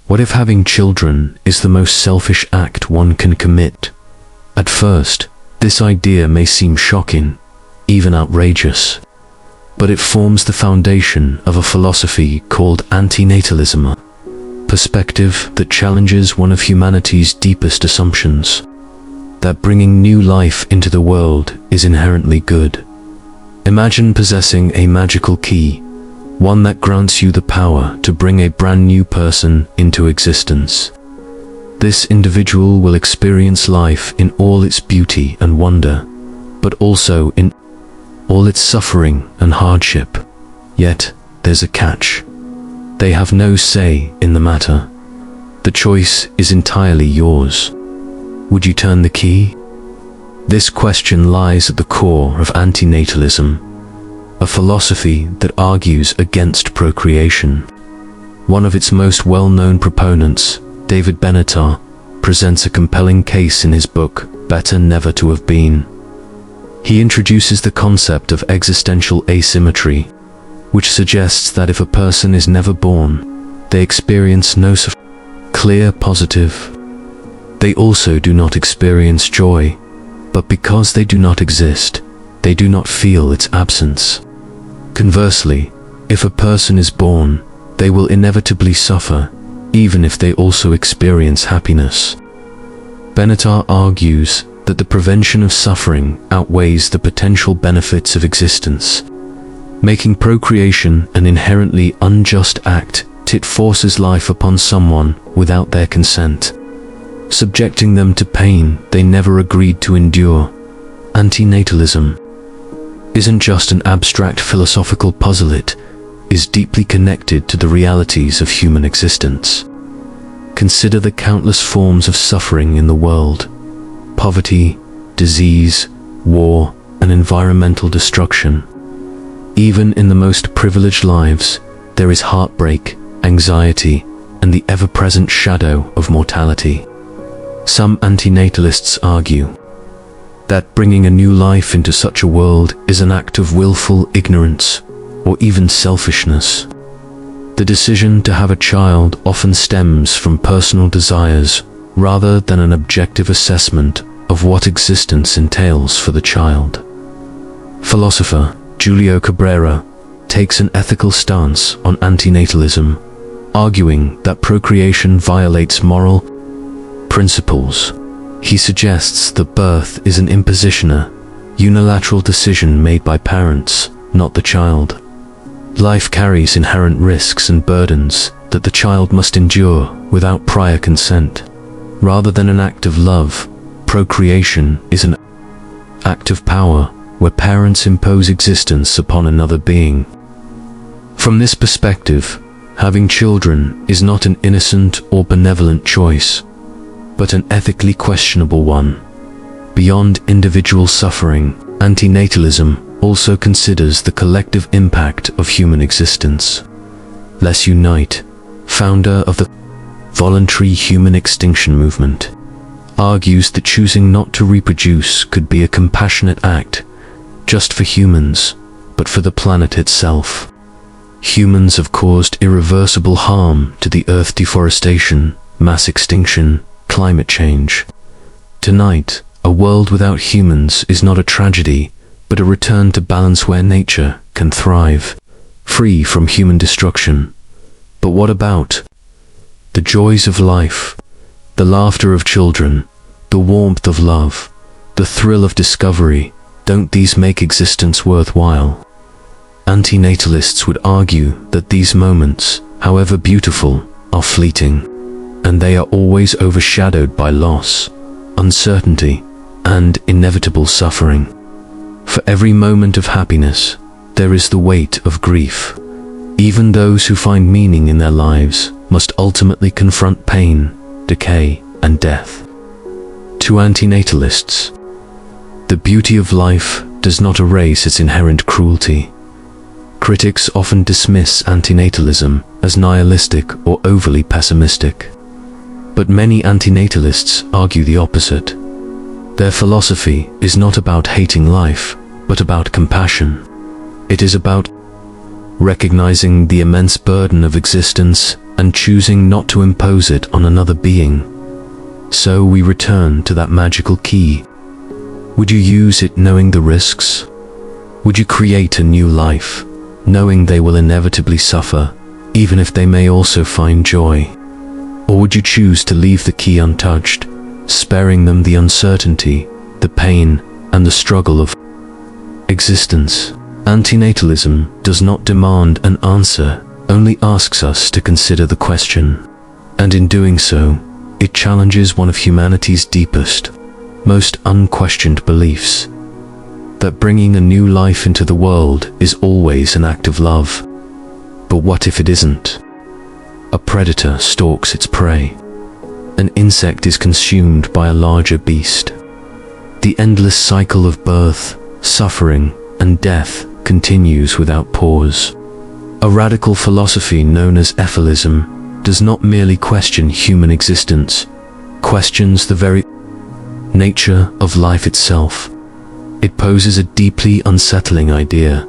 What if having children is the most selfish act one can commit? At first, this idea may seem shocking, even outrageous, but it forms the foundation of a philosophy called antinatalism, a perspective that challenges one of humanity's deepest assumptions, that bringing new life into the world is inherently good. Imagine possessing a magical key, one that grants you the power to bring a brand new person into existence. This individual will experience life in all its beauty and wonder, but also in all its suffering and hardship. Yet, there's a catch. They have no say in the matter. The choice is entirely yours. Would you turn the key? This question lies at the core of antinatalism, a philosophy that argues against procreation. One of its most well-known proponents, David Benatar, presents a compelling case in his book, Better Never to Have Been. He introduces the concept of existential asymmetry, which suggests that if a person is never born, they experience no clear positive. They also do not experience joy, but because they do not exist, they do not feel its absence. Conversely, if a person is born, they will inevitably suffer, even if they also experience happiness. Benatar argues that the prevention of suffering outweighs the potential benefits of existence. Making procreation an inherently unjust act, it forces life upon someone without their consent, subjecting them to pain they never agreed to endure. Antinatalism isn't just an abstract philosophical puzzle, it is deeply connected to the realities of human existence. Consider the countless forms of suffering in the world: poverty, disease, war, and environmental destruction. Even in the most privileged lives, there is heartbreak, anxiety, and the ever-present shadow of mortality. Some antinatalists argue that bringing a new life into such a world is an act of willful ignorance, or even selfishness. The decision to have a child often stems from personal desires, rather than an objective assessment of what existence entails for the child. Philosopher Julio Cabrera takes an ethical stance on antinatalism, arguing that procreation violates moral principles. He suggests that birth is an imposition, a unilateral decision made by parents, not the child. Life carries inherent risks and burdens that the child must endure without prior consent. Rather than an act of love, procreation is an act of power where parents impose existence upon another being. From this perspective, having children is not an innocent or benevolent choice, but an ethically questionable one. Beyond individual suffering, antinatalism also considers the collective impact of human existence. Les Unite, founder of the voluntary human extinction movement, argues that choosing not to reproduce could be a compassionate act, just for humans, but for the planet itself. Humans have caused irreversible harm to the earth: deforestation, mass extinction, climate change. Tonight, a world without humans is not a tragedy, but a return to balance where nature can thrive, free from human destruction. But what about the joys of life, the laughter of children, the warmth of love, the thrill of discovery? Don't these make existence worthwhile? Antinatalists would argue that these moments, however beautiful, are fleeting, and they are always overshadowed by loss, uncertainty, and inevitable suffering. For every moment of happiness, there is the weight of grief. Even those who find meaning in their lives must ultimately confront pain, decay, and death. To antinatalists, the beauty of life does not erase its inherent cruelty. Critics often dismiss antinatalism as nihilistic or overly pessimistic, but many antinatalists argue the opposite. Their philosophy is not about hating life, but about compassion. It is about recognizing the immense burden of existence and choosing not to impose it on another being. So we return to that magical key. Would you use it knowing the risks? Would you create a new life, knowing they will inevitably suffer, even if they may also find joy? Or would you choose to leave the key untouched, sparing them the uncertainty, the pain, and the struggle of existence? Antinatalism does not demand an answer, only asks us to consider the question. And in doing so, it challenges one of humanity's deepest, most unquestioned beliefs, that bringing a new life into the world is always an act of love. But what if it isn't? A predator stalks its prey. An insect is consumed by a larger beast. The endless cycle of birth, suffering, and death continues without pause. A radical philosophy known as ethylism does not merely question human existence, questions the very nature of life itself. It poses a deeply unsettling idea.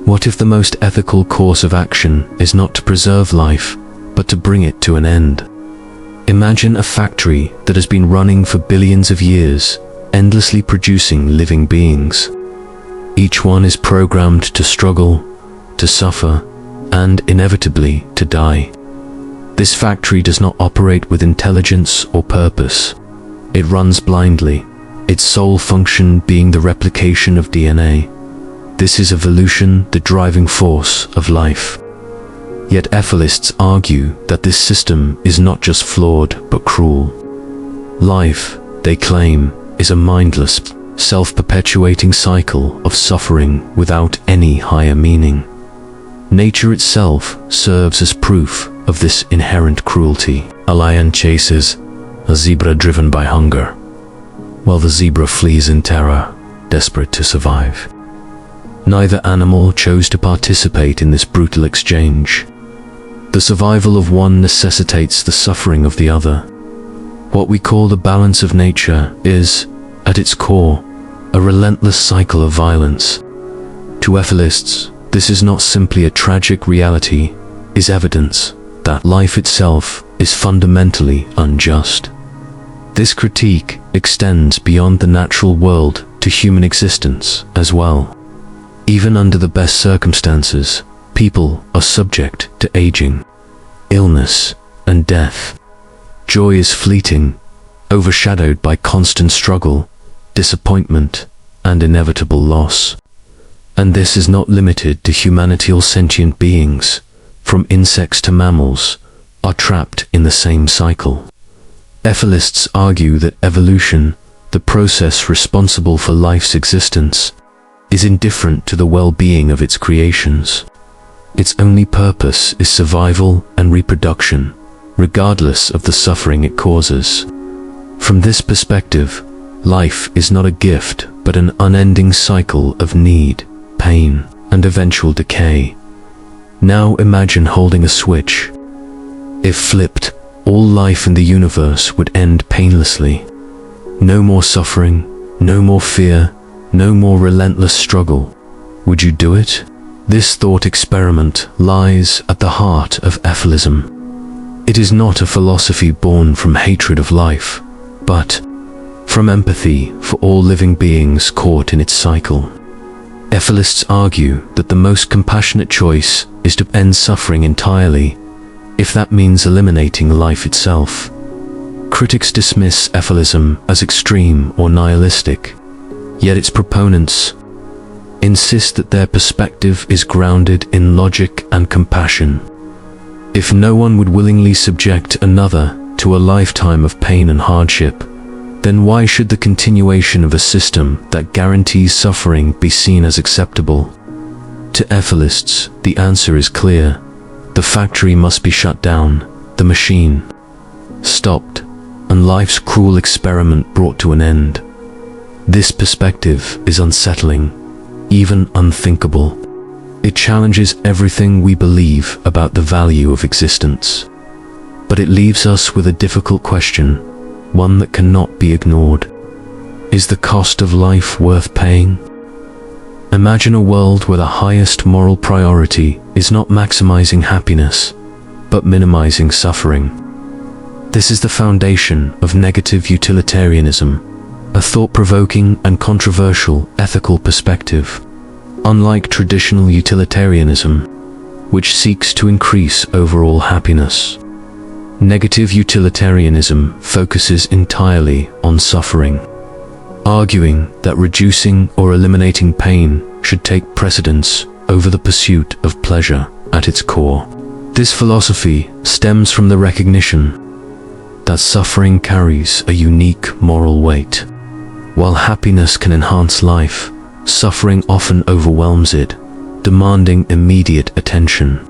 What if the most ethical course of action is not to preserve life, but to bring it to an end? Imagine a factory that has been running for billions of years, endlessly producing living beings. Each one is programmed to struggle, to suffer, and inevitably to die. This factory does not operate with intelligence or purpose. It runs blindly, its sole function being the replication of DNA. This is evolution, the driving force of life. Yet ethilists argue that this system is not just flawed but cruel. Life, they claim, is a mindless, self-perpetuating cycle of suffering without any higher meaning. Nature itself serves as proof of this inherent cruelty. A lion chases a zebra driven by hunger, while the zebra flees in terror, desperate to survive. Neither animal chose to participate in this brutal exchange. The survival of one necessitates the suffering of the other. What we call the balance of nature is, at its core, a relentless cycle of violence. To ethilists, this is not simply a tragic reality, it is evidence that life itself is fundamentally unjust. This critique extends beyond the natural world to human existence as well. Even under the best circumstances, people are subject to aging, illness, and death. Joy is fleeting, overshadowed by constant struggle, disappointment, and inevitable loss. And this is not limited to humanity. All sentient beings, from insects to mammals, are trapped in the same cycle. Ethilists argue that evolution, the process responsible for life's existence, is indifferent to the well-being of its creations. Its only purpose is survival and reproduction, regardless of the suffering it causes. From this perspective, life is not a gift but an unending cycle of need, pain, and eventual decay. Now imagine holding a switch. If flipped, all life in the universe would end painlessly. No more suffering, no more fear, no more relentless struggle. Would you do it? This thought experiment lies at the heart of ethylism. It is not a philosophy born from hatred of life, but from empathy for all living beings caught in its cycle. Ethilists argue that the most compassionate choice is to end suffering entirely, if that means eliminating life itself. Critics dismiss ethylism as extreme or nihilistic, yet its proponents insist that their perspective is grounded in logic and compassion. If no one would willingly subject another to a lifetime of pain and hardship, then why should the continuation of a system that guarantees suffering be seen as acceptable? To ethilists, the answer is clear. The factory must be shut down, the machine stopped, and life's cruel experiment brought to an end. This perspective is unsettling, even unthinkable. It challenges everything we believe about the value of existence. But it leaves us with a difficult question, one that cannot be ignored. Is the cost of life worth paying? Imagine a world where the highest moral priority is not maximizing happiness, but minimizing suffering. This is the foundation of negative utilitarianism, a thought-provoking and controversial ethical perspective. Unlike traditional utilitarianism, which seeks to increase overall happiness, negative utilitarianism focuses entirely on suffering, arguing that reducing or eliminating pain should take precedence over the pursuit of pleasure at its core. This philosophy stems from the recognition that suffering carries a unique moral weight. While happiness can enhance life, suffering often overwhelms it, demanding immediate attention.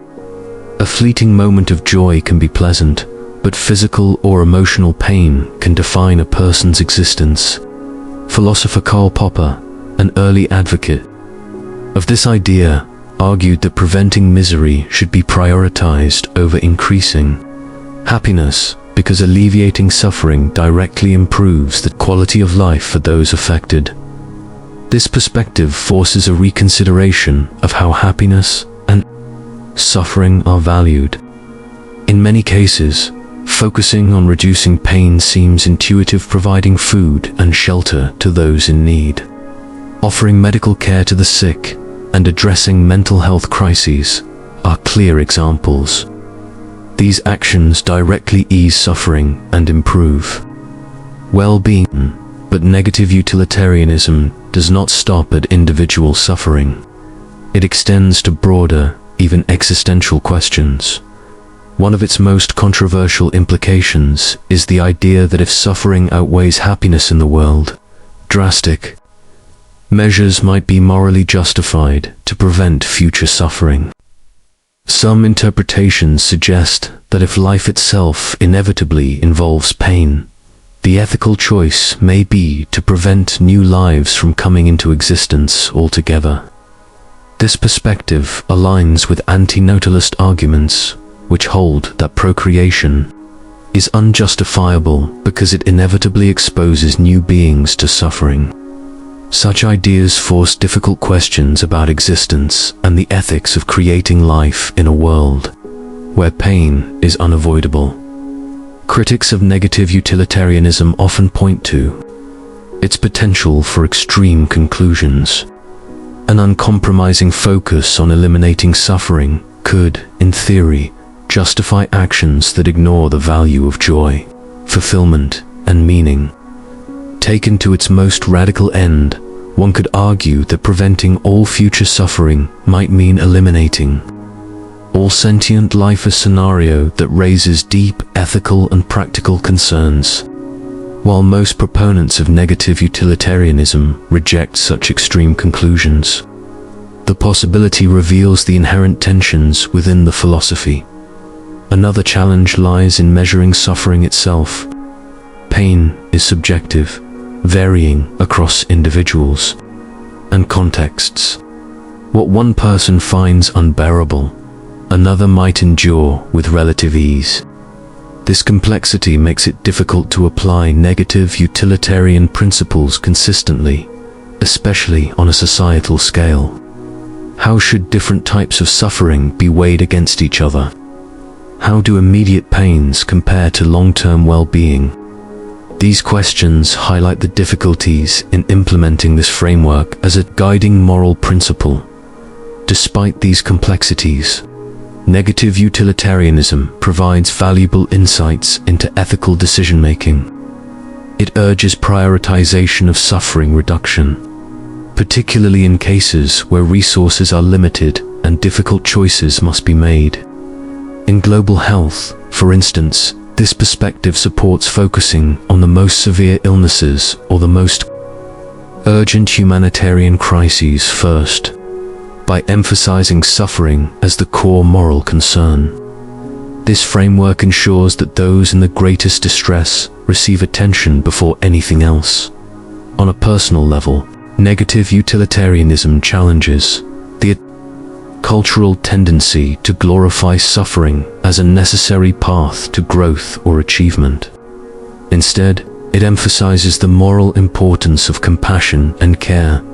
A fleeting moment of joy can be pleasant, but physical or emotional pain can define a person's existence. Philosopher Karl Popper, an early advocate of this idea, argued that preventing misery should be prioritized over increasing happiness, because alleviating suffering directly improves the quality of life for those affected. This perspective forces a reconsideration of how happiness and suffering are valued. In many cases, focusing on reducing pain seems intuitive, providing food and shelter to those in need, offering medical care to the sick, and addressing mental health crises are clear examples. These actions directly ease suffering and improve well-being, but negative utilitarianism does not stop at individual suffering. It extends to broader, even existential questions. One of its most controversial implications is the idea that if suffering outweighs happiness in the world, drastic measures might be morally justified to prevent future suffering. Some interpretations suggest that if life itself inevitably involves pain, the ethical choice may be to prevent new lives from coming into existence altogether. This perspective aligns with anti-natalist arguments, which hold that procreation is unjustifiable because it inevitably exposes new beings to suffering. Such ideas force difficult questions about existence and the ethics of creating life in a world where pain is unavoidable. Critics of negative utilitarianism often point to its potential for extreme conclusions. An uncompromising focus on eliminating suffering could, in theory, justify actions that ignore the value of joy, fulfillment, and meaning. Taken to its most radical end, one could argue that preventing all future suffering might mean eliminating all sentient life, a scenario that raises deep ethical and practical concerns. While most proponents of negative utilitarianism reject such extreme conclusions, the possibility reveals the inherent tensions within the philosophy. Another challenge lies in measuring suffering itself. Pain is subjective, varying across individuals and contexts. What one person finds unbearable, another might endure with relative ease. This complexity makes it difficult to apply negative utilitarian principles consistently, especially on a societal scale. How should different types of suffering be weighed against each other? How do immediate pains compare to long-term well-being? These questions highlight the difficulties in implementing this framework as a guiding moral principle. Despite these complexities, negative utilitarianism provides valuable insights into ethical decision-making. It urges prioritization of suffering reduction, particularly in cases where resources are limited and difficult choices must be made. In global health, for instance, this perspective supports focusing on the most severe illnesses or the most urgent humanitarian crises first, by emphasizing suffering as the core moral concern. This framework ensures that those in the greatest distress receive attention before anything else. On a personal level, negative utilitarianism challenges the cultural tendency to glorify suffering as a necessary path to growth or achievement. Instead, it emphasizes the moral importance of compassion and care,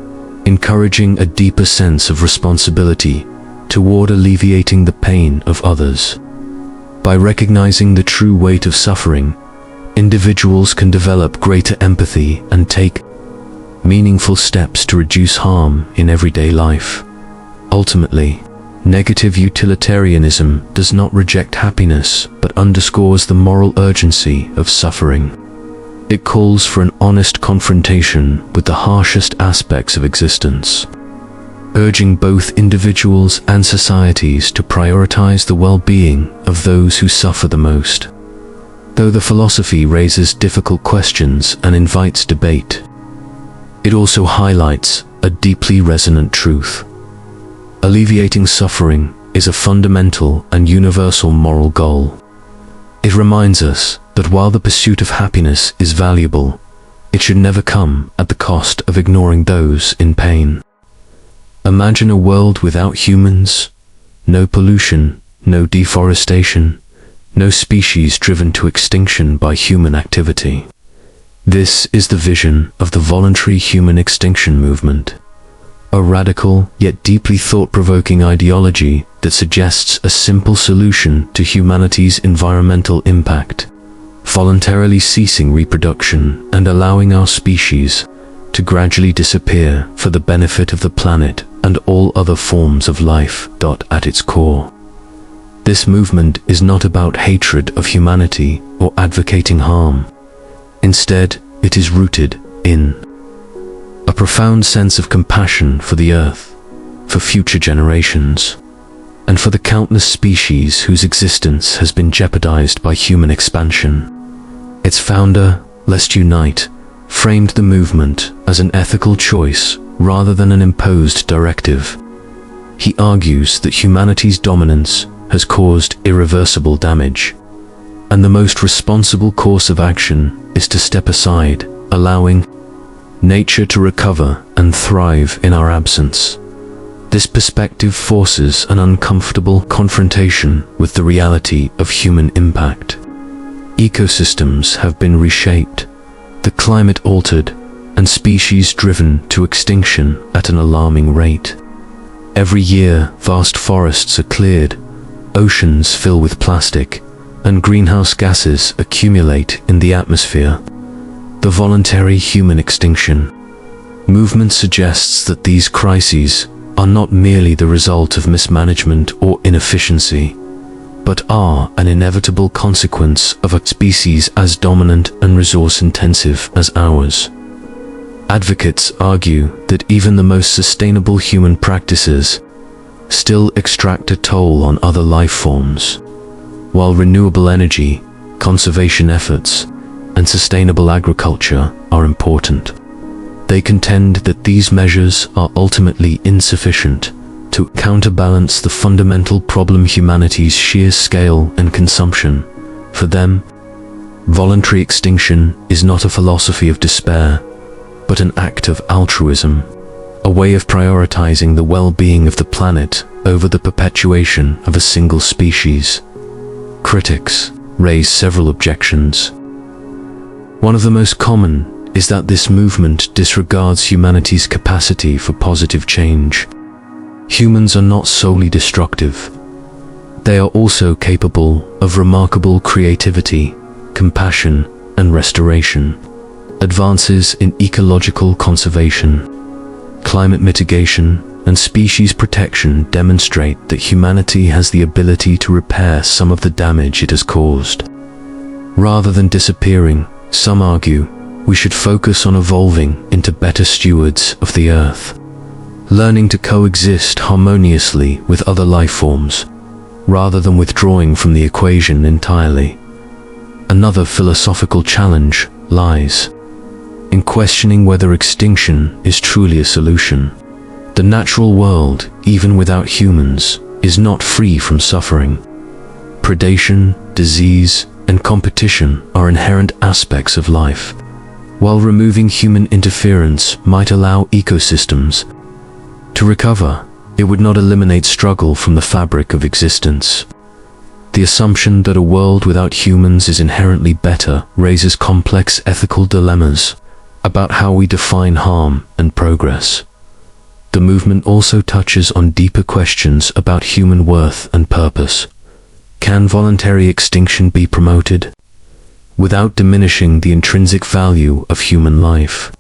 encouraging a deeper sense of responsibility toward alleviating the pain of others. By recognizing the true weight of suffering, individuals can develop greater empathy and take meaningful steps to reduce harm in everyday life. Ultimately, negative utilitarianism does not reject happiness but underscores the moral urgency of suffering. It calls for an honest confrontation with the harshest aspects of existence, urging both individuals and societies to prioritize the well-being of those who suffer the most. Though the philosophy raises difficult questions and invites debate, it also highlights a deeply resonant truth. Alleviating suffering is a fundamental and universal moral goal. It reminds us that while the pursuit of happiness is valuable, it should never come at the cost of ignoring those in pain. Imagine a world without humans, no pollution, no deforestation, no species driven to extinction by human activity. This is the vision of the voluntary human extinction movement, a radical yet deeply thought-provoking ideology that suggests a simple solution to humanity's environmental impact: voluntarily ceasing reproduction and allowing our species to gradually disappear for the benefit of the planet and all other forms of life. At its core, this movement is not about hatred of humanity or advocating harm. Instead, it is rooted in a profound sense of compassion for the Earth, for future generations, and for the countless species whose existence has been jeopardized by human expansion. Its founder, Let's Unite, framed the movement as an ethical choice rather than an imposed directive. He argues that humanity's dominance has caused irreversible damage, and the most responsible course of action is to step aside, allowing nature to recover and thrive in our absence. This perspective forces an uncomfortable confrontation with the reality of human impact. Ecosystems have been reshaped, the climate altered, and species driven to extinction at an alarming rate. Every year, vast forests are cleared, oceans fill with plastic, and greenhouse gases accumulate in the atmosphere. The voluntary human extinction movement suggests that these crises are not merely the result of mismanagement or inefficiency, but are an inevitable consequence of a species as dominant and resource-intensive as ours. Advocates argue that even the most sustainable human practices still extract a toll on other life forms. While renewable energy, conservation efforts, and sustainable agriculture are important, they contend that these measures are ultimately insufficient to counterbalance the fundamental problem: humanity's sheer scale and consumption. For them, voluntary extinction is not a philosophy of despair, but an act of altruism, a way of prioritizing the well-being of the planet over the perpetuation of a single species. Critics raise several objections. One of the most common is that this movement disregards humanity's capacity for positive change. Humans are not solely destructive. They are also capable of remarkable creativity, compassion, and restoration. Advances in ecological conservation, climate mitigation, and species protection demonstrate that humanity has the ability to repair some of the damage it has caused. Rather than disappearing, some argue, we should focus on evolving into better stewards of the Earth, learning to coexist harmoniously with other life forms, rather than withdrawing from the equation entirely. Another philosophical challenge lies in questioning whether extinction is truly a solution. The natural world, even without humans, is not free from suffering. Predation, disease, and competition are inherent aspects of life. While removing human interference might allow ecosystems to recover, it would not eliminate struggle from the fabric of existence. The assumption that a world without humans is inherently better raises complex ethical dilemmas about how we define harm and progress. The movement also touches on deeper questions about human worth and purpose. Can voluntary extinction be promoted without diminishing the intrinsic value of human life?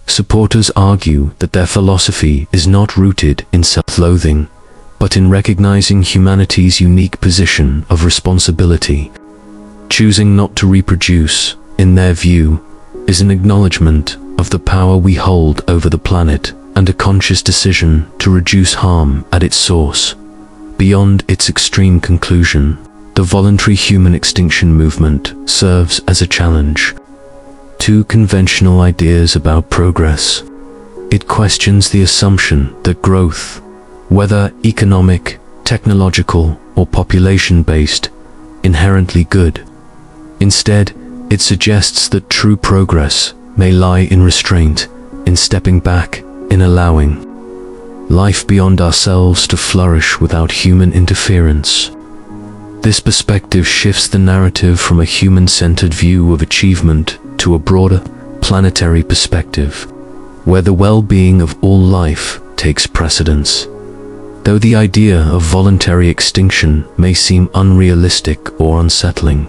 Supporters argue that their philosophy is not rooted in self-loathing, but in recognizing humanity's unique position of responsibility. Choosing not to reproduce, in their view, is an acknowledgement of the power we hold over the planet and a conscious decision to reduce harm at its source. Beyond its extreme conclusion, the voluntary human extinction movement serves as a challenge to conventional ideas about progress. It questions the assumption that growth, whether economic, technological, or population-based, inherently good. Instead, it suggests that true progress may lie in restraint, in stepping back, in allowing life beyond ourselves to flourish without human interference. This perspective shifts the narrative from a human-centered view of achievement to a broader, planetary perspective, where the well-being of all life takes precedence. Though the idea of voluntary extinction may seem unrealistic or unsettling,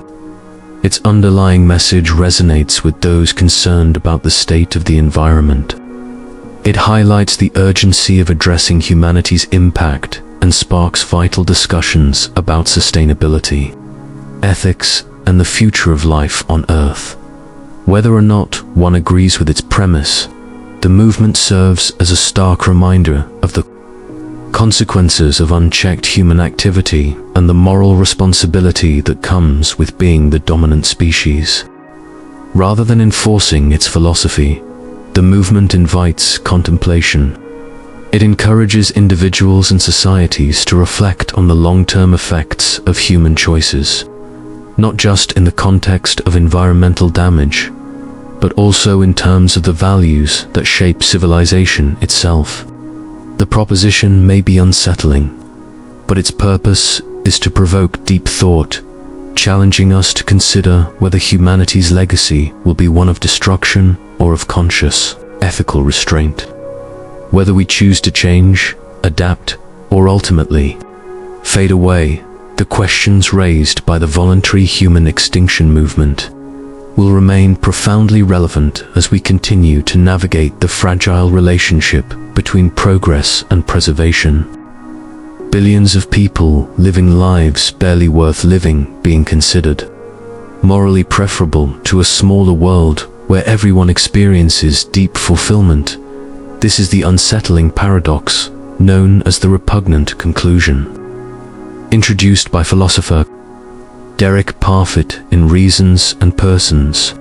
its underlying message resonates with those concerned about the state of the environment. It highlights the urgency of addressing humanity's impact and sparks vital discussions about sustainability, ethics, and the future of life on Earth. Whether or not one agrees with its premise, the movement serves as a stark reminder of the consequences of unchecked human activity and the moral responsibility that comes with being the dominant species. Rather than enforcing its philosophy, the movement invites contemplation. It encourages individuals and societies to reflect on the long-term effects of human choices, not just in the context of environmental damage, but also in terms of the values that shape civilization itself. The proposition may be unsettling, but its purpose is to provoke deep thought, challenging us to consider whether humanity's legacy will be one of destruction or of conscious, ethical restraint. Whether we choose to change, adapt, or ultimately fade away, the questions raised by the voluntary human extinction movement will remain profoundly relevant as we continue to navigate the fragile relationship between progress and preservation. Billions of people living lives barely worth living being considered morally preferable to a smaller world where everyone experiences deep fulfillment. This is the unsettling paradox known as the repugnant conclusion. Introduced by philosopher Derek Parfit in Reasons and Persons,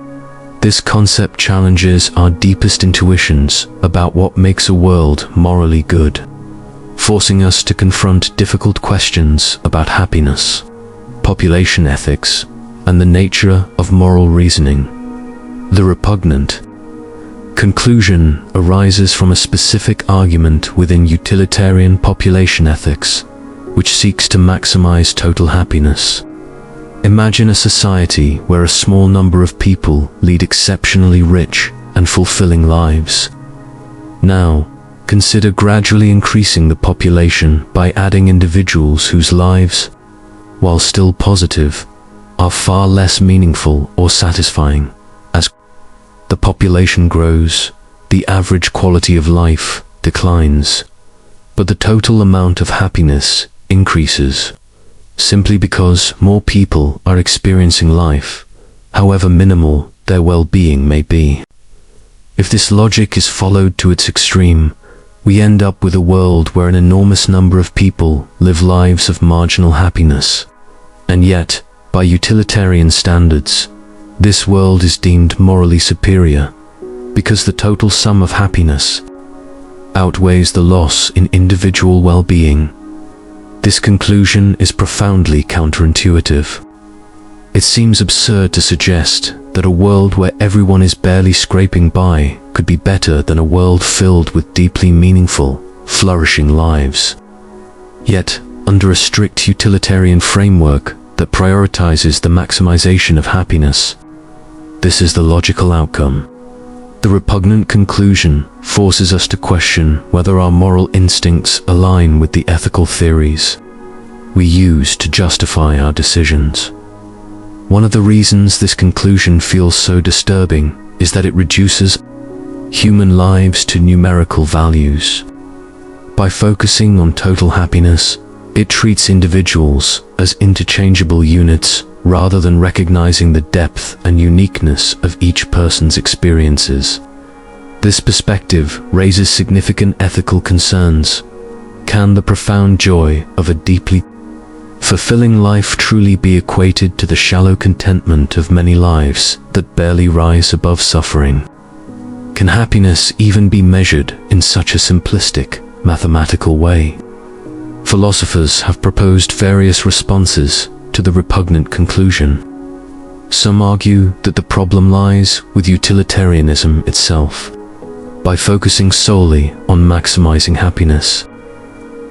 this concept challenges our deepest intuitions about what makes a world morally good, forcing us to confront difficult questions about happiness, population ethics, and the nature of moral reasoning. The repugnant conclusion arises from a specific argument within utilitarian population ethics, which seeks to maximize total happiness. Imagine a society where a small number of people lead exceptionally rich and fulfilling lives. Now, consider gradually increasing the population by adding individuals whose lives, while still positive, are far less meaningful or satisfying. As the population grows, the average quality of life declines, but the total amount of happiness increases, simply because more people are experiencing life, however minimal their well-being may be. If this logic is followed to its extreme, we end up with a world where an enormous number of people live lives of marginal happiness. And yet, by utilitarian standards, this world is deemed morally superior, because the total sum of happiness outweighs the loss in individual well-being. This conclusion is profoundly counterintuitive. It seems absurd to suggest that a world where everyone is barely scraping by could be better than a world filled with deeply meaningful, flourishing lives. Yet, under a strict utilitarian framework that prioritizes the maximization of happiness, this is the logical outcome. The repugnant conclusion forces us to question whether our moral instincts align with the ethical theories we use to justify our decisions. One of the reasons this conclusion feels so disturbing is that it reduces human lives to numerical values. By focusing on total happiness, it treats individuals as interchangeable units rather than recognizing the depth and uniqueness of each person's experiences. This perspective raises significant ethical concerns. Can the profound joy of a deeply fulfilling life truly be equated to the shallow contentment of many lives that barely rise above suffering? Can happiness even be measured in such a simplistic, mathematical way? Philosophers have proposed various responses to the repugnant conclusion. Some argue that the problem lies with utilitarianism itself. By focusing solely on maximizing happiness,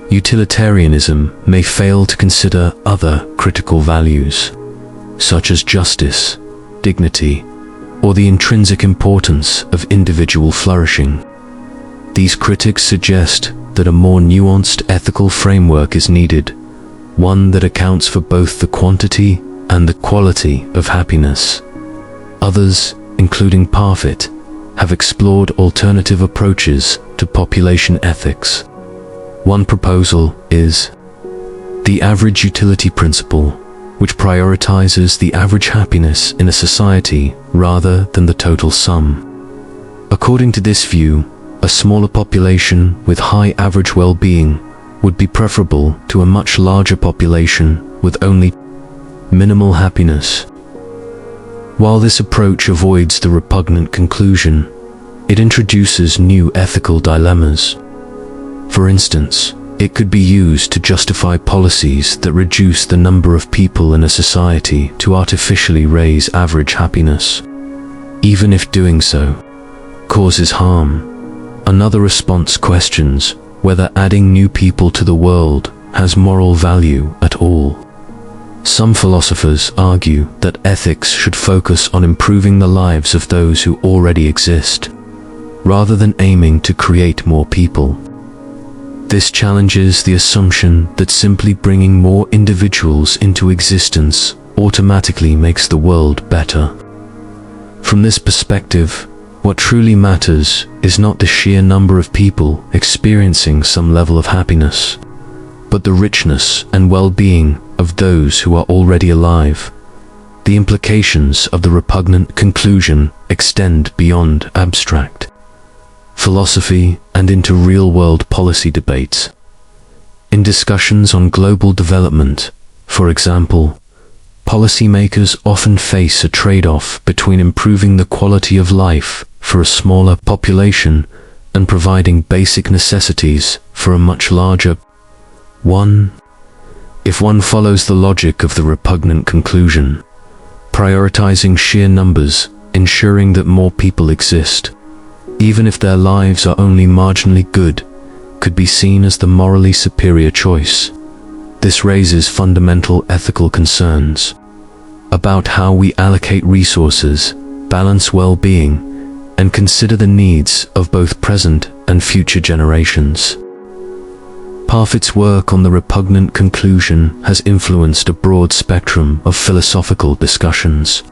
utilitarianism may fail to consider other critical values, such as justice, dignity, or the intrinsic importance of individual flourishing. These critics suggest that a more nuanced ethical framework is needed, one that accounts for both the quantity and the quality of happiness. Others, including Parfit, have explored alternative approaches to population ethics. One proposal is the average utility principle, which prioritizes the average happiness in a society rather than the total sum. According to this view, a smaller population with high average well-being would be preferable to a much larger population with only minimal happiness. While this approach avoids the repugnant conclusion, it introduces new ethical dilemmas. For instance, it could be used to justify policies that reduce the number of people in a society to artificially raise average happiness, even if doing so causes harm. Another response questions whether adding new people to the world has moral value at all. Some philosophers argue that ethics should focus on improving the lives of those who already exist, rather than aiming to create more people. This challenges the assumption that simply bringing more individuals into existence automatically makes the world better. From this perspective, what truly matters is not the sheer number of people experiencing some level of happiness, but the richness and well-being of those who are already alive. The implications of the repugnant conclusion extend beyond abstract philosophy and into real-world policy debates. In discussions on global development, for example, policymakers often face a trade-off between improving the quality of life for a smaller population and providing basic necessities for a much larger one. If one follows the logic of the repugnant conclusion, prioritizing sheer numbers, ensuring that more people exist, even if their lives are only marginally good, could be seen as the morally superior choice. This raises fundamental ethical concerns about how we allocate resources, balance well-being, and consider the needs of both present and future generations. Parfit's work on the repugnant conclusion has influenced a broad spectrum of philosophical discussions.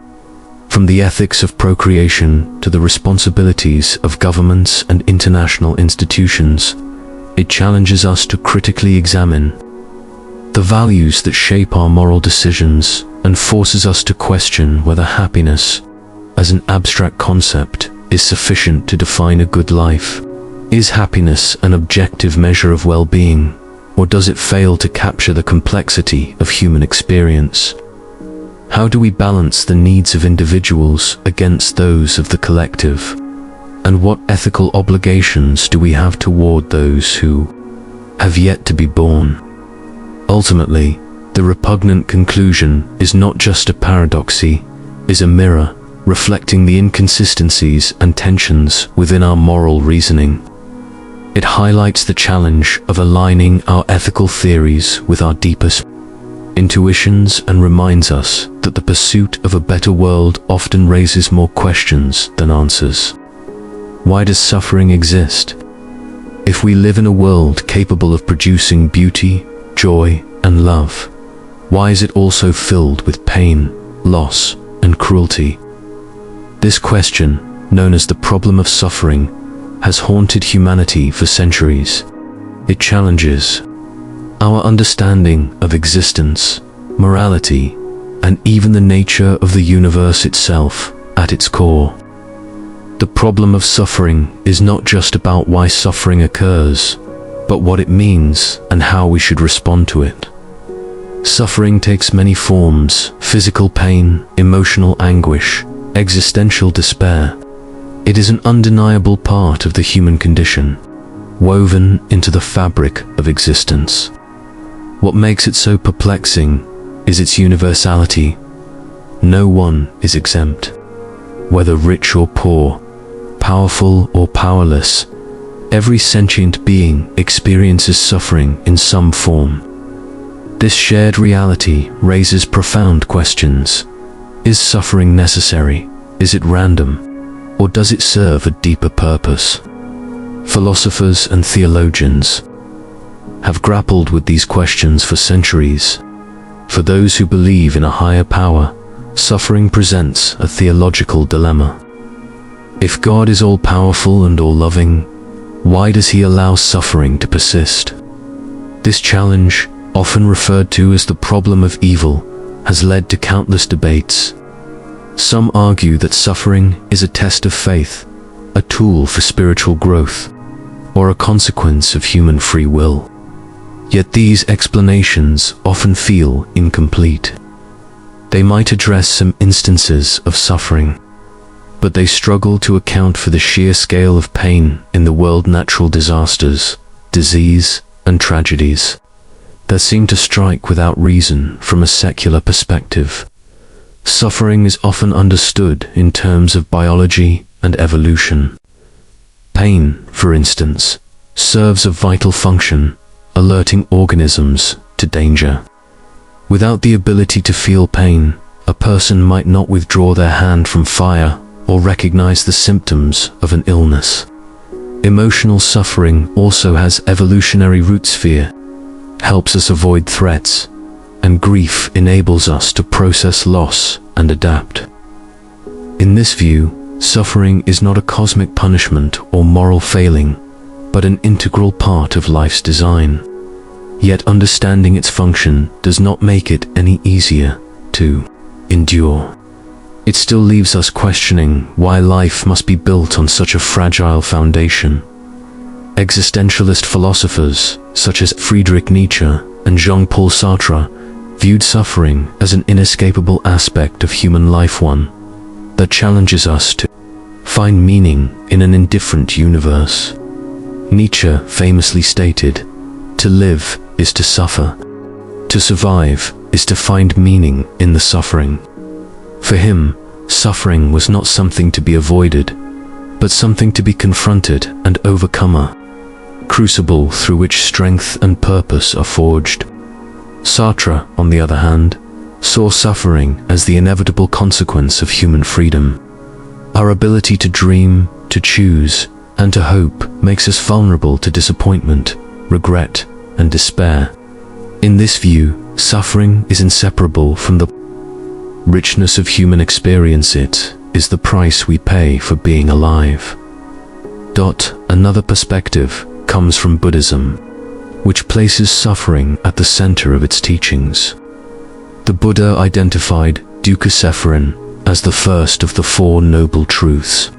From the ethics of procreation to the responsibilities of governments and international institutions, it challenges us to critically examine the values that shape our moral decisions and forces us to question whether happiness, as an abstract concept, is sufficient to define a good life. Is happiness an objective measure of well-being, or does it fail to capture the complexity of human experience? How do we balance the needs of individuals against those of the collective? And what ethical obligations do we have toward those who have yet to be born? Ultimately, the repugnant conclusion is not just a paradoxy, is a mirror reflecting the inconsistencies and tensions within our moral reasoning. It highlights the challenge of aligning our ethical theories with our deepest intuitions and reminds us that the pursuit of a better world often raises more questions than answers. Why does suffering exist? If we live in a world capable of producing beauty, joy, and love, why is it also filled with pain, loss, and cruelty? This question, known as the problem of suffering, has haunted humanity for centuries. It challenges our understanding of existence, morality, and even the nature of the universe itself at its core. The problem of suffering is not just about why suffering occurs, but what it means and how we should respond to it. Suffering takes many forms: physical pain, emotional anguish, existential despair. It is an undeniable part of the human condition, woven into the fabric of existence. What makes it so perplexing is its universality. No one is exempt. Whether rich or poor, powerful or powerless, every sentient being experiences suffering in some form. This shared reality raises profound questions. Is suffering necessary? Is it random? Or does it serve a deeper purpose? Philosophers and theologians have grappled with these questions for centuries. For those who believe in a higher power, suffering presents a theological dilemma. If God is all-powerful and all-loving, why does he allow suffering to persist? This challenge, often referred to as the problem of evil, has led to countless debates. Some argue that suffering is a test of faith, a tool for spiritual growth, or a consequence of human free will. Yet these explanations often feel incomplete. They might address some instances of suffering, but they struggle to account for the sheer scale of pain in the world. Natural disasters, disease, and tragedies that seem to strike without reason from a secular perspective. Suffering is often understood in terms of biology and evolution. Pain, for instance, serves a vital function, alerting organisms to danger. Without the ability to feel pain, a person might not withdraw their hand from fire or recognize the symptoms of an illness. Emotional suffering also has evolutionary roots. Fear helps us avoid threats, and grief enables us to process loss and adapt. In this view, suffering is not a cosmic punishment or moral failing, but an integral part of life's design. Yet understanding its function does not make it any easier to endure. It still leaves us questioning why life must be built on such a fragile foundation. Existentialist philosophers such as Friedrich Nietzsche and Jean-Paul Sartre viewed suffering as an inescapable aspect of human life, one that challenges us to find meaning in an indifferent universe. Nietzsche famously stated, "To live is to suffer. To survive is to find meaning in the suffering." For him, suffering was not something to be avoided, but something to be confronted and overcome, a crucible through which strength and purpose are forged. Sartre, on the other hand, saw suffering as the inevitable consequence of human freedom. Our ability to dream, to choose, and to hope makes us vulnerable to disappointment, regret, and despair. In this view, suffering is inseparable from the richness of human experience. It is the price we pay for being alive. Another perspective comes from Buddhism, which places suffering at the center of its teachings. The Buddha identified dukkha suffering as the first of the Four Noble Truths.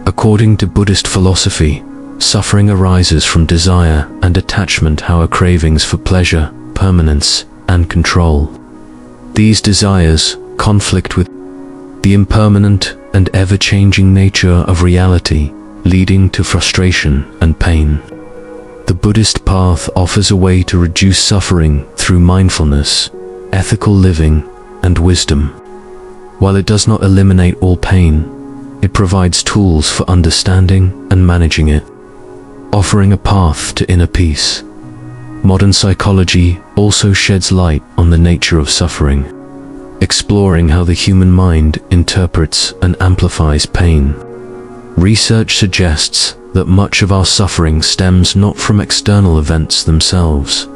According to Buddhist philosophy, suffering arises from desire and attachment, our cravings for pleasure, permanence, and control. These desires conflict with the impermanent and ever-changing nature of reality, leading to frustration and pain. The Buddhist path offers a way to reduce suffering through mindfulness, ethical living, and wisdom. While it does not eliminate all pain, it provides tools for understanding and managing it, offering a path to inner peace. Modern psychology also sheds light on the nature of suffering, exploring how the human mind interprets and amplifies pain. Research suggests that much of our suffering stems not from external events themselves,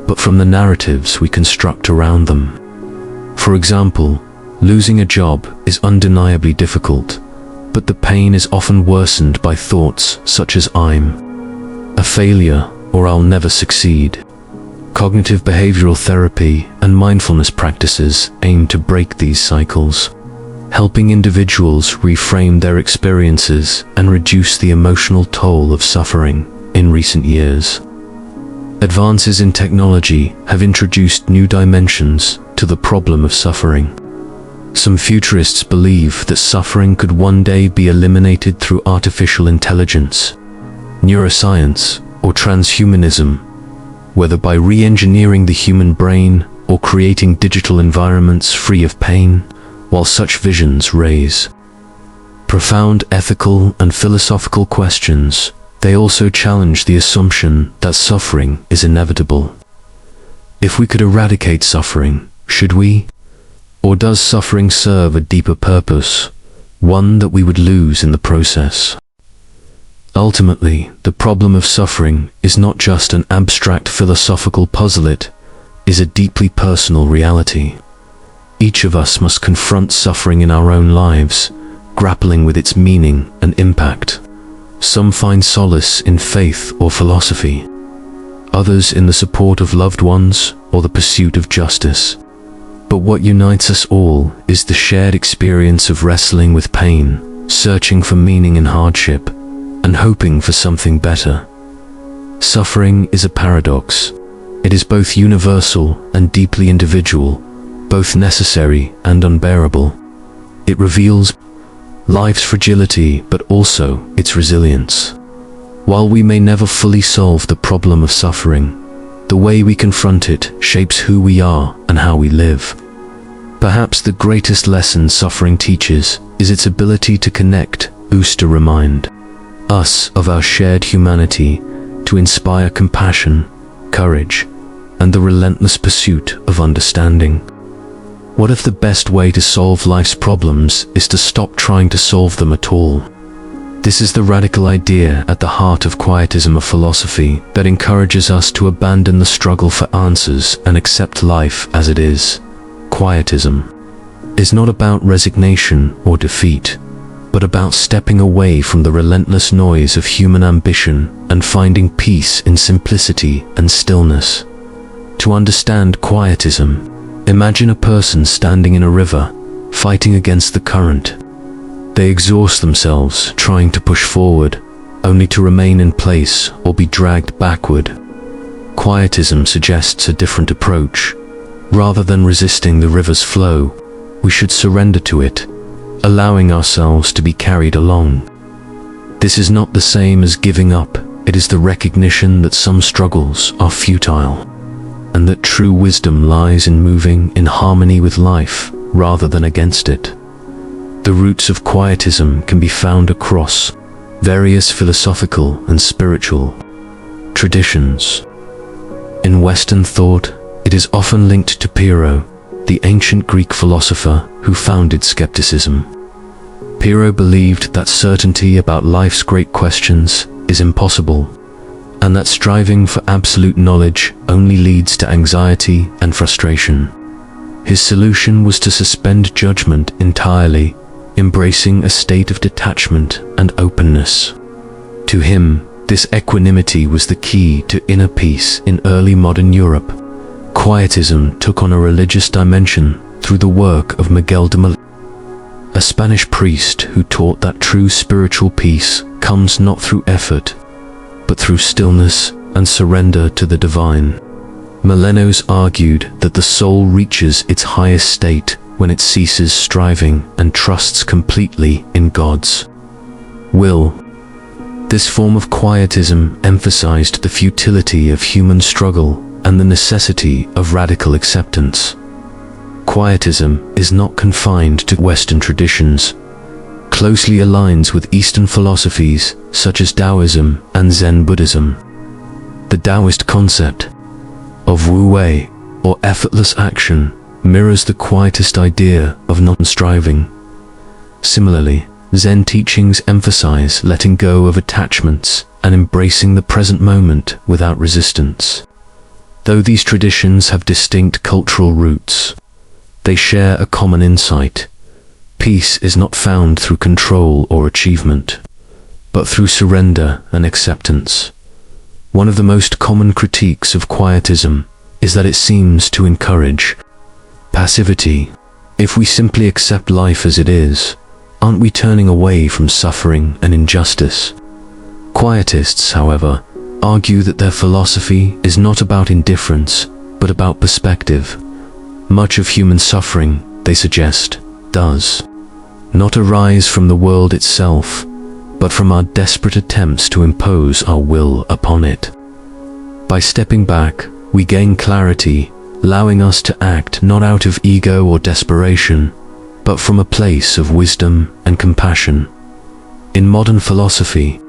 but from the narratives we construct around them. For example, losing a job is undeniably difficult, but the pain is often worsened by thoughts such as "I'm a failure" or "I'll never succeed." Cognitive behavioral therapy and mindfulness practices aim to break these cycles, helping individuals reframe their experiences and reduce the emotional toll of suffering. In recent years, advances in technology have introduced new dimensions to the problem of suffering. Some futurists believe that suffering could one day be eliminated through artificial intelligence, neuroscience, or transhumanism, whether by re-engineering the human brain or creating digital environments free of pain. While such visions raise profound ethical and philosophical questions, they also challenge the assumption that suffering is inevitable. If we could eradicate suffering, should we? Or does suffering serve a deeper purpose, one that we would lose in the process? Ultimately, the problem of suffering is not just an abstract philosophical puzzle, it is a deeply personal reality. Each of us must confront suffering in our own lives, grappling with its meaning and impact. Some find solace in faith or philosophy, others in the support of loved ones or the pursuit of justice. But what unites us all is the shared experience of wrestling with pain, searching for meaning in hardship, and hoping for something better. Suffering is a paradox. It is both universal and deeply individual, both necessary and unbearable. It reveals life's fragility, but also its resilience. While we may never fully solve the problem of suffering, the way we confront it shapes who we are and how we live. Perhaps the greatest lesson suffering teaches is its ability to connect, to remind us of our shared humanity, to inspire compassion, courage, and the relentless pursuit of understanding. What if the best way to solve life's problems is to stop trying to solve them at all? This is the radical idea at the heart of quietism, a philosophy that encourages us to abandon the struggle for answers and accept life as it is. Quietism is not about resignation or defeat, but about stepping away from the relentless noise of human ambition and finding peace in simplicity and stillness. To understand quietism, imagine a person standing in a river, fighting against the current. They exhaust themselves trying to push forward, only to remain in place or be dragged backward. Quietism suggests a different approach. Rather than resisting the river's flow, we should surrender to it, allowing ourselves to be carried along. This is not the same as giving up. It is the recognition that some struggles are futile, and that true wisdom lies in moving in harmony with life rather than against it. The roots of quietism can be found across various philosophical and spiritual traditions. In Western thought, it is often linked to Pyrrho, the ancient Greek philosopher who founded skepticism. Pyrrho believed that certainty about life's great questions is impossible, and that striving for absolute knowledge only leads to anxiety and frustration. His solution was to suspend judgment entirely, embracing a state of detachment and openness. To him, this equanimity was the key to inner peace in early modern Europe. Quietism took on a religious dimension through the work of Miguel de Mal, a Spanish priest who taught that true spiritual peace comes not through effort, but through stillness and surrender to the divine. Malenos argued that the soul reaches its highest state when it ceases striving and trusts completely in God's will. This form of quietism emphasized the futility of human struggle and the necessity of radical acceptance. Quietism is not confined to Western traditions, closely aligns with Eastern philosophies such as Taoism and Zen Buddhism. The Taoist concept of wu-wei, or effortless action, mirrors the quietist idea of non-striving. Similarly, Zen teachings emphasize letting go of attachments and embracing the present moment without resistance. Though these traditions have distinct cultural roots, they share a common insight. Peace is not found through control or achievement, but through surrender and acceptance. One of the most common critiques of quietism is that it seems to encourage passivity. If we simply accept life as it is, aren't we turning away from suffering and injustice? Quietists, however, argue that their philosophy is not about indifference, but about perspective. Much of human suffering, they suggest, does not arise from the world itself, but from our desperate attempts to impose our will upon it. By stepping back, we gain clarity, allowing us to act not out of ego or desperation, but from a place of wisdom and compassion. In modern philosophy,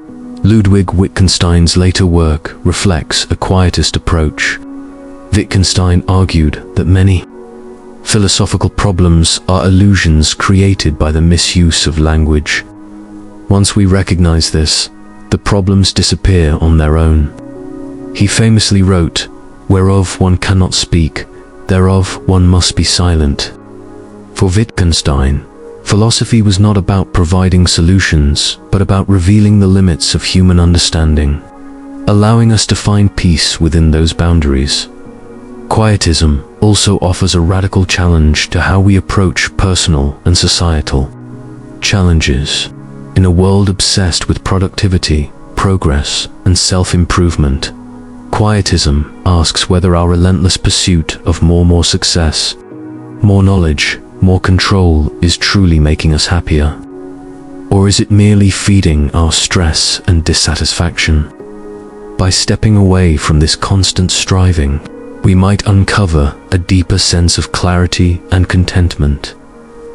Ludwig Wittgenstein's later work reflects a quietist approach. Wittgenstein argued that many philosophical problems are illusions created by the misuse of language. Once we recognize this, the problems disappear on their own. He famously wrote, "Whereof one cannot speak, thereof one must be silent." For Wittgenstein, philosophy was not about providing solutions, but about revealing the limits of human understanding, allowing us to find peace within those boundaries. Quietism also offers a radical challenge to how we approach personal and societal challenges. In a world obsessed with productivity, progress, and self-improvement, quietism asks whether our relentless pursuit of more success, more knowledge, more control is truly making us happier, or is it merely feeding our stress and dissatisfaction? By stepping away from this constant striving, we might uncover a deeper sense of clarity and contentment.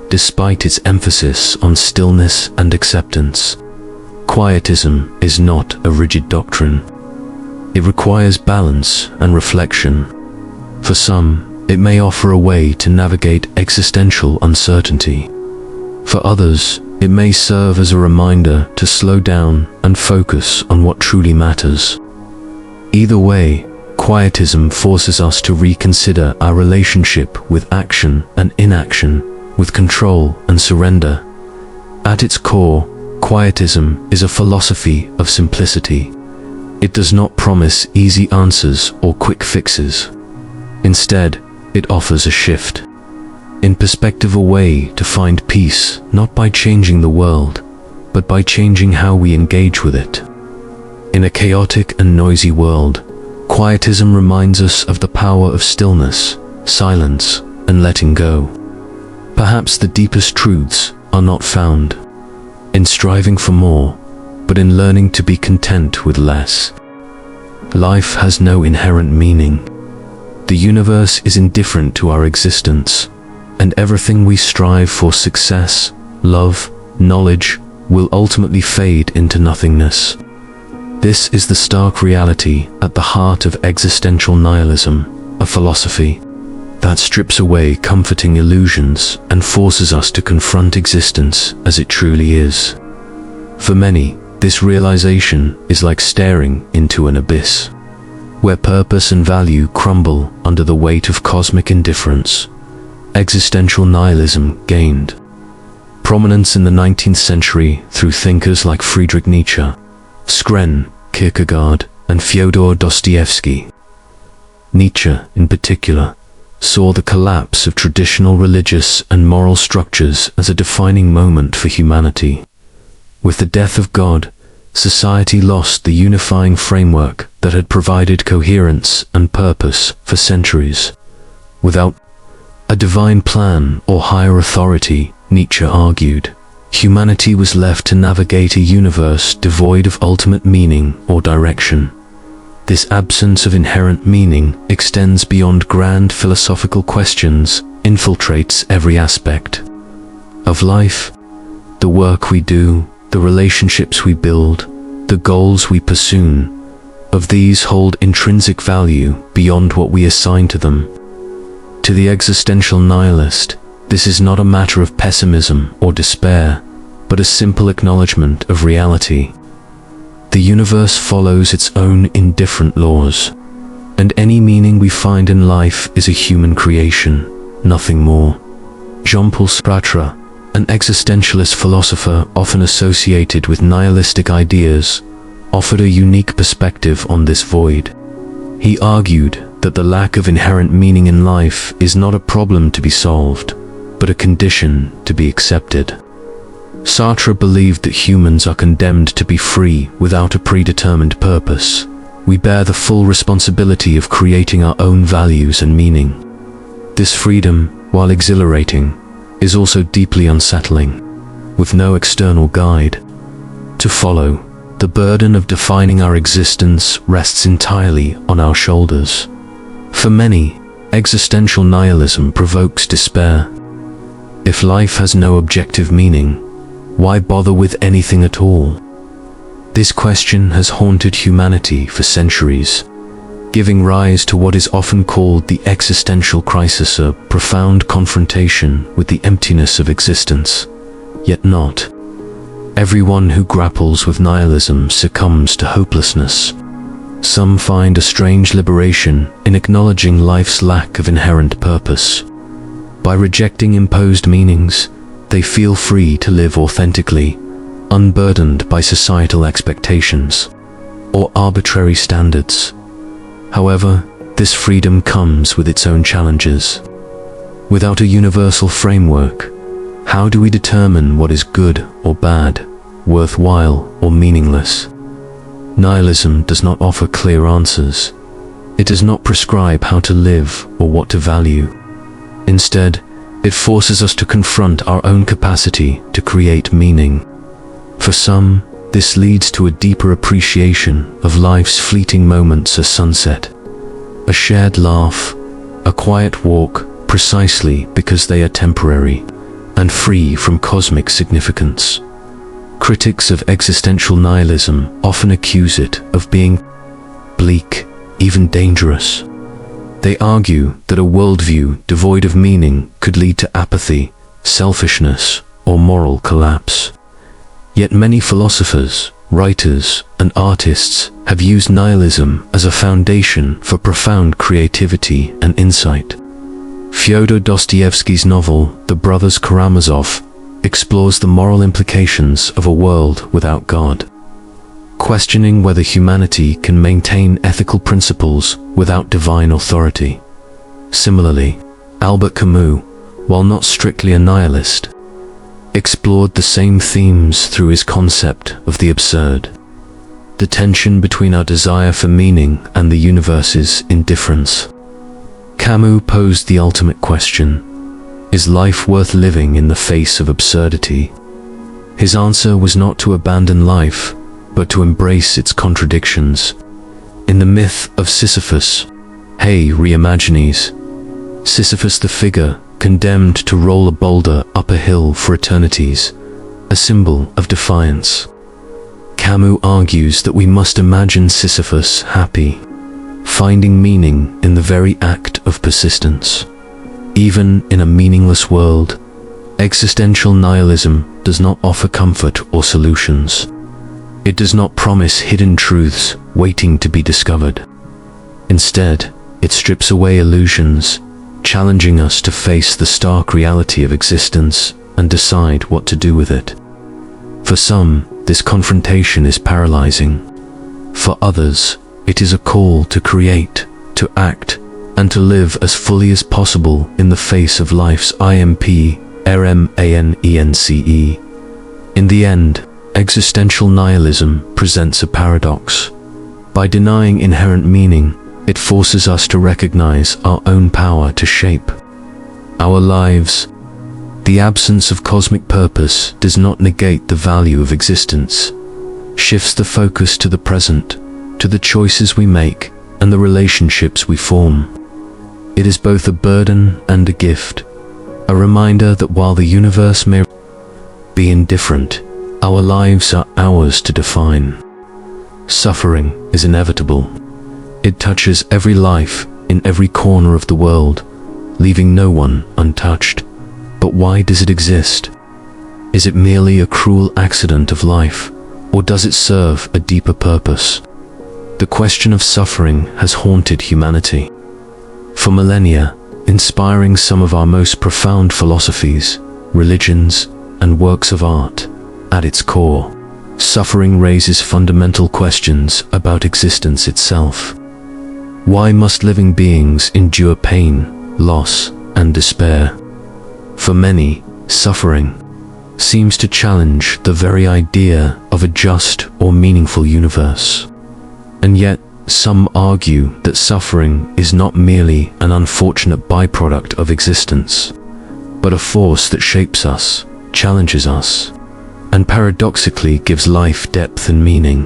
Despite its emphasis on stillness and acceptance, quietism is not a rigid doctrine. It requires balance and reflection. For some, it may offer a way to navigate existential uncertainty. For others, it may serve as a reminder to slow down and focus on what truly matters. Either way, quietism forces us to reconsider our relationship with action and inaction, with control and surrender. At its core, quietism is a philosophy of simplicity. It does not promise easy answers or quick fixes. Instead, it offers a shift in perspective, a way to find peace not by changing the world, but by changing how we engage with it. In a chaotic and noisy world, quietism reminds us of the power of stillness, silence, and letting go. Perhaps the deepest truths are not found in striving for more, but in learning to be content with less. Life has no inherent meaning. The universe is indifferent to our existence, and everything we strive for, success, love, knowledge, will ultimately fade into nothingness. This is the stark reality at the heart of existential nihilism, a philosophy that strips away comforting illusions and forces us to confront existence as it truly is. For many, this realization is like staring into an abyss, where purpose and value crumble under the weight of cosmic indifference. Existential nihilism gained prominence in the 19th century through thinkers like Friedrich Nietzsche, Søren Kierkegaard, and Fyodor Dostoevsky. Nietzsche, in particular, saw the collapse of traditional religious and moral structures as a defining moment for humanity. With the death of God, society lost the unifying framework that had provided coherence and purpose for centuries. Without a divine plan or higher authority, Nietzsche argued, humanity was left to navigate a universe devoid of ultimate meaning or direction. This absence of inherent meaning extends beyond grand philosophical questions, infiltrates every aspect of life. The work we do, the relationships we build, the goals we pursue, of these hold intrinsic value beyond what we assign to them. To the existential nihilist, this is not a matter of pessimism or despair, but a simple acknowledgement of reality. The universe follows its own indifferent laws. and any meaning we find in life is a human creation, nothing more. Jean-Paul Sartre, an existentialist philosopher often associated with nihilistic ideas, offered a unique perspective on this void. He argued that the lack of inherent meaning in life is not a problem to be solved, but a condition to be accepted. Sartre believed that humans are condemned to be free without a predetermined purpose. We bear the full responsibility of creating our own values and meaning. This freedom, while exhilarating, is also deeply unsettling. With no external guide to follow, the burden of defining our existence rests entirely on our shoulders. For many, existential nihilism provokes despair. If life has no objective meaning, why bother with anything at all? This question has haunted humanity for centuries, giving rise to what is often called the existential crisis, a profound confrontation with the emptiness of existence. Yet not everyone who grapples with nihilism succumbs to hopelessness. Some find a strange liberation in acknowledging life's lack of inherent purpose. By rejecting imposed meanings, they feel free to live authentically, unburdened by societal expectations or arbitrary standards. However, this freedom comes with its own challenges. Without a universal framework, how do we determine what is good or bad, worthwhile or meaningless? Nihilism does not offer clear answers. It does not prescribe how to live or what to value. Instead, it forces us to confront our own capacity to create meaning. For some, this leads to a deeper appreciation of life's fleeting moments: a sunset, a shared laugh, a quiet walk, precisely because they are temporary and free from cosmic significance. Critics of existential nihilism often accuse it of being bleak, even dangerous. They argue that a worldview devoid of meaning could lead to apathy, selfishness, or moral collapse. Yet many philosophers, writers, and artists have used nihilism as a foundation for profound creativity and insight. Fyodor Dostoevsky's novel, The Brothers Karamazov, explores the moral implications of a world without God, questioning whether humanity can maintain ethical principles without divine authority. Similarly, Albert Camus, while not strictly a nihilist, explored the same themes through his concept of the absurd, the tension between our desire for meaning and the universe's indifference. Camus posed the ultimate question: is life worth living in the face of absurdity? His answer was not to abandon life, but to embrace its contradictions. In the myth of Sisyphus, Hay reimagines Sisyphus, the figure condemned to roll a boulder up a hill for eternities, a symbol of defiance. Camus argues that we must imagine Sisyphus happy, finding meaning in the very act of persistence. Even in a meaningless world, existential nihilism does not offer comfort or solutions. It does not promise hidden truths waiting to be discovered. Instead, it strips away illusions, challenging us to face the stark reality of existence and decide what to do with it. For some, this confrontation is paralyzing. For others, it is a call to create, to act, and to live as fully as possible in the face of life's impermanence. In the end, existential nihilism presents a paradox. By denying inherent meaning, it forces us to recognize our own power to shape our lives. The absence of cosmic purpose does not negate the value of existence, shifts the focus to the present, to the choices we make and the relationships we form. It is both a burden and a gift, a reminder that while the universe may be indifferent, our lives are ours to define. Suffering is inevitable. It touches every life in every corner of the world, leaving no one untouched. But why does it exist? Is it merely a cruel accident of life, or does it serve a deeper purpose? the question of suffering has haunted humanity. For millennia, inspiring some of our most profound philosophies, religions, and works of art. At its core, suffering raises fundamental questions about existence itself. Why must living beings endure pain, loss, and despair? For many, suffering seems to challenge the very idea of a just or meaningful universe. And yet, some argue that suffering is not merely an unfortunate byproduct of existence, but a force that shapes us, challenges us, and paradoxically gives life depth and meaning.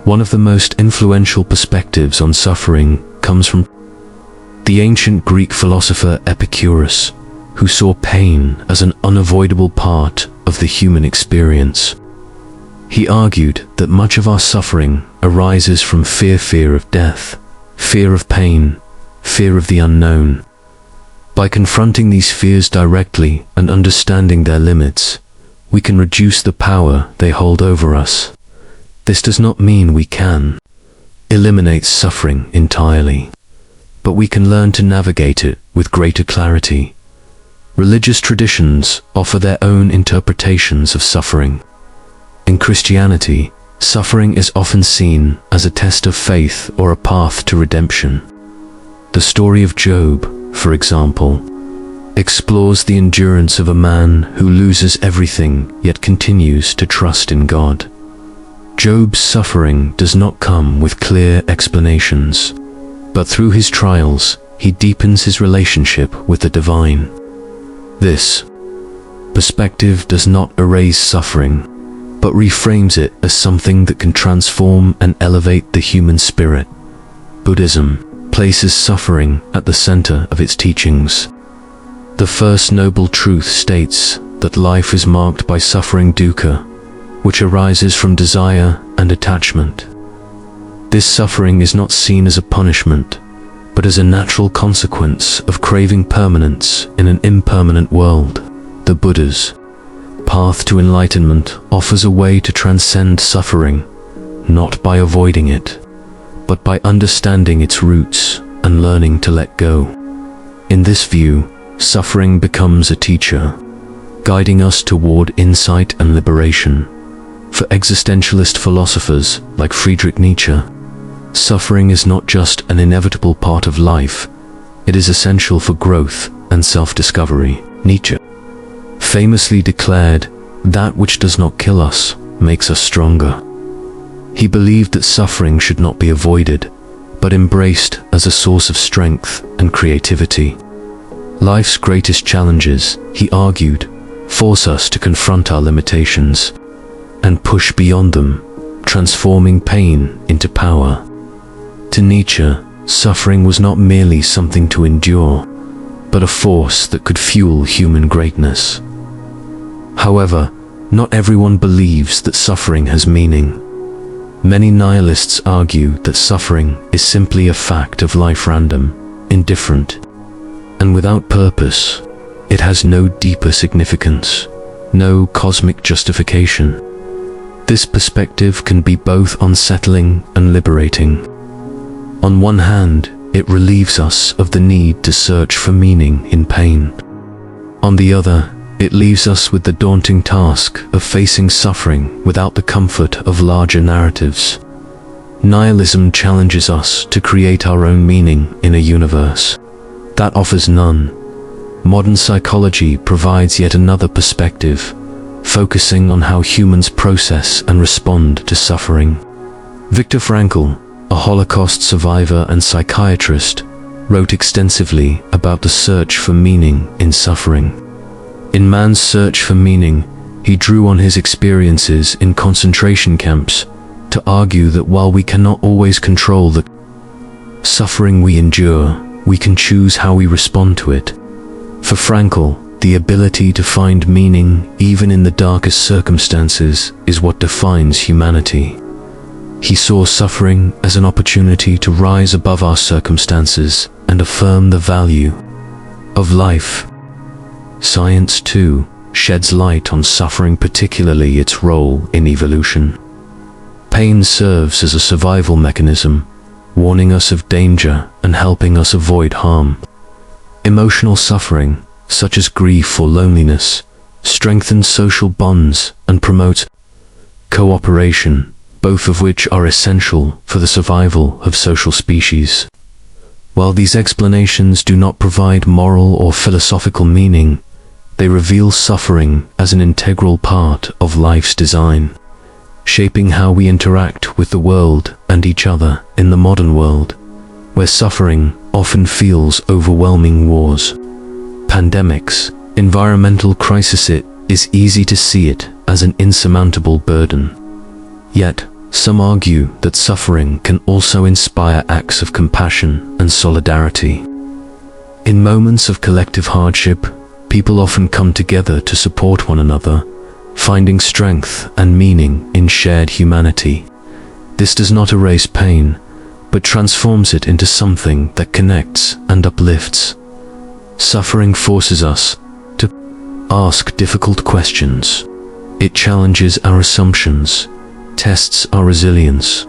One of the most influential perspectives on suffering comes from the ancient Greek philosopher Epicurus, who saw pain as an unavoidable part of the human experience. He argued that much of our suffering arises from fear of death, fear of pain, fear of the unknown. By confronting these fears directly and understanding their limits, we can reduce the power they hold over us. This does not mean we can eliminate suffering entirely, but we can learn to navigate it with greater clarity. Religious traditions offer their own interpretations of suffering. In Christianity, suffering is often seen as a test of faith or a path to redemption. The story of Job, for example, explores the endurance of a man who loses everything yet continues to trust in God. Job's suffering does not come with clear explanations, but through his trials, he deepens his relationship with the divine. This perspective does not erase suffering, but reframes it as something that can transform and elevate the human spirit. Buddhism places suffering at the center of its teachings. The First Noble Truth states that life is marked by suffering dukkha, which arises from desire and attachment. This suffering is not seen as a punishment, but as a natural consequence of craving permanence in an impermanent world. The Buddha's path to enlightenment offers a way to transcend suffering, not by avoiding it, but by understanding its roots and learning to let go. In this view, suffering becomes a teacher, guiding us toward insight and liberation. For existentialist philosophers like Friedrich Nietzsche, suffering is not just an inevitable part of life, it is essential for growth and self-discovery. Nietzsche famously declared, "That which does not kill us makes us stronger." He believed that suffering should not be avoided, but embraced as a source of strength and creativity. Life's greatest challenges, he argued, force us to confront our limitations and push beyond them, transforming pain into power. To Nietzsche, suffering was not merely something to endure, but a force that could fuel human greatness. However, not everyone believes that suffering has meaning. Many nihilists argue that suffering is simply a fact of life, random, indifferent, and without purpose. It has no deeper significance, no cosmic justification. This perspective can be both unsettling and liberating. On one hand, it relieves us of the need to search for meaning in pain. On the other, it leaves us with the daunting task of facing suffering without the comfort of larger narratives. Nihilism challenges us to create our own meaning in a universe that offers none. Modern psychology provides yet another perspective, focusing on how humans process and respond to suffering. Viktor Frankl, a Holocaust survivor and psychiatrist, wrote extensively about the search for meaning in suffering. In Man's Search for Meaning, he drew on his experiences in concentration camps to argue that while we cannot always control the suffering we endure, we can choose how we respond to it. For Frankl, the ability to find meaning even in the darkest circumstances is what defines humanity. He saw suffering as an opportunity to rise above our circumstances and affirm the value of life. Science, too, sheds light on suffering, particularly its role in evolution. Pain serves as a survival mechanism, warning us of danger and helping us avoid harm. Emotional suffering, such as grief or loneliness, strengthens social bonds and promotes cooperation, both of which are essential for the survival of social species. While these explanations do not provide moral or philosophical meaning, they reveal suffering as an integral part of life's design, shaping how we interact with the world and each other in the modern world, where suffering often feels overwhelming. Wars, pandemics, environmental crisis, it is easy to see it as an insurmountable burden. Yet, some argue that suffering can also inspire acts of compassion and solidarity. In moments of collective hardship, people often come together to support one another, finding strength and meaning in shared humanity. This does not erase pain, but transforms it into something that connects and uplifts. Suffering forces us to ask difficult questions. It challenges our assumptions, tests our resilience,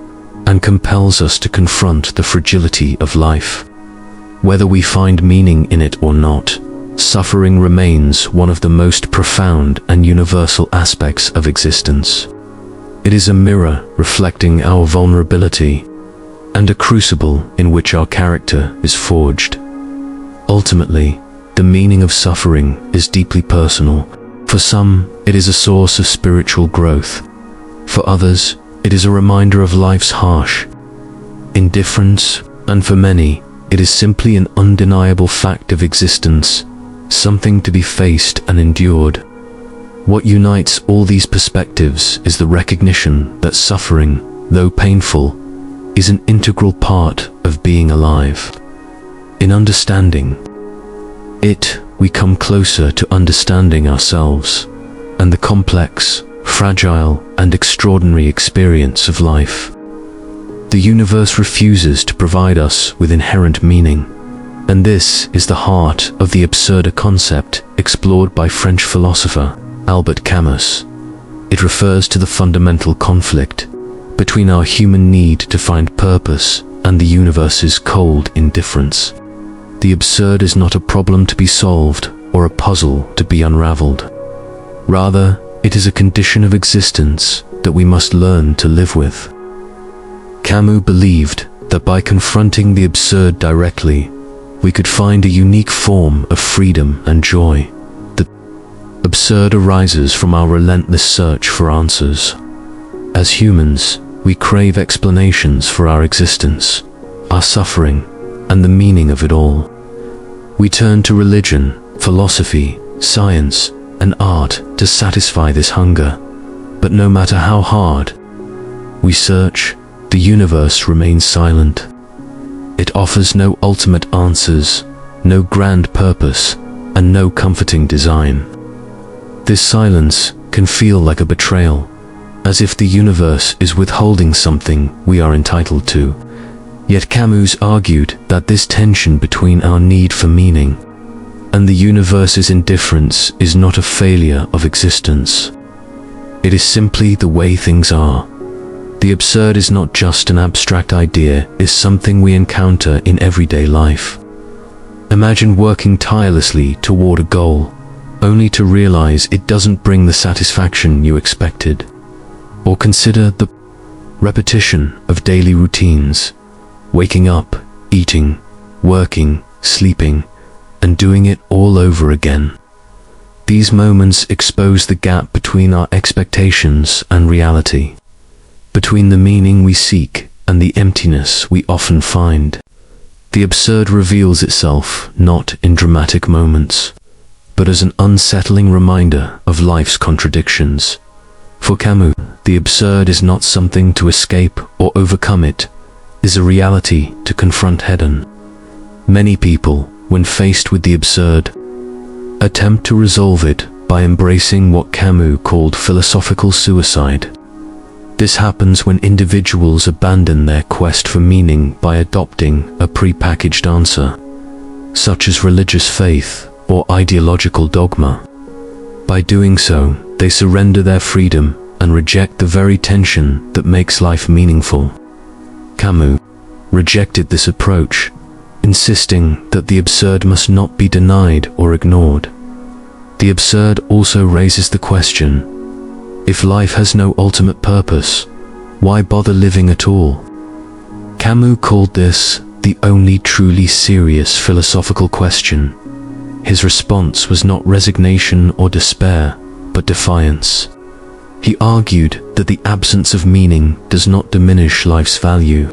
and compels us to confront the fragility of life. Whether we find meaning in it or not, suffering remains one of the most profound and universal aspects of existence. It is a mirror reflecting our vulnerability and a crucible in which our character is forged. Ultimately, the meaning of suffering is deeply personal. For some, it is a source of spiritual growth. For others, it is a reminder of life's harsh indifference, and for many, it is simply an undeniable fact of existence, something to be faced and endured. What unites all these perspectives is the recognition that suffering, though painful, is an integral part of being alive. In understanding it, we come closer to understanding ourselves and the complex, fragile, and extraordinary experience of life. The universe refuses to provide us with inherent meaning, and this is the heart of the absurd concept explored by French philosopher Albert Camus. It refers to the fundamental conflict between our human need to find purpose and the universe's cold indifference. The absurd is not a problem to be solved or a puzzle to be unraveled. Rather, it is a condition of existence that we must learn to live with. Camus believed that by confronting the absurd directly, we could find a unique form of freedom and joy. The absurd arises from our relentless search for answers. As humans, we crave explanations for our existence, our suffering, and the meaning of it all. We turn to religion, philosophy, science, and art to satisfy this hunger. But no matter how hard we search, the universe remains silent. It offers no ultimate answers, no grand purpose, and no comforting design. This silence can feel like a betrayal, as if the universe is withholding something we are entitled to. Yet Camus argued that this tension between our need for meaning and the universe's indifference is not a failure of existence. It is simply the way things are. The absurd is not just an abstract idea, it is something we encounter in everyday life. Imagine working tirelessly toward a goal, only to realize it doesn't bring the satisfaction you expected. Or consider the repetition of daily routines, waking up, eating, working, sleeping, and doing it all over again. These moments expose the gap between our expectations and reality, between the meaning we seek and the emptiness we often find. The absurd reveals itself not in dramatic moments, but as an unsettling reminder of life's contradictions. For Camus, the absurd is not something to escape or overcome, it is a reality to confront head-on. Many people, when faced with the absurd, attempt to resolve it by embracing what Camus called philosophical suicide. This happens when individuals abandon their quest for meaning by adopting a pre-packaged answer, such as religious faith or ideological dogma. By doing so, they surrender their freedom and reject the very tension that makes life meaningful. Camus rejected this approach, insisting that the absurd must not be denied or ignored. The absurd also raises the question, if life has no ultimate purpose, why bother living at all? Camus called this the only truly serious philosophical question. His response was not resignation or despair, but defiance. He argued that the absence of meaning does not diminish life's value.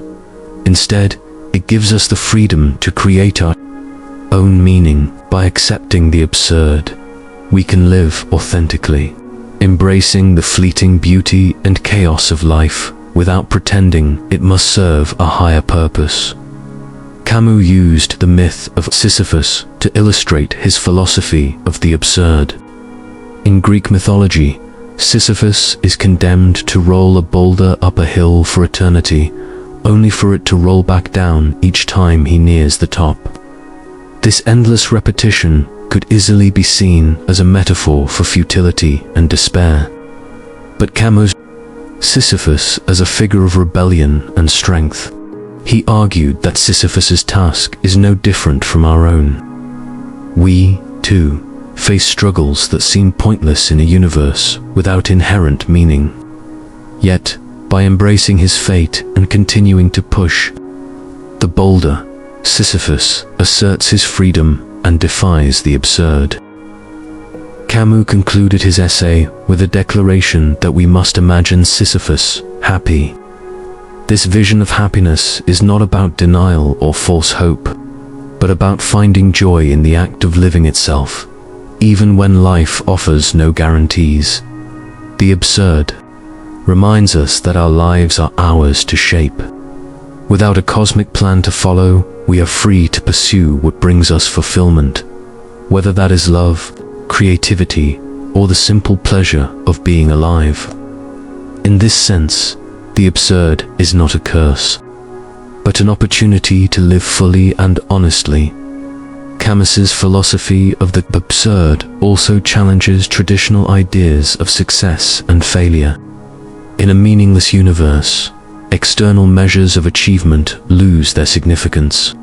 Instead, it gives us the freedom to create our own meaning. By accepting the absurd, we can live authentically, embracing the fleeting beauty and chaos of life without pretending it must serve a higher purpose. Camus used the myth of Sisyphus to illustrate his philosophy of the absurd. In Greek mythology, Sisyphus is condemned to roll a boulder up a hill for eternity, only for it to roll back down each time he nears the top. This endless repetition could easily be seen as a metaphor for futility and despair. But Camus Sisyphus as a figure of rebellion and strength. He argued that Sisyphus's task is no different from our own. We, too, face struggles that seem pointless in a universe without inherent meaning. Yet, by embracing his fate and continuing to push the boulder, Sisyphus asserts his freedom and defies the absurd. Camus concluded his essay with a declaration that we must imagine Sisyphus happy. This vision of happiness is not about denial or false hope, but about finding joy in the act of living itself, even when life offers no guarantees. The absurd reminds us that our lives are ours to shape. Without a cosmic plan to follow, we are free to pursue what brings us fulfillment, whether that is love, creativity, or the simple pleasure of being alive. In this sense, the absurd is not a curse, but an opportunity to live fully and honestly. Camus's philosophy of the absurd also challenges traditional ideas of success and failure. In a meaningless universe, external measures of achievement lose their significance.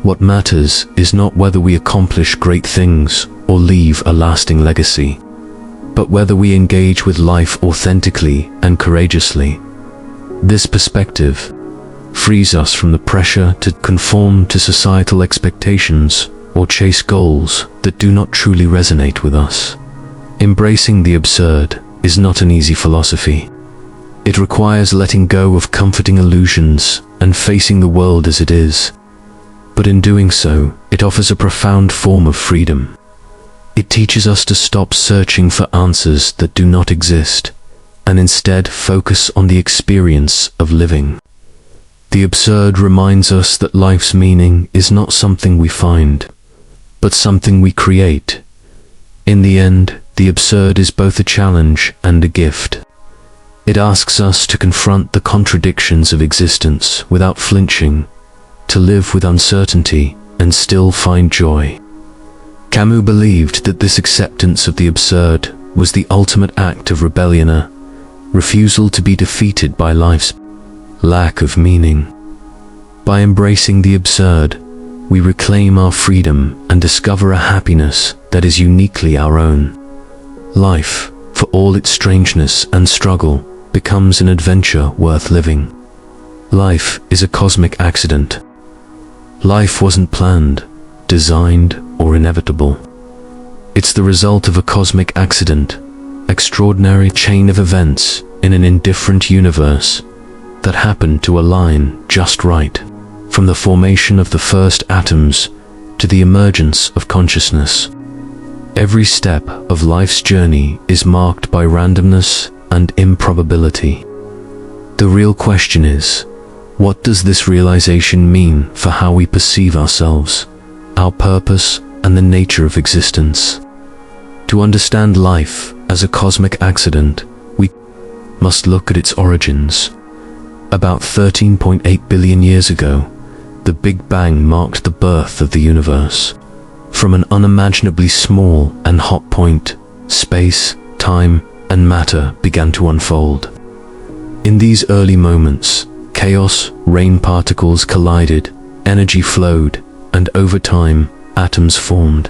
What matters is not whether we accomplish great things or leave a lasting legacy, but whether we engage with life authentically and courageously. This perspective frees us from the pressure to conform to societal expectations or chase goals that do not truly resonate with us. Embracing the absurd is not an easy philosophy. It requires letting go of comforting illusions and facing the world as it is. But in doing so, it offers a profound form of freedom. It teaches us to stop searching for answers that do not exist, and instead focus on the experience of living. The absurd reminds us that life's meaning is not something we find, but something we create. In the end, the absurd is both a challenge and a gift. It asks us to confront the contradictions of existence without flinching, to live with uncertainty and still find joy. Camus believed that this acceptance of the absurd was the ultimate act of rebellion, a refusal to be defeated by life's lack of meaning. By embracing the absurd, we reclaim our freedom and discover a happiness that is uniquely our own. Life, for all its strangeness and struggle, becomes an adventure worth living. Life is a cosmic accident. Life wasn't planned, designed, or inevitable. It's the result of a cosmic accident, extraordinary chain of events in an indifferent universe that happened to align just right, from the formation of the first atoms to the emergence of consciousness. Every step of life's journey is marked by randomness and improbability. The real question is, what does this realization mean for how we perceive ourselves, our purpose, and the nature of existence? To understand life as a cosmic accident, we must look at its origins. About 13.8 billion years ago, the Big Bang marked the birth of the universe. From an unimaginably small and hot point, space, time, and matter began to unfold. In these early moments, chaos, rain particles collided, energy flowed, and over time, atoms formed.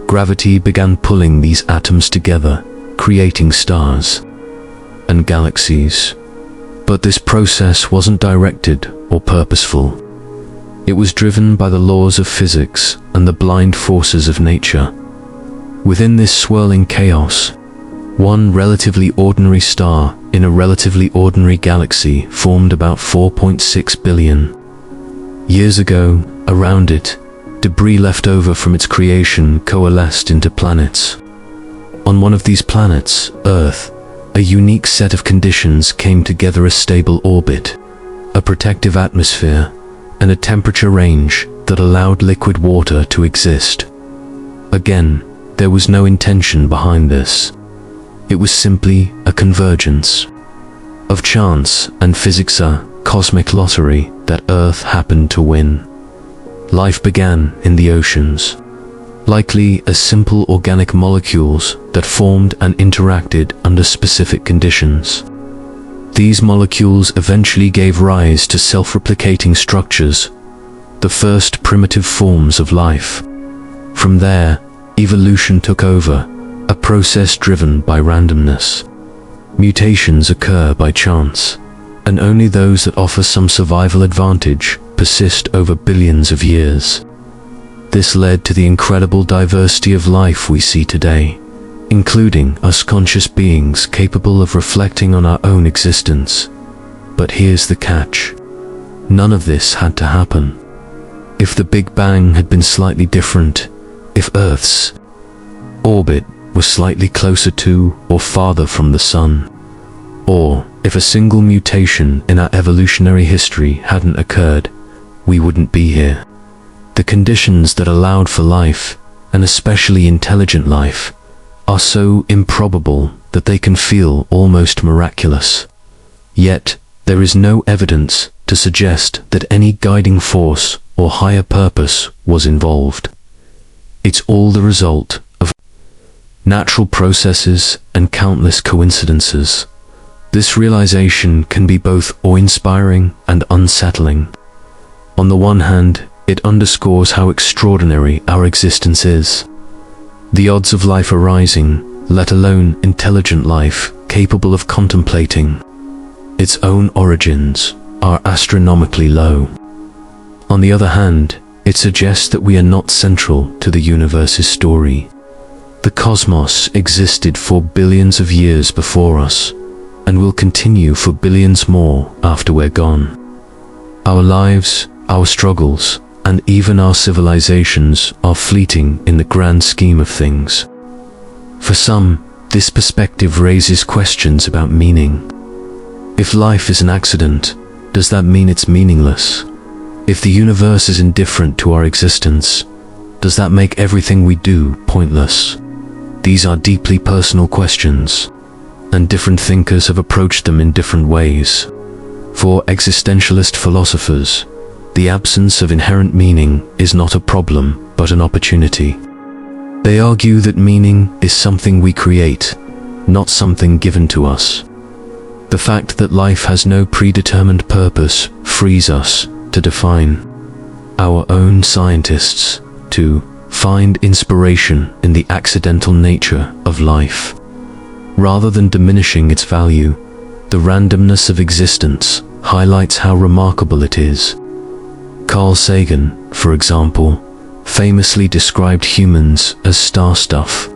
Gravity began pulling these atoms together, creating stars and galaxies. But this process wasn't directed or purposeful. It was driven by the laws of physics and the blind forces of nature. Within this swirling chaos, one relatively ordinary star in a relatively ordinary galaxy formed about 4.6 billion years ago. Around it, debris left over from its creation coalesced into planets. On one of these planets, Earth, a unique set of conditions came together: a stable orbit, a protective atmosphere, and a temperature range that allowed liquid water to exist. Again, there was no intention behind this. It was simply a convergence of chance and physics, a cosmic lottery that Earth happened to win. Life began in the oceans, likely as simple organic molecules that formed and interacted under specific conditions. These molecules eventually gave rise to self-replicating structures, the first primitive forms of life. From there, evolution took over, a process driven by randomness. Mutations occur by chance, and only those that offer some survival advantage persist over billions of years. This led to the incredible diversity of life we see today, including us conscious beings capable of reflecting on our own existence. But here's the catch. None of this had to happen. If the Big Bang had been slightly different, if Earth's orbit was slightly closer to or farther from the Sun, or if a single mutation in our evolutionary history hadn't occurred, we wouldn't be here. The conditions that allowed for life, and especially intelligent life, are so improbable that they can feel almost miraculous. Yet, there is no evidence to suggest that any guiding force or higher purpose was involved. It's all the result of natural processes and countless coincidences. This realization can be both awe-inspiring and unsettling. On the one hand, it underscores how extraordinary our existence is. The odds of life arising, let alone intelligent life capable of contemplating its own origins, are astronomically low. On the other hand, it suggests that we are not central to the universe's story. The cosmos existed for billions of years before us, and will continue for billions more after we're gone. Our lives, our struggles, and even our civilizations are fleeting in the grand scheme of things. For some, this perspective raises questions about meaning. If life is an accident, does that mean it's meaningless? If the universe is indifferent to our existence, does that make everything we do pointless? These are deeply personal questions, and different thinkers have approached them in different ways. For existentialist philosophers, the absence of inherent meaning is not a problem, but an opportunity. They argue that meaning is something we create, not something given to us. The fact that life has no predetermined purpose frees us to define our own scientists, to find inspiration in the accidental nature of life. Rather than diminishing its value, the randomness of existence highlights how remarkable it is. Carl Sagan, for example, famously described humans as star stuff,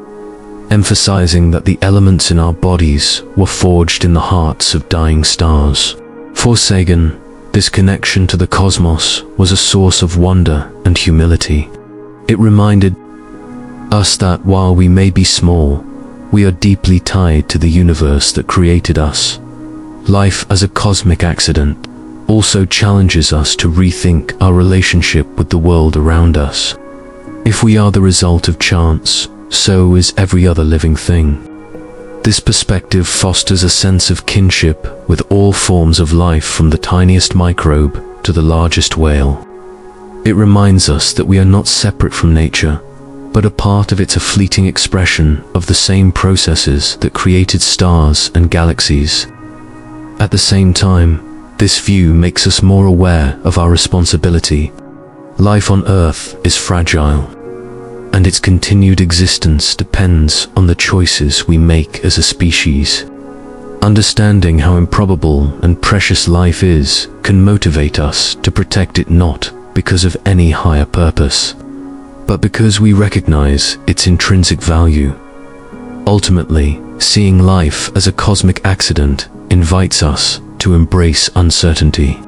emphasizing that the elements in our bodies were forged in the hearts of dying stars. For Sagan, this connection to the cosmos was a source of wonder and humility. It reminded us that while we may be small, we are deeply tied to the universe that created us. Life as a cosmic accident also challenges us to rethink our relationship with the world around us. If we are the result of chance, so is every other living thing. This perspective fosters a sense of kinship with all forms of life, from the tiniest microbe to the largest whale. It reminds us that we are not separate from nature, but a part of it's a fleeting expression of the same processes that created stars and galaxies. At the same time, this view makes us more aware of our responsibility. Life on Earth is fragile, and its continued existence depends on the choices we make as a species. Understanding how improbable and precious life is can motivate us to protect it, not because of any higher purpose, but because we recognize its intrinsic value. Ultimately, seeing life as a cosmic accident invites us to embrace uncertainty.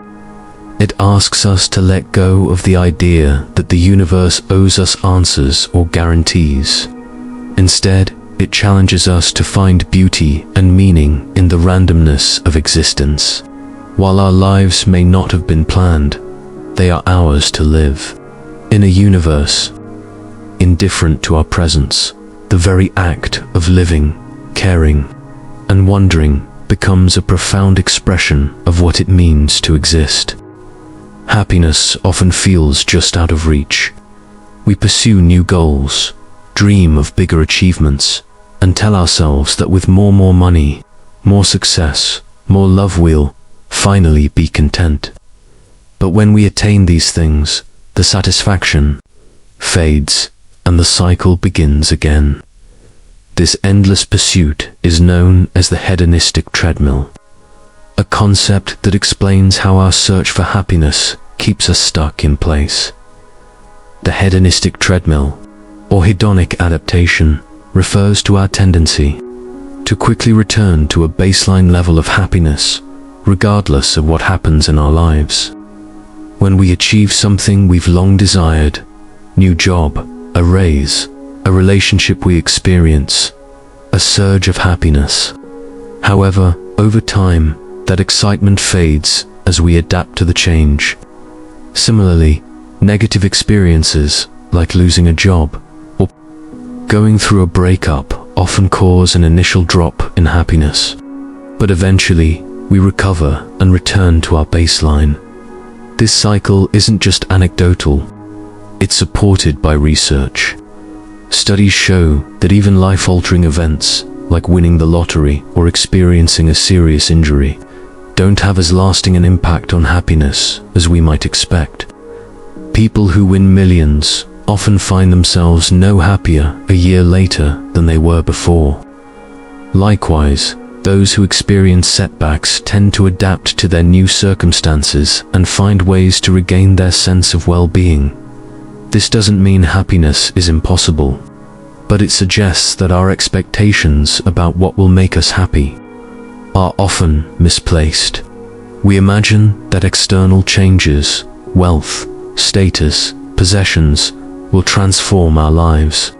It asks us to let go of the idea that the universe owes us answers or guarantees. Instead, it challenges us to find beauty and meaning in the randomness of existence. While our lives may not have been planned, they are ours to live. In a universe indifferent to our presence, the very act of living, caring, and wondering becomes a profound expression of what it means to exist. Happiness often feels just out of reach. We pursue new goals, dream of bigger achievements, and tell ourselves that with more money, more success, more love, we'll finally be content. But when we attain these things, the satisfaction fades and the cycle begins again. This endless pursuit is known as the hedonistic treadmill, a concept that explains how our search for happiness keeps us stuck in place. The hedonistic treadmill, or hedonic adaptation, refers to our tendency to quickly return to a baseline level of happiness, regardless of what happens in our lives. When we achieve something we've long desired, new job, a raise, a relationship, we experience a surge of happiness. However, over time, that excitement fades as we adapt to the change. Similarly, negative experiences, like losing a job or going through a breakup, often cause an initial drop in happiness. But eventually, we recover and return to our baseline. This cycle isn't just anecdotal, it's supported by research. Studies show that even life-altering events, like winning the lottery or experiencing a serious injury, don't have as lasting an impact on happiness as we might expect. People who win millions often find themselves no happier a year later than they were before. Likewise, those who experience setbacks tend to adapt to their new circumstances and find ways to regain their sense of well-being. This doesn't mean happiness is impossible, but it suggests that our expectations about what will make us happy are often misplaced. We imagine that external changes, wealth, status, possessions, will transform our lives.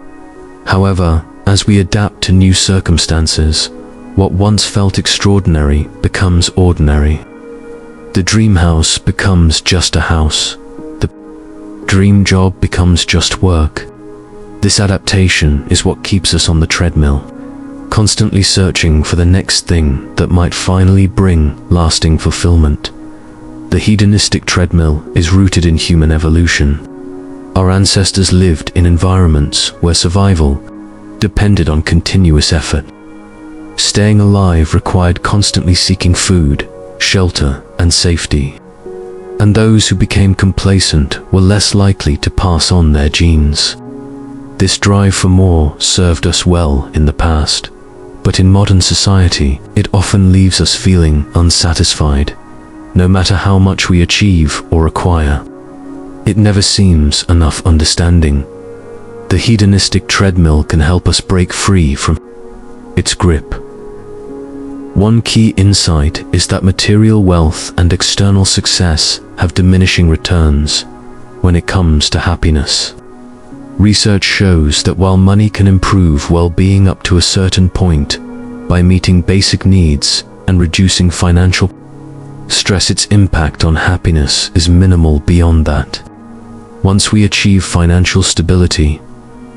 However, as we adapt to new circumstances, what once felt extraordinary becomes ordinary. The dream house becomes just a house. The dream job becomes just work. This adaptation is what keeps us on the treadmill, constantly searching for the next thing that might finally bring lasting fulfillment. The hedonistic treadmill is rooted in human evolution. Our ancestors lived in environments where survival depended on continuous effort. Staying alive required constantly seeking food, shelter, and safety. And those who became complacent were less likely to pass on their genes. This drive for more served us well in the past, but in modern society, it often leaves us feeling unsatisfied, no matter how much we achieve or acquire. It never seems enough. Understanding the hedonistic treadmill can help us break free from its grip. One key insight is that material wealth and external success have diminishing returns when it comes to happiness. Research shows that while money can improve well-being up to a certain point by meeting basic needs and reducing financial stress, its impact on happiness is minimal beyond that. Once we achieve financial stability,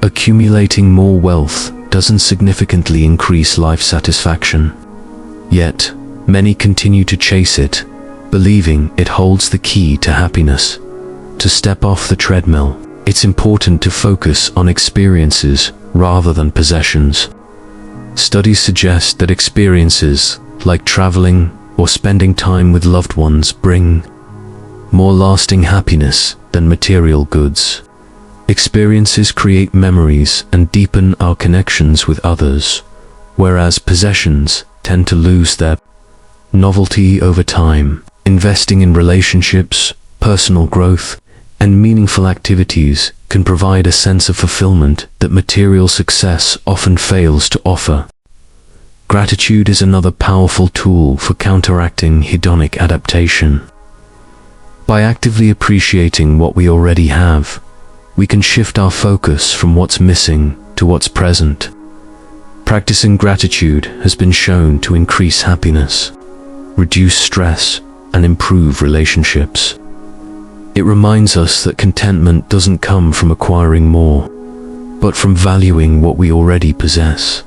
accumulating more wealth doesn't significantly increase life satisfaction. Yet, many continue to chase it, believing it holds the key to happiness. To step off the treadmill, it's important to focus on experiences rather than possessions. Studies suggest that experiences, like traveling or spending time with loved ones, bring more lasting happiness than material goods. Experiences create memories and deepen our connections with others, whereas possessions tend to lose their novelty over time. Investing in relationships, personal growth, and meaningful activities can provide a sense of fulfillment that material success often fails to offer. Gratitude is another powerful tool for counteracting hedonic adaptation. By actively appreciating what we already have, we can shift our focus from what's missing to what's present. Practicing gratitude has been shown to increase happiness, reduce stress, and improve relationships. It reminds us that contentment doesn't come from acquiring more, but from valuing what we already possess.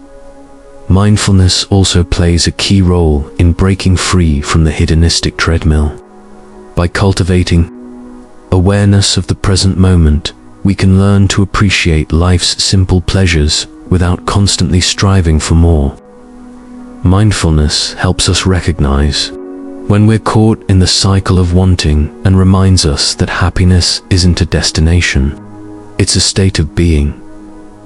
Mindfulness also plays a key role in breaking free from the hedonistic treadmill. By cultivating awareness of the present moment, we can learn to appreciate life's simple pleasures without constantly striving for more. Mindfulness helps us recognize when we're caught in the cycle of wanting and reminds us that happiness isn't a destination, it's a state of being.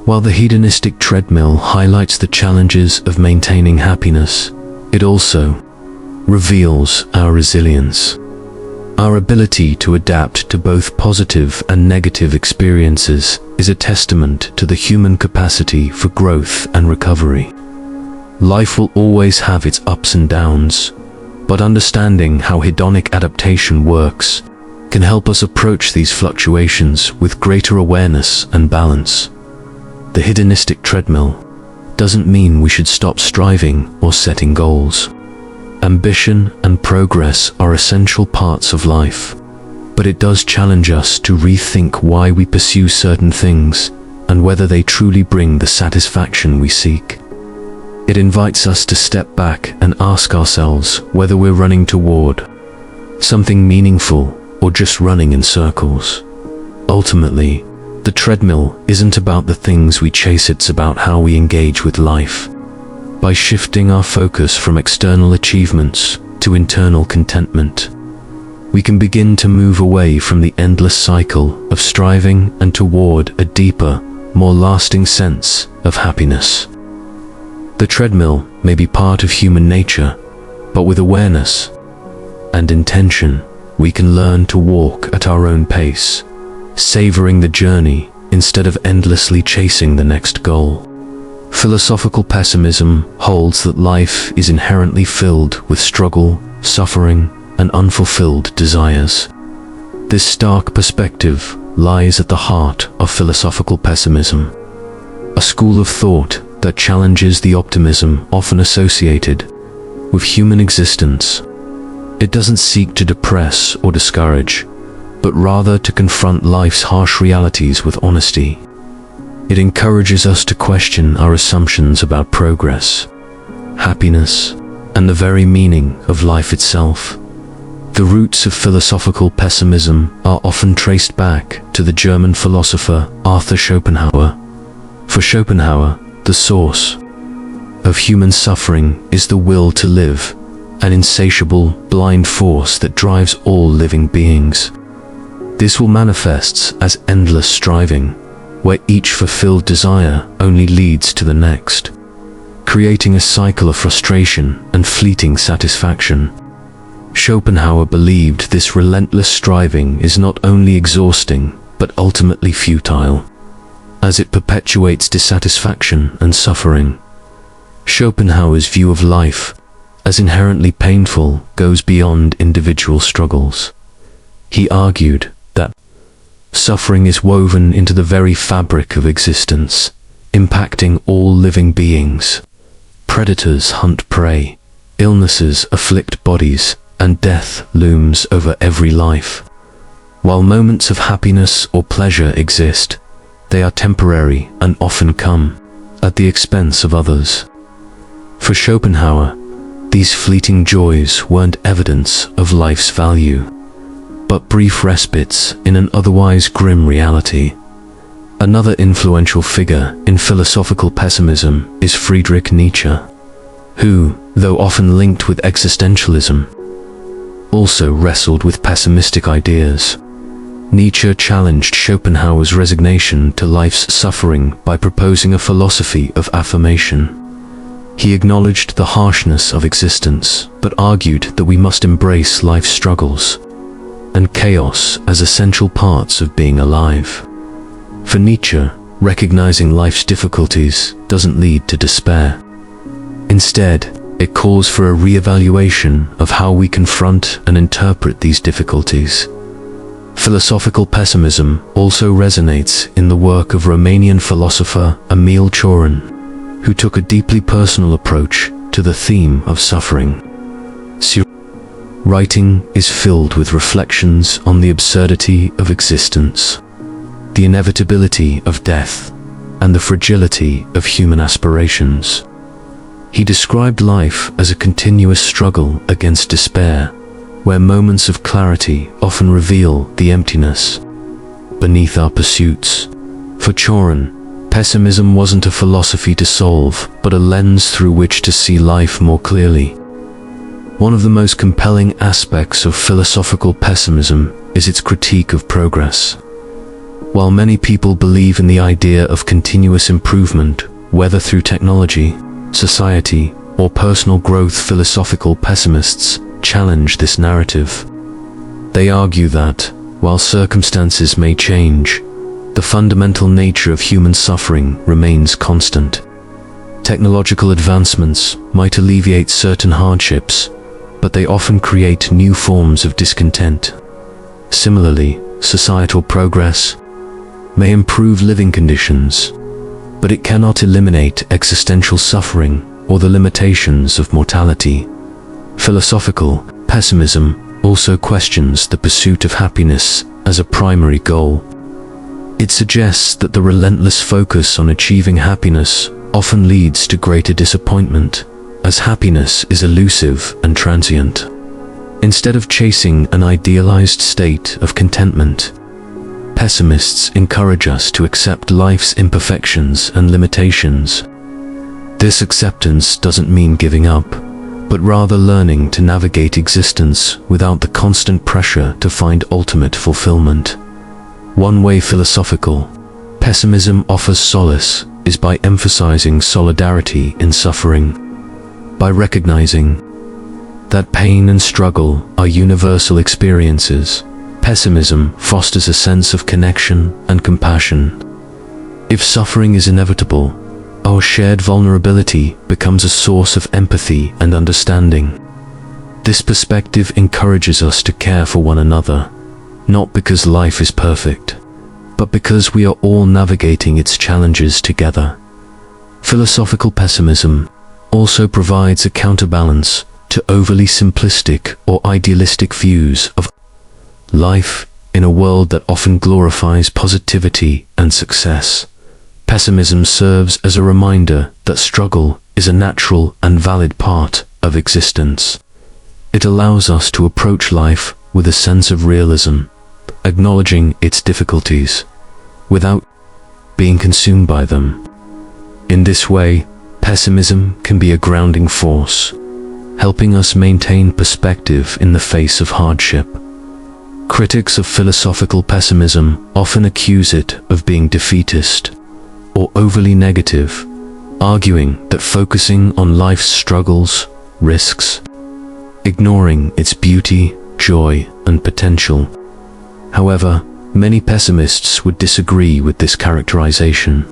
While the hedonistic treadmill highlights the challenges of maintaining happiness, it also reveals our resilience. Our ability to adapt to both positive and negative experiences is a testament to the human capacity for growth and recovery. Life will always have its ups and downs, but understanding how hedonic adaptation works can help us approach these fluctuations with greater awareness and balance. The hedonistic treadmill doesn't mean we should stop striving or setting goals. Ambition and progress are essential parts of life, but it does challenge us to rethink why we pursue certain things and whether they truly bring the satisfaction we seek. It invites us to step back and ask ourselves whether we're running toward something meaningful or just running in circles. Ultimately, the treadmill isn't about the things we chase, it's about how we engage with life. By shifting our focus from external achievements to internal contentment, we can begin to move away from the endless cycle of striving and toward a deeper, more lasting sense of happiness. The treadmill may be part of human nature, but with awareness and intention, we can learn to walk at our own pace, savoring the journey instead of endlessly chasing the next goal. Philosophical pessimism holds that life is inherently filled with struggle, suffering, and unfulfilled desires. This stark perspective lies at the heart of philosophical pessimism, a school of thought that challenges the optimism often associated with human existence. It doesn't seek to depress or discourage, but rather to confront life's harsh realities with honesty. It encourages us to question our assumptions about progress, happiness, and the very meaning of life itself. The roots of philosophical pessimism are often traced back to the German philosopher Arthur Schopenhauer. For Schopenhauer, the source of human suffering is the will to live, an insatiable, blind force that drives all living beings. This will manifest as endless striving, where each fulfilled desire only leads to the next, creating a cycle of frustration and fleeting satisfaction. Schopenhauer believed this relentless striving is not only exhausting, but ultimately futile, as it perpetuates dissatisfaction and suffering. Schopenhauer's view of life as inherently painful goes beyond individual struggles. He argued that suffering is woven into the very fabric of existence, impacting all living beings. Predators hunt prey, illnesses afflict bodies, and death looms over every life. While moments of happiness or pleasure exist, they are temporary and often come at the expense of others. For Schopenhauer, these fleeting joys weren't evidence of life's value, but brief respites in an otherwise grim reality. Another influential figure in philosophical pessimism is Friedrich Nietzsche, who, though often linked with existentialism, also wrestled with pessimistic ideas. Nietzsche challenged Schopenhauer's resignation to life's suffering by proposing a philosophy of affirmation. He acknowledged the harshness of existence, but argued that we must embrace life's struggles and chaos as essential parts of being alive. For Nietzsche, recognizing life's difficulties doesn't lead to despair. Instead, it calls for a re-evaluation of how we confront and interpret these difficulties. Philosophical pessimism also resonates in the work of Romanian philosopher Emil Cioran, who took a deeply personal approach to the theme of suffering. Writing is filled with reflections on the absurdity of existence, the inevitability of death, and the fragility of human aspirations. He described life as a continuous struggle against despair, where moments of clarity often reveal the emptiness beneath our pursuits. For Cioran, pessimism wasn't a philosophy to solve, but a lens through which to see life more clearly. One of the most compelling aspects of philosophical pessimism is its critique of progress. While many people believe in the idea of continuous improvement, whether through technology, society, or personal growth, philosophical pessimists challenge this narrative. They argue that, while circumstances may change, the fundamental nature of human suffering remains constant. Technological advancements might alleviate certain hardships, but they often create new forms of discontent. Similarly, societal progress may improve living conditions, but it cannot eliminate existential suffering or the limitations of mortality. Philosophical pessimism also questions the pursuit of happiness as a primary goal. It suggests that the relentless focus on achieving happiness often leads to greater disappointment, as happiness is elusive and transient. Instead of chasing an idealized state of contentment, pessimists encourage us to accept life's imperfections and limitations. This acceptance doesn't mean giving up, but rather learning to navigate existence without the constant pressure to find ultimate fulfillment. One way philosophical pessimism offers solace is by emphasizing solidarity in suffering. By recognizing that pain and struggle are universal experiences, pessimism fosters a sense of connection and compassion. If suffering is inevitable, our shared vulnerability becomes a source of empathy and understanding. This perspective encourages us to care for one another, not because life is perfect, but because we are all navigating its challenges together. Philosophical pessimism also provides a counterbalance to overly simplistic or idealistic views of life in a world that often glorifies positivity and success. Pessimism serves as a reminder that struggle is a natural and valid part of existence. It allows us to approach life with a sense of realism, acknowledging its difficulties, without being consumed by them. In this way, pessimism can be a grounding force, helping us maintain perspective in the face of hardship. Critics of philosophical pessimism often accuse it of being defeatist or overly negative, arguing that focusing on life's struggles risks ignoring its beauty, joy, and potential. However, many pessimists would disagree with this characterization.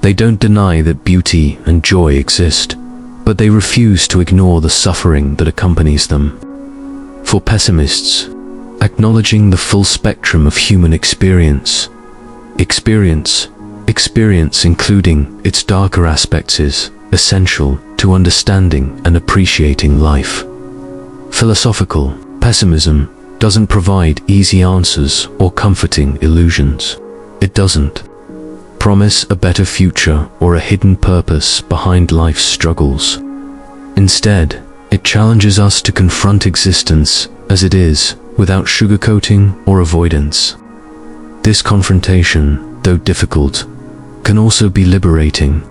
They don't deny that beauty and joy exist, but they refuse to ignore the suffering that accompanies them. For pessimists, acknowledging the full spectrum of human experience including its darker aspects, is essential to understanding and appreciating life. Philosophical pessimism doesn't provide easy answers or comforting illusions. It doesn't promise a better future or a hidden purpose behind life's struggles. Instead, it challenges us to confront existence as it is, without sugarcoating or avoidance. This confrontation though difficult, can also be liberating.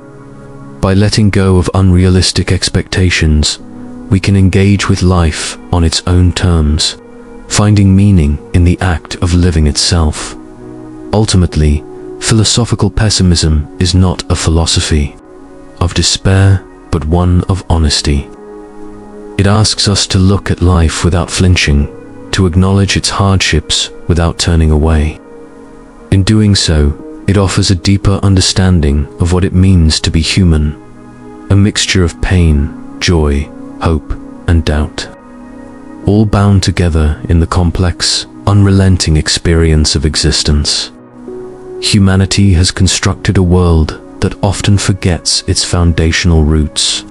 By letting go of unrealistic expectations, we can engage with life on its own terms, finding meaning in the act of living itself. Ultimately, philosophical pessimism is not a philosophy of despair, but one of honesty. It asks us to look at life without flinching, to acknowledge its hardships without turning away. In doing so, it offers a deeper understanding of what it means to be human, a mixture of pain, joy, hope, and doubt, all bound together in the complex, unrelenting experience of existence. Humanity has constructed a world that often forgets its foundational roots.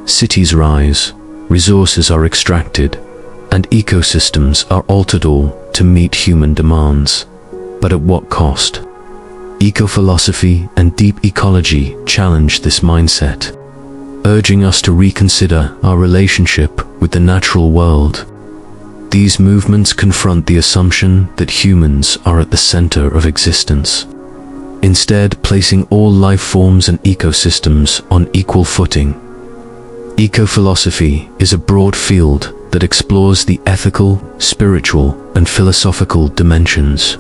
Cities rise, resources are extracted, and ecosystems are altered, all to meet human demands. But at what cost? Eco-philosophy and deep ecology challenge this mindset, urging us to reconsider our relationship with the natural world. These movements confront the assumption that humans are at the center of existence, instead placing all life forms and ecosystems on equal footing. Eco-philosophy is a broad field that explores the ethical, spiritual, and philosophical dimensions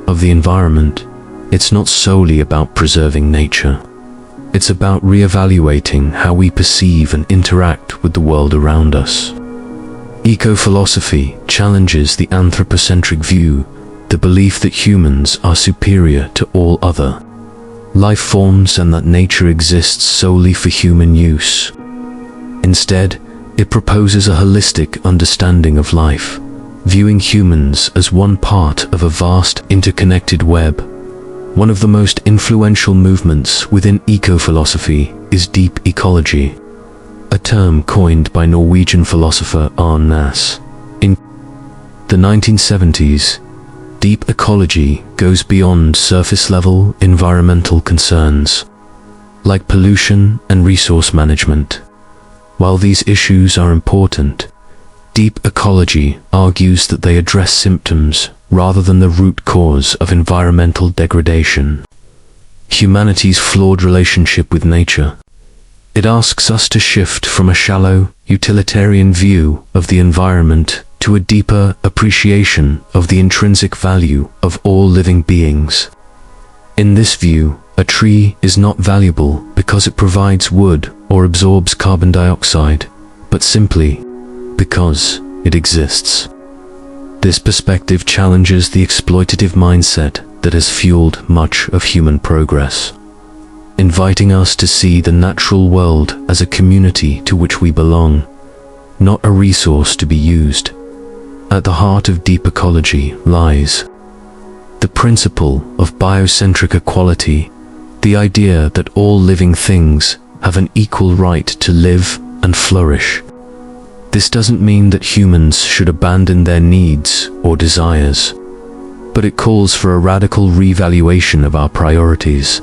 of the environment. It's not solely about preserving nature. It's about reevaluating how we perceive and interact with the world around us. Eco-philosophy challenges the anthropocentric view, the belief that humans are superior to all other life forms and that nature exists solely for human use. Instead, it proposes a holistic understanding of life, viewing humans as one part of a vast, interconnected web. One of the most influential movements within eco-philosophy is deep ecology, a term coined by Norwegian philosopher Arne Naess. In the 1970s, deep ecology goes beyond surface-level environmental concerns, like pollution and resource management. While these issues are important, deep ecology argues that they address symptoms rather than the root cause of environmental degradation. Humanity's flawed relationship with nature. It asks us to shift from a shallow, utilitarian view of the environment to a deeper appreciation of the intrinsic value of all living beings. In this view, a tree is not valuable because it provides wood or absorbs carbon dioxide, but simply because it exists. This perspective challenges the exploitative mindset that has fueled much of human progress, inviting us to see the natural world as a community to which we belong, not a resource to be used. At the heart of deep ecology lies the principle of biocentric equality, the idea that all living things have an equal right to live and flourish. This doesn't mean that humans should abandon their needs or desires, but it calls for a radical revaluation of our priorities.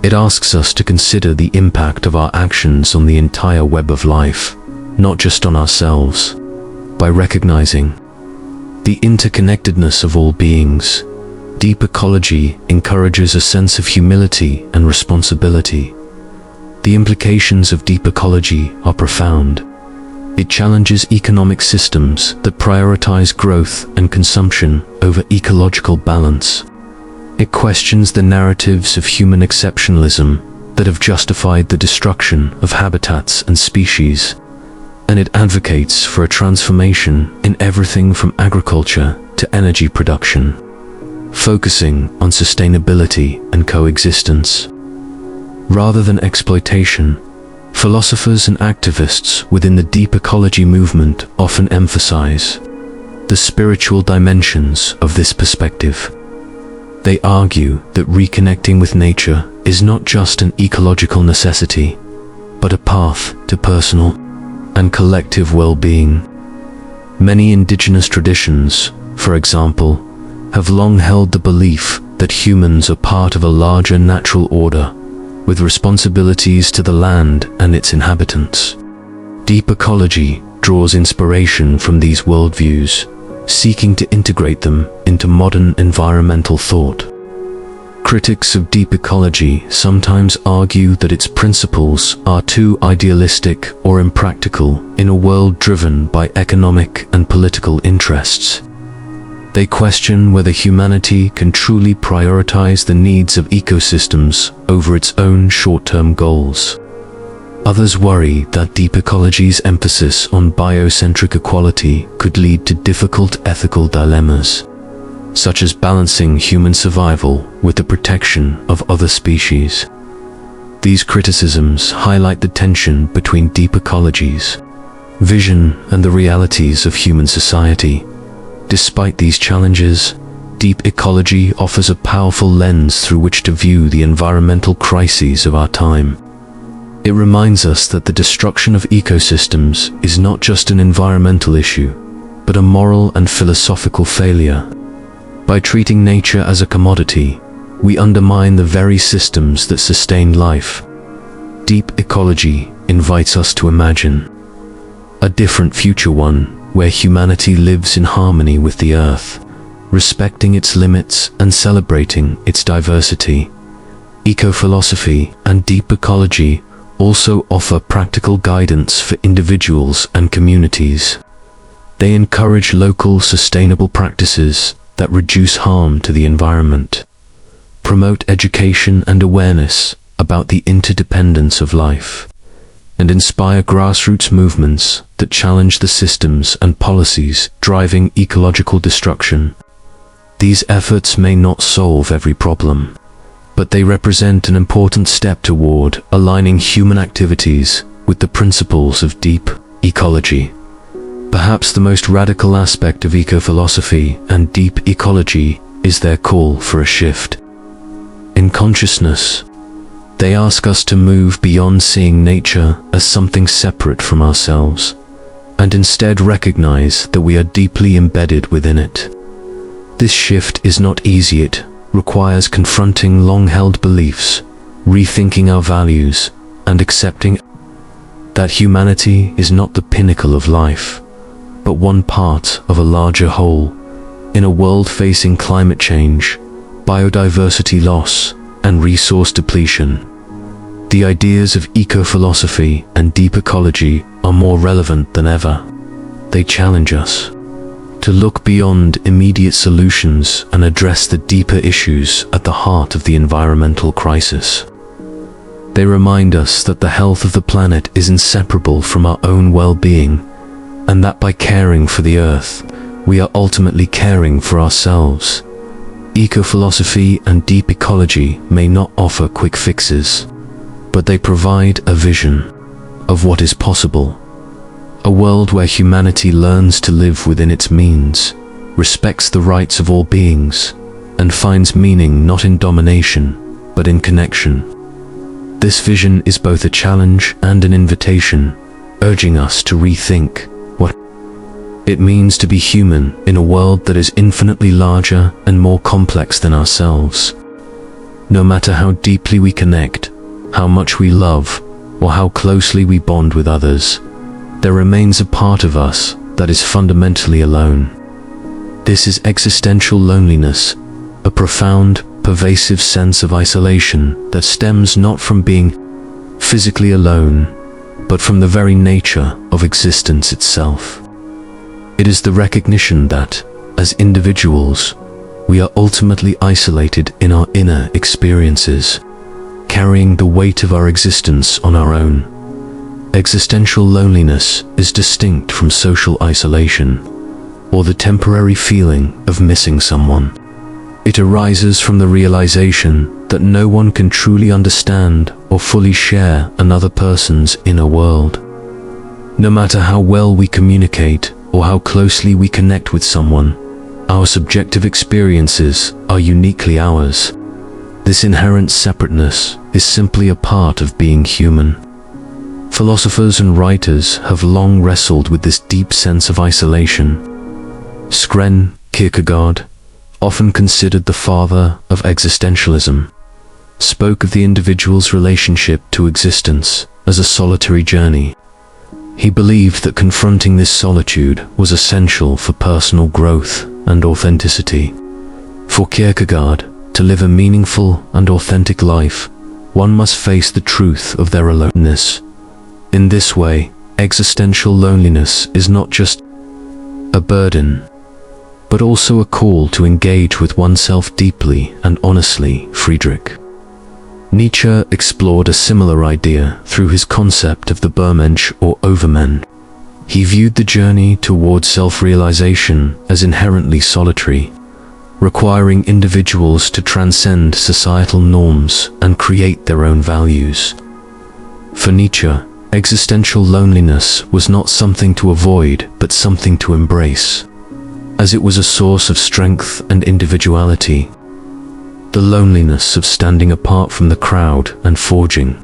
It asks us to consider the impact of our actions on the entire web of life, not just on ourselves. By recognizing the interconnectedness of all beings, deep ecology encourages a sense of humility and responsibility. The implications of deep ecology are profound. It challenges economic systems that prioritize growth and consumption over ecological balance. It questions the narratives of human exceptionalism that have justified the destruction of habitats and species, and it advocates for a transformation in everything from agriculture to energy production, focusing on sustainability and coexistence rather than exploitation. Philosophers and activists within the deep ecology movement often emphasize the spiritual dimensions of this perspective. They argue that reconnecting with nature is not just an ecological necessity, but a path to personal and collective well-being. Many indigenous traditions, for example, have long held the belief that humans are part of a larger natural order, with responsibilities to the land and its inhabitants. Deep ecology draws inspiration from these worldviews, seeking to integrate them into modern environmental thought. Critics of deep ecology sometimes argue that its principles are too idealistic or impractical in a world driven by economic and political interests. They question whether humanity can truly prioritize the needs of ecosystems over its own short-term goals. Others worry that deep ecology's emphasis on biocentric equality could lead to difficult ethical dilemmas, such as balancing human survival with the protection of other species. These criticisms highlight the tension between deep ecology's vision and the realities of human society. Despite these challenges, deep ecology offers a powerful lens through which to view the environmental crises of our time. It reminds us that the destruction of ecosystems is not just an environmental issue, but a moral and philosophical failure. By treating nature as a commodity, we undermine the very systems that sustain life. Deep ecology invites us to imagine a different future, one where humanity lives in harmony with the earth, respecting its limits and celebrating its diversity. Eco-philosophy and deep ecology also offer practical guidance for individuals and communities. They encourage local sustainable practices that reduce harm to the environment, promote education and awareness about the interdependence of life, and inspire grassroots movements that challenge the systems and policies driving ecological destruction. These efforts may not solve every problem, but they represent an important step toward aligning human activities with the principles of deep ecology. Perhaps the most radical aspect of eco-philosophy and deep ecology is their call for a shift in consciousness. They ask us to move beyond seeing nature as something separate from ourselves, and instead recognize that we are deeply embedded within it. This shift is not easy. It requires confronting long-held beliefs, rethinking our values, and accepting that humanity is not the pinnacle of life, but one part of a larger whole. In a world facing climate change, biodiversity loss, and resource depletion, the ideas of eco-philosophy and deep ecology are more relevant than ever. They challenge us to look beyond immediate solutions and address the deeper issues at the heart of the environmental crisis. They remind us that the health of the planet is inseparable from our own well-being, and that by caring for the earth, we are ultimately caring for ourselves. Eco-philosophy and deep ecology may not offer quick fixes, but they provide a vision of what is possible. A world where humanity learns to live within its means, respects the rights of all beings, and finds meaning not in domination, but in connection. This vision is both a challenge and an invitation, urging us to rethink what it means to be human in a world that is infinitely larger and more complex than ourselves. No matter how deeply we connect, how much we love, or how closely we bond with others, there remains a part of us that is fundamentally alone. This is existential loneliness, a profound, pervasive sense of isolation that stems not from being physically alone, but from the very nature of existence itself. It is the recognition that, as individuals, we are ultimately isolated in our inner experiences, carrying the weight of our existence on our own. Existential loneliness is distinct from social isolation, or the temporary feeling of missing someone. It arises from the realization that no one can truly understand or fully share another person's inner world. No matter how well we communicate or how closely we connect with someone, our subjective experiences are uniquely ours. This inherent separateness is simply a part of being human. Philosophers and writers have long wrestled with this deep sense of isolation. Søren Kierkegaard, often considered the father of existentialism, spoke of the individual's relationship to existence as a solitary journey. He believed that confronting this solitude was essential for personal growth and authenticity. For Kierkegaard, To live a meaningful and authentic life, one must face the truth of their aloneness. In this way, existential loneliness is not just a burden, but also a call to engage with oneself deeply and honestly. Friedrich Nietzsche explored a similar idea through his concept of the Übermensch or overmen. He viewed the journey toward self-realization as inherently solitary, requiring individuals to transcend societal norms and create their own values. For Nietzsche, existential loneliness was not something to avoid, but something to embrace, as it was a source of strength and individuality. The loneliness of standing apart from the crowd and forging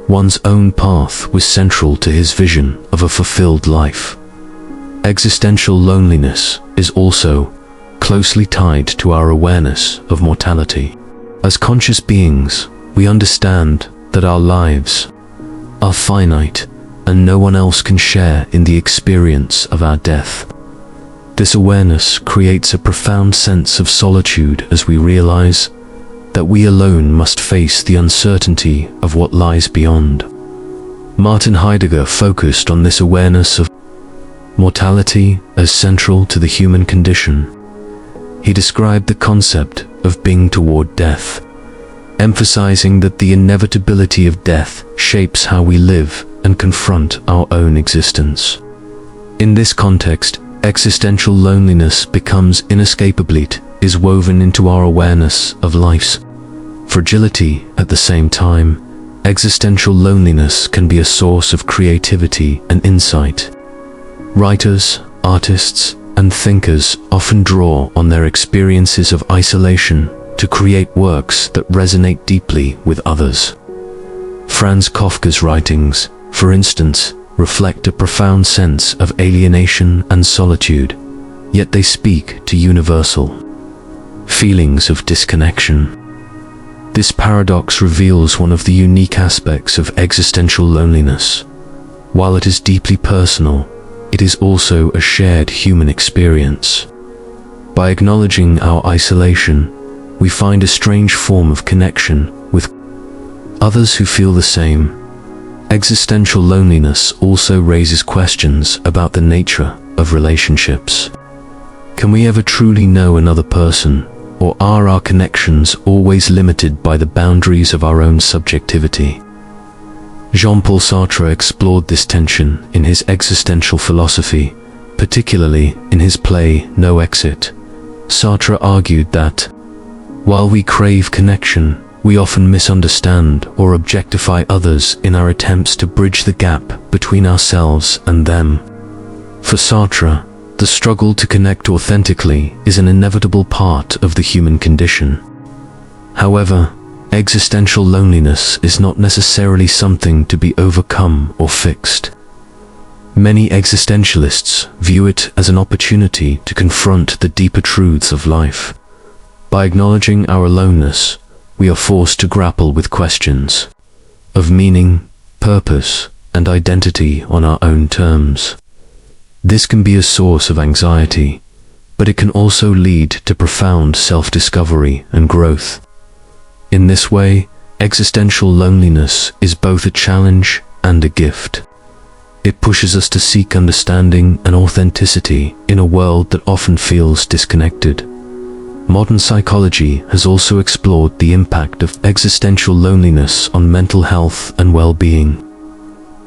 one's own path was central to his vision of a fulfilled life. Existential loneliness is also closely tied to our awareness of mortality. As conscious beings, we understand that our lives are finite and no one else can share in the experience of our death. This awareness creates a profound sense of solitude as we realize that we alone must face the uncertainty of what lies beyond. Martin Heidegger focused on this awareness of mortality as central to the human condition. He described the concept of being toward death, emphasizing that the inevitability of death shapes how we live and confront our own existence. In this context, existential loneliness becomes inescapably woven into our awareness of life's fragility. At the same time, existential loneliness can be a source of creativity and insight. Writers, artists, and thinkers often draw on their experiences of isolation to create works that resonate deeply with others. Franz Kafka's writings, for instance, reflect a profound sense of alienation and solitude, yet they speak to universal feelings of disconnection. This paradox reveals one of the unique aspects of existential loneliness. While it is deeply personal, it is also a shared human experience. By acknowledging our isolation, we find a strange form of connection with others who feel the same. Existential loneliness also raises questions about the nature of relationships. Can we ever truly know another person, or are our connections always limited by the boundaries of our own subjectivity? Jean-Paul Sartre explored this tension in his existential philosophy, particularly in his play No Exit. Sartre argued that, while we crave connection, we often misunderstand or objectify others in our attempts to bridge the gap between ourselves and them. For Sartre, the struggle to connect authentically is an inevitable part of the human condition. However, existential loneliness is not necessarily something to be overcome or fixed. Many existentialists view it as an opportunity to confront the deeper truths of life. By acknowledging our aloneness, we are forced to grapple with questions of meaning, purpose, and identity on our own terms. This can be a source of anxiety, but it can also lead to profound self-discovery and growth. In this way, existential loneliness is both a challenge and a gift. It pushes us to seek understanding and authenticity in a world that often feels disconnected. Modern psychology has also explored the impact of existential loneliness on mental health and well-being.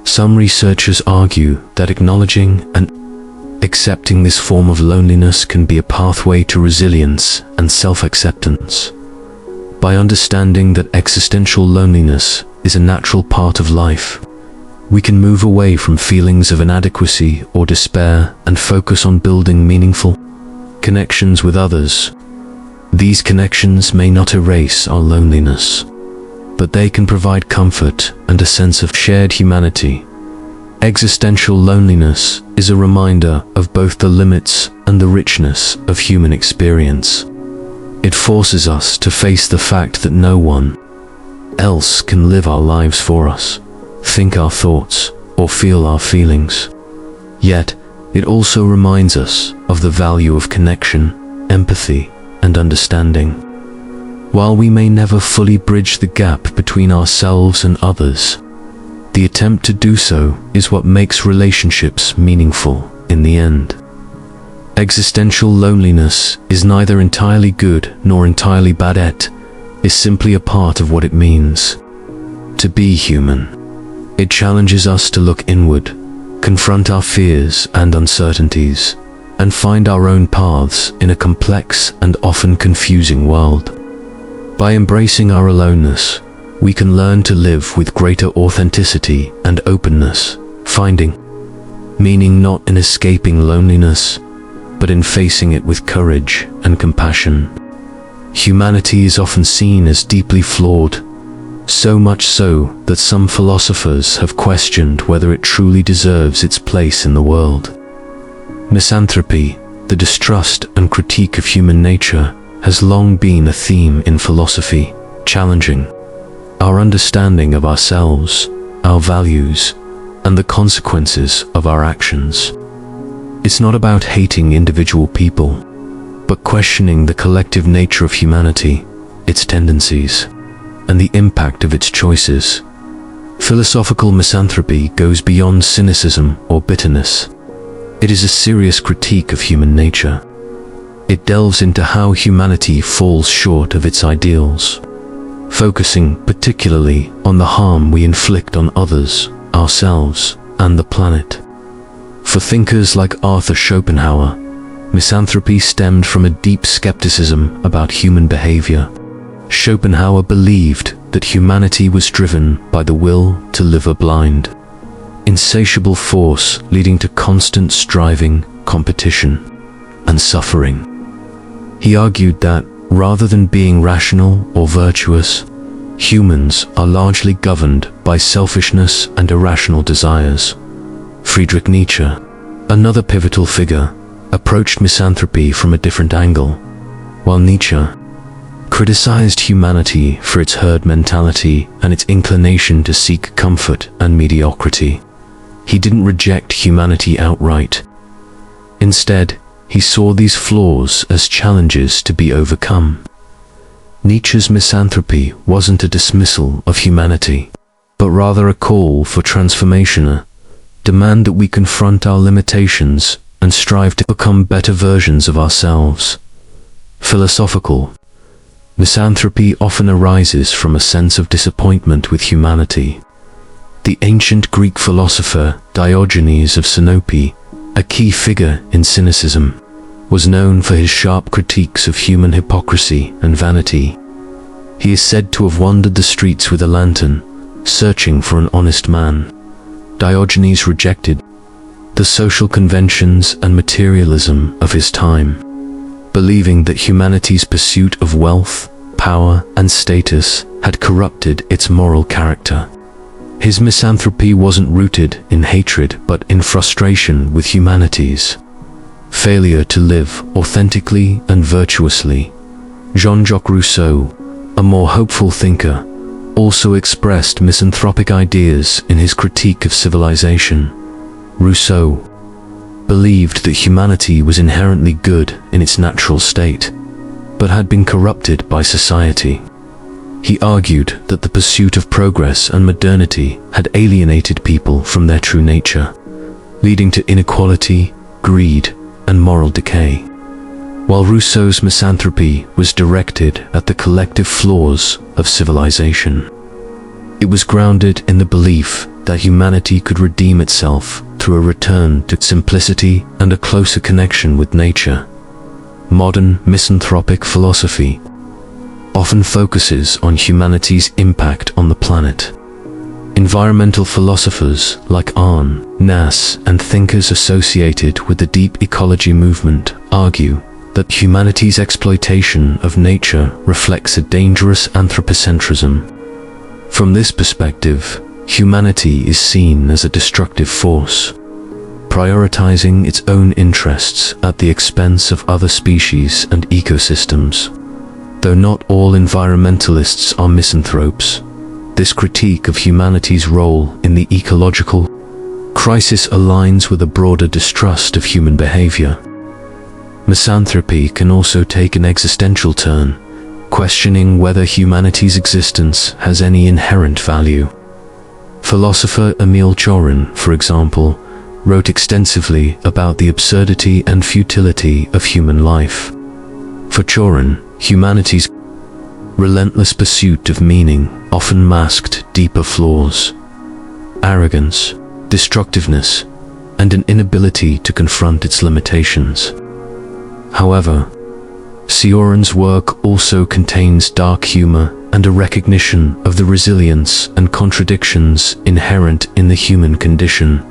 Some researchers argue that acknowledging and accepting this form of loneliness can be a pathway to resilience and self-acceptance. By understanding that existential loneliness is a natural part of life, we can move away from feelings of inadequacy or despair and focus on building meaningful connections with others. These connections may not erase our loneliness, but they can provide comfort and a sense of shared humanity. Existential loneliness is a reminder of both the limits and the richness of human experience. It forces us to face the fact that no one else can live our lives for us, think our thoughts, or feel our feelings. Yet, it also reminds us of the value of connection, empathy, and understanding. While we may never fully bridge the gap between ourselves and others, the attempt to do so is what makes relationships meaningful in the end. Existential loneliness is neither entirely good nor entirely bad. It is simply a part of what it means to be human. It challenges us to look inward, confront our fears and uncertainties, and find our own paths in a complex and often confusing world. By embracing our aloneness, we can learn to live with greater authenticity and openness, finding meaning not in escaping loneliness, but in facing it with courage and compassion. Humanity is often seen as deeply flawed, so much so that some philosophers have questioned whether it truly deserves its place in the world. Misanthropy, the distrust and critique of human nature, has long been a theme in philosophy, challenging our understanding of ourselves, our values, and the consequences of our actions. It's not about hating individual people, but questioning the collective nature of humanity, its tendencies, and the impact of its choices. Philosophical misanthropy goes beyond cynicism or bitterness. It is a serious critique of human nature. It delves into how humanity falls short of its ideals, focusing particularly on the harm we inflict on others, ourselves, and the planet. For thinkers like Arthur Schopenhauer, misanthropy stemmed from a deep skepticism about human behavior. Schopenhauer believed that humanity was driven by the will to live a blind, insatiable force leading to constant striving, competition, and suffering. He argued that, rather than being rational or virtuous, humans are largely governed by selfishness and irrational desires. Friedrich Nietzsche, another pivotal figure, approached misanthropy from a different angle. While Nietzsche criticized humanity for its herd mentality and its inclination to seek comfort and mediocrity, he didn't reject humanity outright. Instead, he saw these flaws as challenges to be overcome. Nietzsche's misanthropy wasn't a dismissal of humanity, but rather a call for transformation, a demand that we confront our limitations and strive to become better versions of ourselves. Philosophical misanthropy often arises from a sense of disappointment with humanity. The ancient Greek philosopher Diogenes of Sinope, a key figure in cynicism, was known for his sharp critiques of human hypocrisy and vanity. He is said to have wandered the streets with a lantern, searching for an honest man. Diogenes rejected the social conventions and materialism of his time, believing that humanity's pursuit of wealth, power, and status had corrupted its moral character. His misanthropy wasn't rooted in hatred but in frustration with humanity's failure to live authentically and virtuously. Jean-Jacques Rousseau, a more hopeful thinker, also expressed misanthropic ideas in his critique of civilization. Rousseau believed that humanity was inherently good in its natural state, but had been corrupted by society. He argued that the pursuit of progress and modernity had alienated people from their true nature, leading to inequality, greed, and moral decay. While Rousseau's misanthropy was directed at the collective flaws of civilization, it was grounded in the belief that humanity could redeem itself through a return to simplicity and a closer connection with nature. Modern misanthropic philosophy often focuses on humanity's impact on the planet. Environmental philosophers like Arne Naess and thinkers associated with the deep ecology movement argue that humanity's exploitation of nature reflects a dangerous anthropocentrism. From this perspective, humanity is seen as a destructive force, prioritizing its own interests at the expense of other species and ecosystems. Though not all environmentalists are misanthropes, this critique of humanity's role in the ecological crisis aligns with a broader distrust of human behavior. Misanthropy can also take an existential turn, questioning whether humanity's existence has any inherent value. Philosopher Emil Cioran, for example, wrote extensively about the absurdity and futility of human life. For Cioran, humanity's relentless pursuit of meaning often masked deeper flaws: arrogance, destructiveness, and an inability to confront its limitations. However, Cioran's work also contains dark humor and a recognition of the resilience and contradictions inherent in the human condition.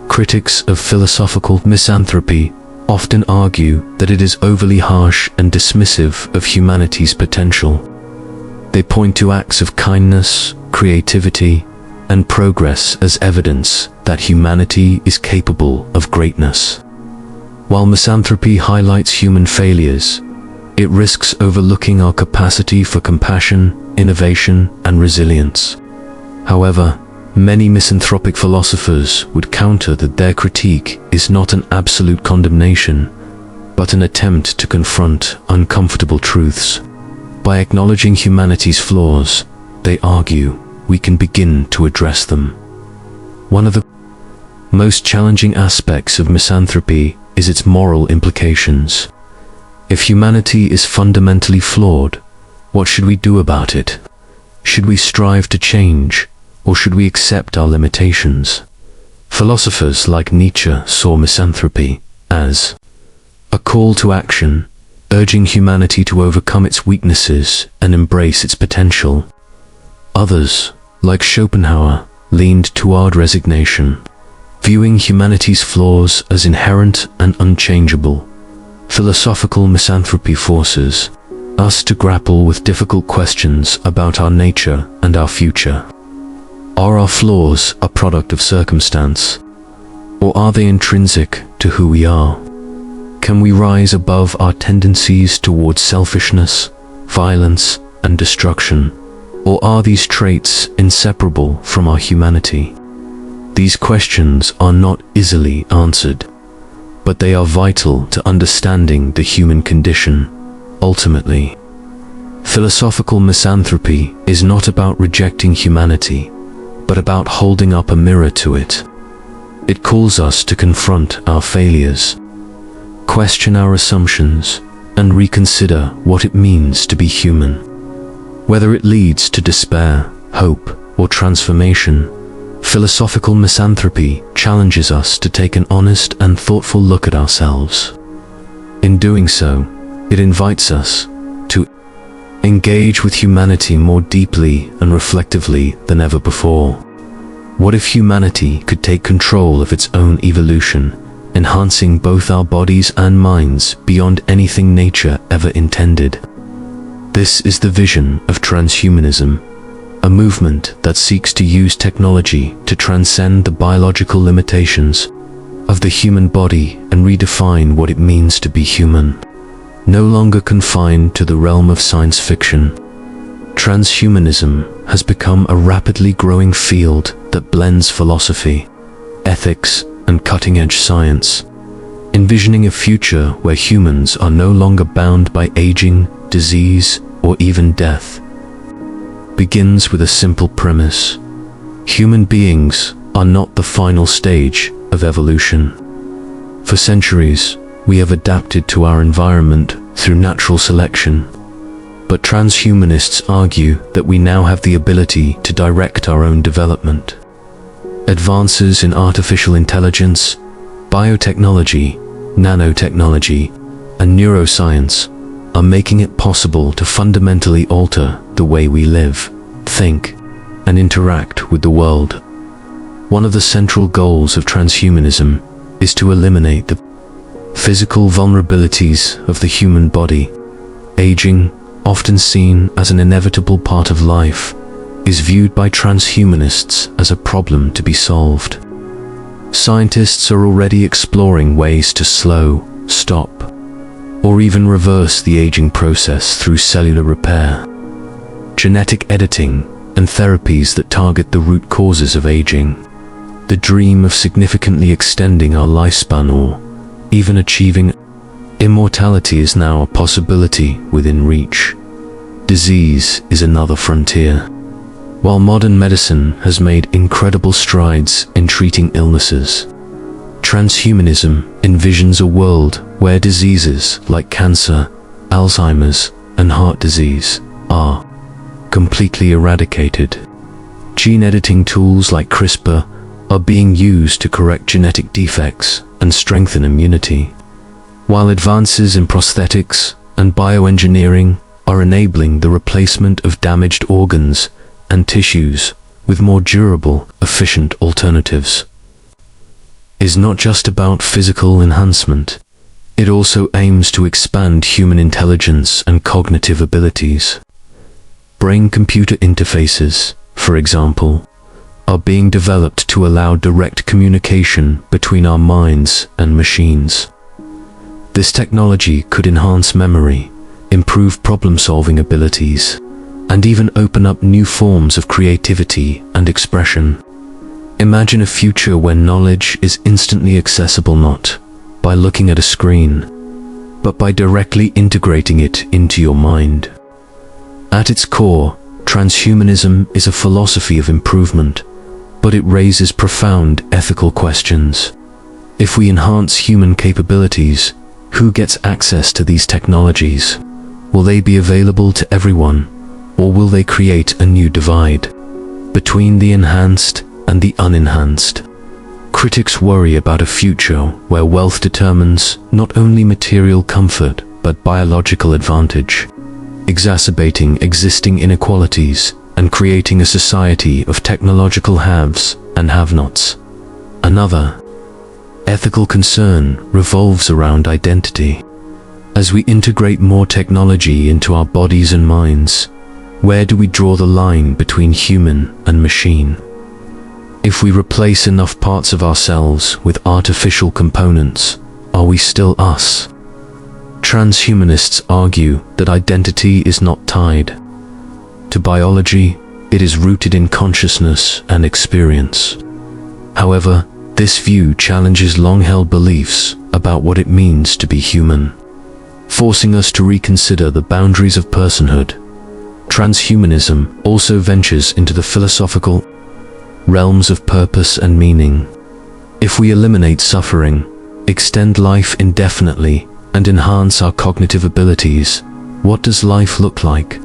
Critics of philosophical misanthropy often argue that it is overly harsh and dismissive of humanity's potential. They point to acts of kindness, creativity, and progress as evidence that humanity is capable of greatness. While misanthropy highlights human failures, it risks overlooking our capacity for compassion, innovation, and resilience. However, many misanthropic philosophers would counter that their critique is not an absolute condemnation, but an attempt to confront uncomfortable truths. By acknowledging humanity's flaws, they argue we can begin to address them. One of the most challenging aspects of misanthropy is its moral implications. If humanity is fundamentally flawed, what should we do about it? Should we strive to change, or should we accept our limitations? Philosophers like Nietzsche saw misanthropy as a call to action, urging humanity to overcome its weaknesses and embrace its potential. Others, like Schopenhauer, leaned toward resignation, viewing humanity's flaws as inherent and unchangeable. Philosophical misanthropy forces us to grapple with difficult questions about our nature and our future. Are our flaws a product of circumstance, or are they intrinsic to who we are? Can we rise above our tendencies towards selfishness, violence, and destruction, or are these traits inseparable from our humanity? These questions are not easily answered, but they are vital to understanding the human condition. Ultimately, philosophical misanthropy is not about rejecting humanity, but about holding up a mirror to it. It calls us to confront our failures, question our assumptions, and reconsider what it means to be human. Whether it leads to despair, hope, or transformation, philosophical misanthropy challenges us to take an honest and thoughtful look at ourselves. In doing so, it invites us to engage with humanity more deeply and reflectively than ever before. What if humanity could take control of its own evolution, enhancing both our bodies and minds beyond anything nature ever intended? This is the vision of transhumanism, a movement that seeks to use technology to transcend the biological limitations of the human body and redefine what it means to be human. No longer confined to the realm of science fiction, transhumanism has become a rapidly growing field that blends philosophy, ethics, and cutting-edge science, envisioning a future where humans are no longer bound by aging, disease, or even death. Begins with a simple premise: human beings are not the final stage of evolution. For centuries, we have adapted to our environment through natural selection, but transhumanists argue that we now have the ability to direct our own development. Advances in artificial intelligence, biotechnology, nanotechnology, and neuroscience are making it possible to fundamentally alter the way we live, think, and interact with the world. One of the central goals of transhumanism is to eliminate the physical vulnerabilities of the human body. Aging, often seen as an inevitable part of life, is viewed by transhumanists as a problem to be solved. Scientists are already exploring ways to slow, stop, or even reverse the aging process through cellular repair, genetic editing, and therapies that target the root causes of aging. The dream of significantly extending our lifespan or even achieving immortality is now a possibility within reach. disease is another frontier. While modern medicine has made incredible strides in treating illnesses, transhumanism envisions a world where diseases like cancer, Alzheimer's, and heart disease are completely eradicated. Gene editing tools like CRISPR are being used to correct genetic defects and strengthen immunity, while advances in prosthetics and bioengineering are enabling the replacement of damaged organs and tissues with more durable, efficient alternatives. Is not just about physical enhancement. It also aims to expand human intelligence and cognitive abilities. Brain-computer interfaces, for example, are being developed to allow direct communication between our minds and machines. This technology could enhance memory, improve problem-solving abilities, and even open up new forms of creativity and expression. Imagine a future where knowledge is instantly accessible not by looking at a screen, but by directly integrating it into your mind. At its core, transhumanism is a philosophy of improvement, but it raises profound ethical questions. If we enhance human capabilities, who gets access to these technologies? Will they be available to everyone, or will they create a new divide between the enhanced and the unenhanced? Critics worry about a future where wealth determines not only material comfort but biological advantage, exacerbating existing inequalities and creating a society of technological haves and have-nots. Another ethical concern revolves around identity. As we integrate more technology into our bodies and minds, where do we draw the line between human and machine? If we replace enough parts of ourselves with artificial components, are we still us? Transhumanists argue that identity is not tied to biology, it is rooted in consciousness and experience. However, this view challenges long-held beliefs about what it means to be human, forcing us to reconsider the boundaries of personhood. Transhumanism also ventures into the philosophical realms of purpose and meaning. If we eliminate suffering, extend life indefinitely, and enhance our cognitive abilities, what does life look like?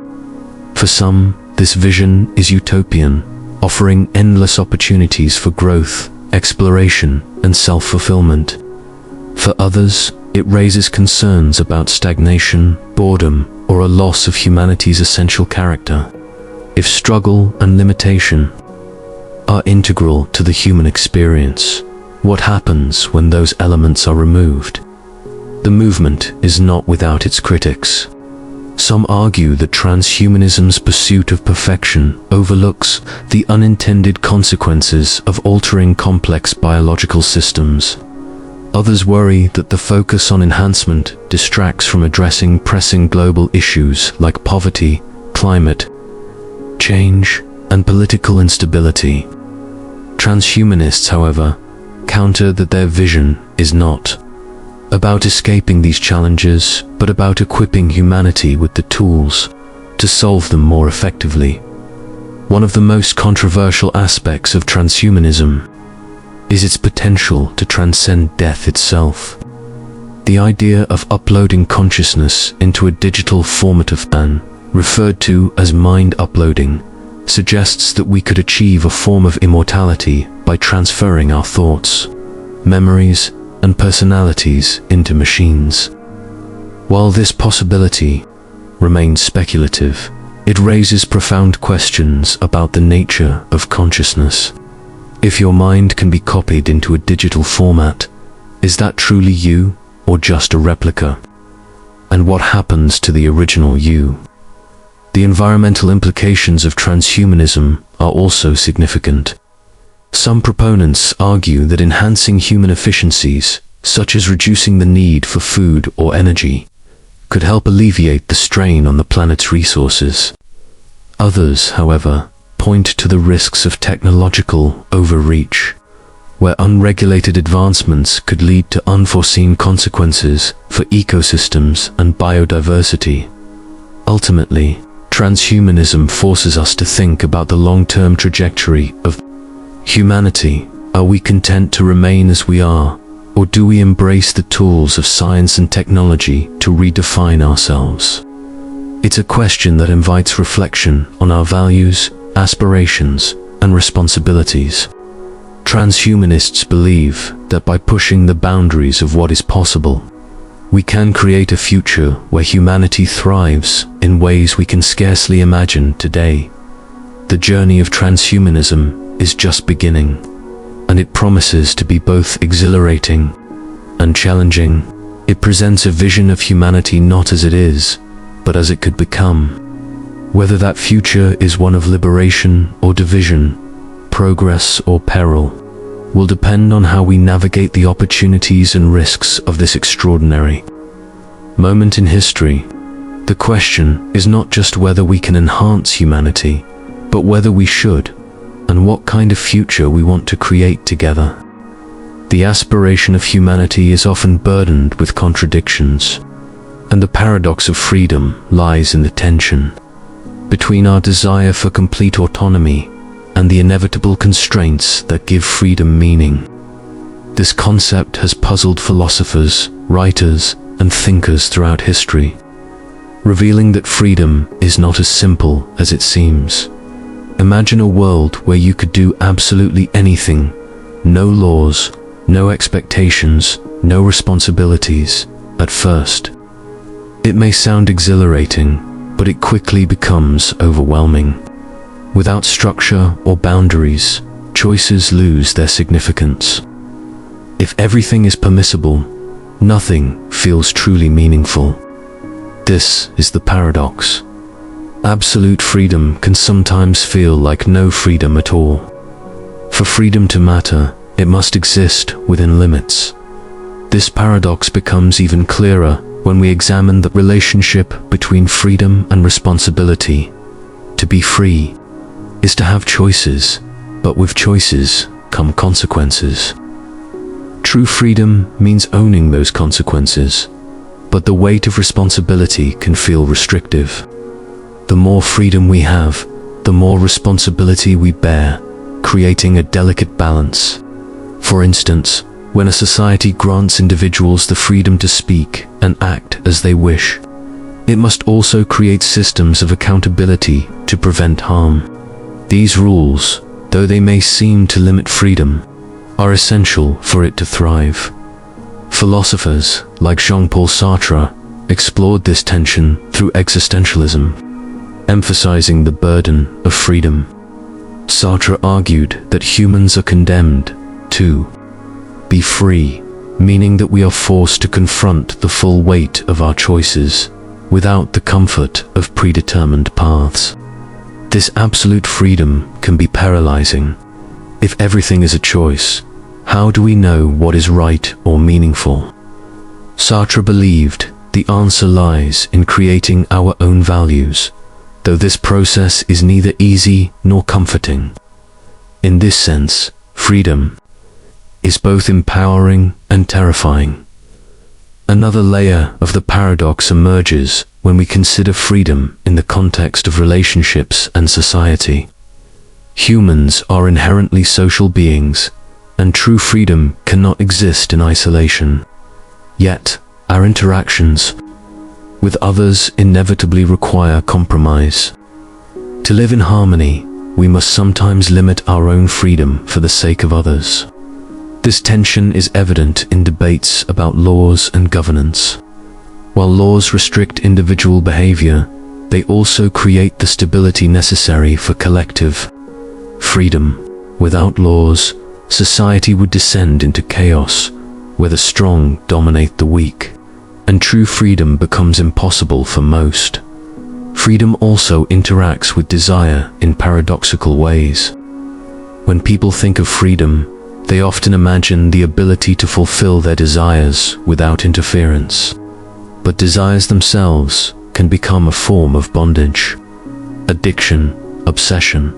For some, this vision is utopian, offering endless opportunities for growth, exploration, and self-fulfillment. For others, it raises concerns about stagnation, boredom, or a loss of humanity's essential character. If struggle and limitation are integral to the human experience, what happens when those elements are removed? The movement is not without its critics. Some argue that transhumanism's pursuit of perfection overlooks the unintended consequences of altering complex biological systems. Others worry that the focus on enhancement distracts from addressing pressing global issues like poverty, climate change, and political instability. Transhumanists, however, counter that their vision is not about escaping these challenges, but about equipping humanity with the tools to solve them more effectively. One of the most controversial aspects of transhumanism is its potential to transcend death itself. The idea of uploading consciousness into a digital format of man, referred to as mind uploading, suggests that we could achieve a form of immortality by transferring our thoughts, memories, and personalities into machines. While this possibility remains speculative, it raises profound questions about the nature of consciousness. If your mind can be copied into a digital format, is that truly you or just a replica? And what happens to the original you? The environmental implications of transhumanism are also significant. Some proponents argue that enhancing human efficiencies, such as reducing the need for food or energy, could help alleviate the strain on the planet's resources. Others, however, point to the risks of technological overreach, where unregulated advancements could lead to unforeseen consequences for ecosystems and biodiversity. Ultimately, Transhumanism forces us to think about the long-term trajectory of humanity. Are we content to remain as we are, or do we embrace the tools of science and technology to redefine ourselves? It's a question that invites reflection on our values, aspirations, and responsibilities. Transhumanists believe that by pushing the boundaries of what is possible, we can create a future where humanity thrives in ways we can scarcely imagine today. The journey of transhumanism is just beginning, and it promises to be both exhilarating and challenging. It presents a vision of humanity not as it is, but as it could become. Whether that future is one of liberation or division, progress or peril, will depend on how we navigate the opportunities and risks of this extraordinary moment in history. The question is not just whether we can enhance humanity, but whether we should, and what kind of future we want to create together. The aspiration of humanity is often burdened with contradictions, and the paradox of freedom lies in the tension between our desire for complete autonomy and the inevitable constraints that give freedom meaning. This concept has puzzled philosophers, writers, and thinkers throughout history, revealing that freedom is not as simple as it seems. Imagine a world where you could do absolutely anything. No laws, no expectations, no responsibilities. At first, it may sound exhilarating, but it quickly becomes overwhelming. Without structure or boundaries, choices lose their significance. If everything is permissible, nothing feels truly meaningful. This is the paradox. Absolute freedom can sometimes feel like no freedom at all. For freedom to matter, it must exist within limits. This paradox becomes even clearer when we examine the relationship between freedom and responsibility. To be free is to have choices, but with choices come consequences. True freedom means owning those consequences, but the weight of responsibility can feel restrictive. The more freedom we have, the more responsibility we bear, creating a delicate balance. For instance, when a society grants individuals the freedom to speak and act as they wish, it must also create systems of accountability to prevent harm. These rules, though they may seem to limit freedom, are essential for it to thrive. Philosophers like Jean-Paul Sartre explored this tension through existentialism, emphasizing the burden of freedom. Sartre argued that humans are condemned to be free, meaning that we are forced to confront the full weight of our choices without the comfort of predetermined paths. This absolute freedom can be paralyzing. If everything is a choice, how do we know what is right or meaningful? Sartre believed the answer lies in creating our own values, though this process is neither easy nor comforting. In this sense, freedom is both empowering and terrifying. Another layer of the paradox emerges when we consider freedom in the context of relationships and society. Humans are inherently social beings, and true freedom cannot exist in isolation. Yet, our interactions with others inevitably require compromise. To live in harmony, we must sometimes limit our own freedom for the sake of others. This tension is evident in debates about laws and governance. While laws restrict individual behavior, they also create the stability necessary for collective freedom. Without laws, society would descend into chaos, where the strong dominate the weak, and true freedom becomes impossible for most. Freedom also interacts with desire in paradoxical ways. When people think of freedom, they often imagine the ability to fulfill their desires without interference. But desires themselves can become a form of bondage. Addiction, obsession,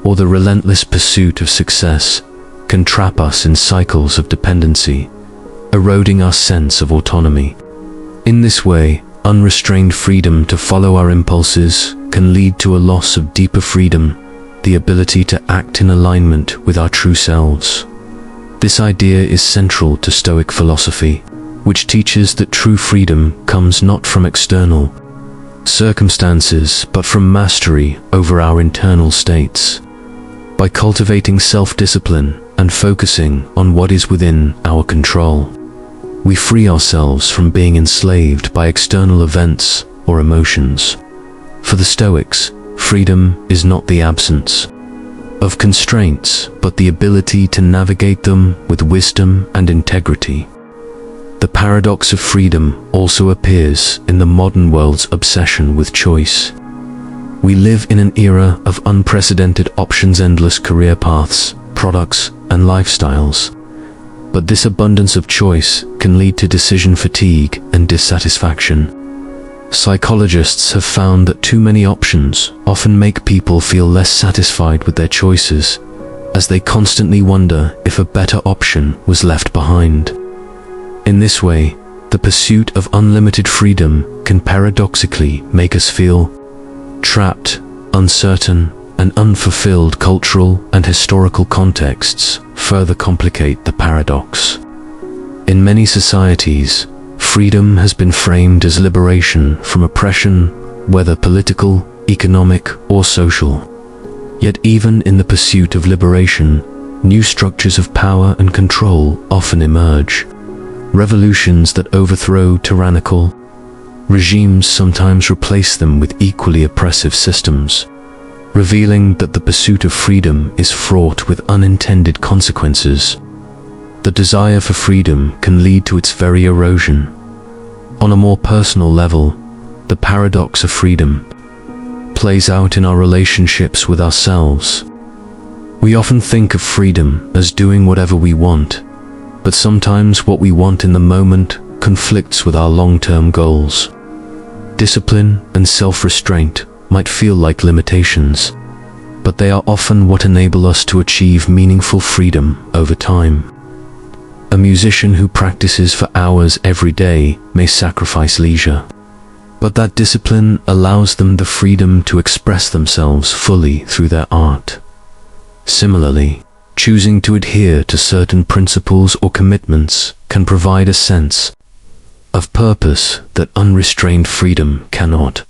or the relentless pursuit of success can trap us in cycles of dependency, eroding our sense of autonomy. In this way, unrestrained freedom to follow our impulses can lead to a loss of deeper freedom, the ability to act in alignment with our true selves. This idea is central to Stoic philosophy, which teaches that true freedom comes not from external circumstances, but from mastery over our internal states. By cultivating self-discipline and focusing on what is within our control, we free ourselves from being enslaved by external events or emotions. For the Stoics, freedom is not the absence of constraints, but the ability to navigate them with wisdom and integrity. The paradox of freedom also appears in the modern world's obsession with choice. We live in an era of unprecedented options, endless career paths, products, and lifestyles. But this abundance of choice can lead to decision fatigue and dissatisfaction. Psychologists have found that too many options often make people feel less satisfied with their choices, as they constantly wonder if a better option was left behind. In this way, the pursuit of unlimited freedom can paradoxically make us feel trapped, uncertain, and unfulfilled. Cultural and historical contexts further complicate the paradox. In many societies, freedom has been framed as liberation from oppression, whether political, economic, or social. Yet even in the pursuit of liberation, new structures of power and control often emerge. Revolutions that overthrow tyrannical regimes sometimes replace them with equally oppressive systems, revealing that the pursuit of freedom is fraught with unintended consequences. The desire for freedom can lead to its very erosion. On a more personal level, the paradox of freedom plays out in our relationships with ourselves. We often think of freedom as doing whatever we want, but sometimes what we want in the moment conflicts with our long-term goals. Discipline and self-restraint might feel like limitations, but they are often what enable us to achieve meaningful freedom over time. A musician who practices for hours every day may sacrifice leisure, but that discipline allows them the freedom to express themselves fully through their art. Similarly, choosing to adhere to certain principles or commitments can provide a sense of purpose that unrestrained freedom cannot.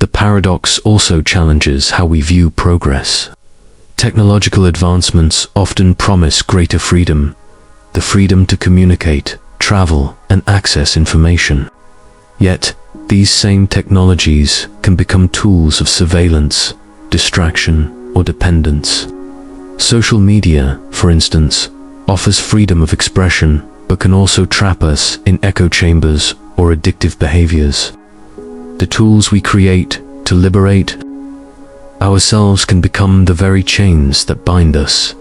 The paradox also challenges how we view progress. Technological advancements often promise greater freedom, the freedom to communicate, travel, and access information. Yet, these same technologies can become tools of surveillance, distraction, or dependence. Social media, for instance, offers freedom of expression, but can also trap us in echo chambers or addictive behaviors. The tools we create to liberate ourselves can become the very chains that bind us.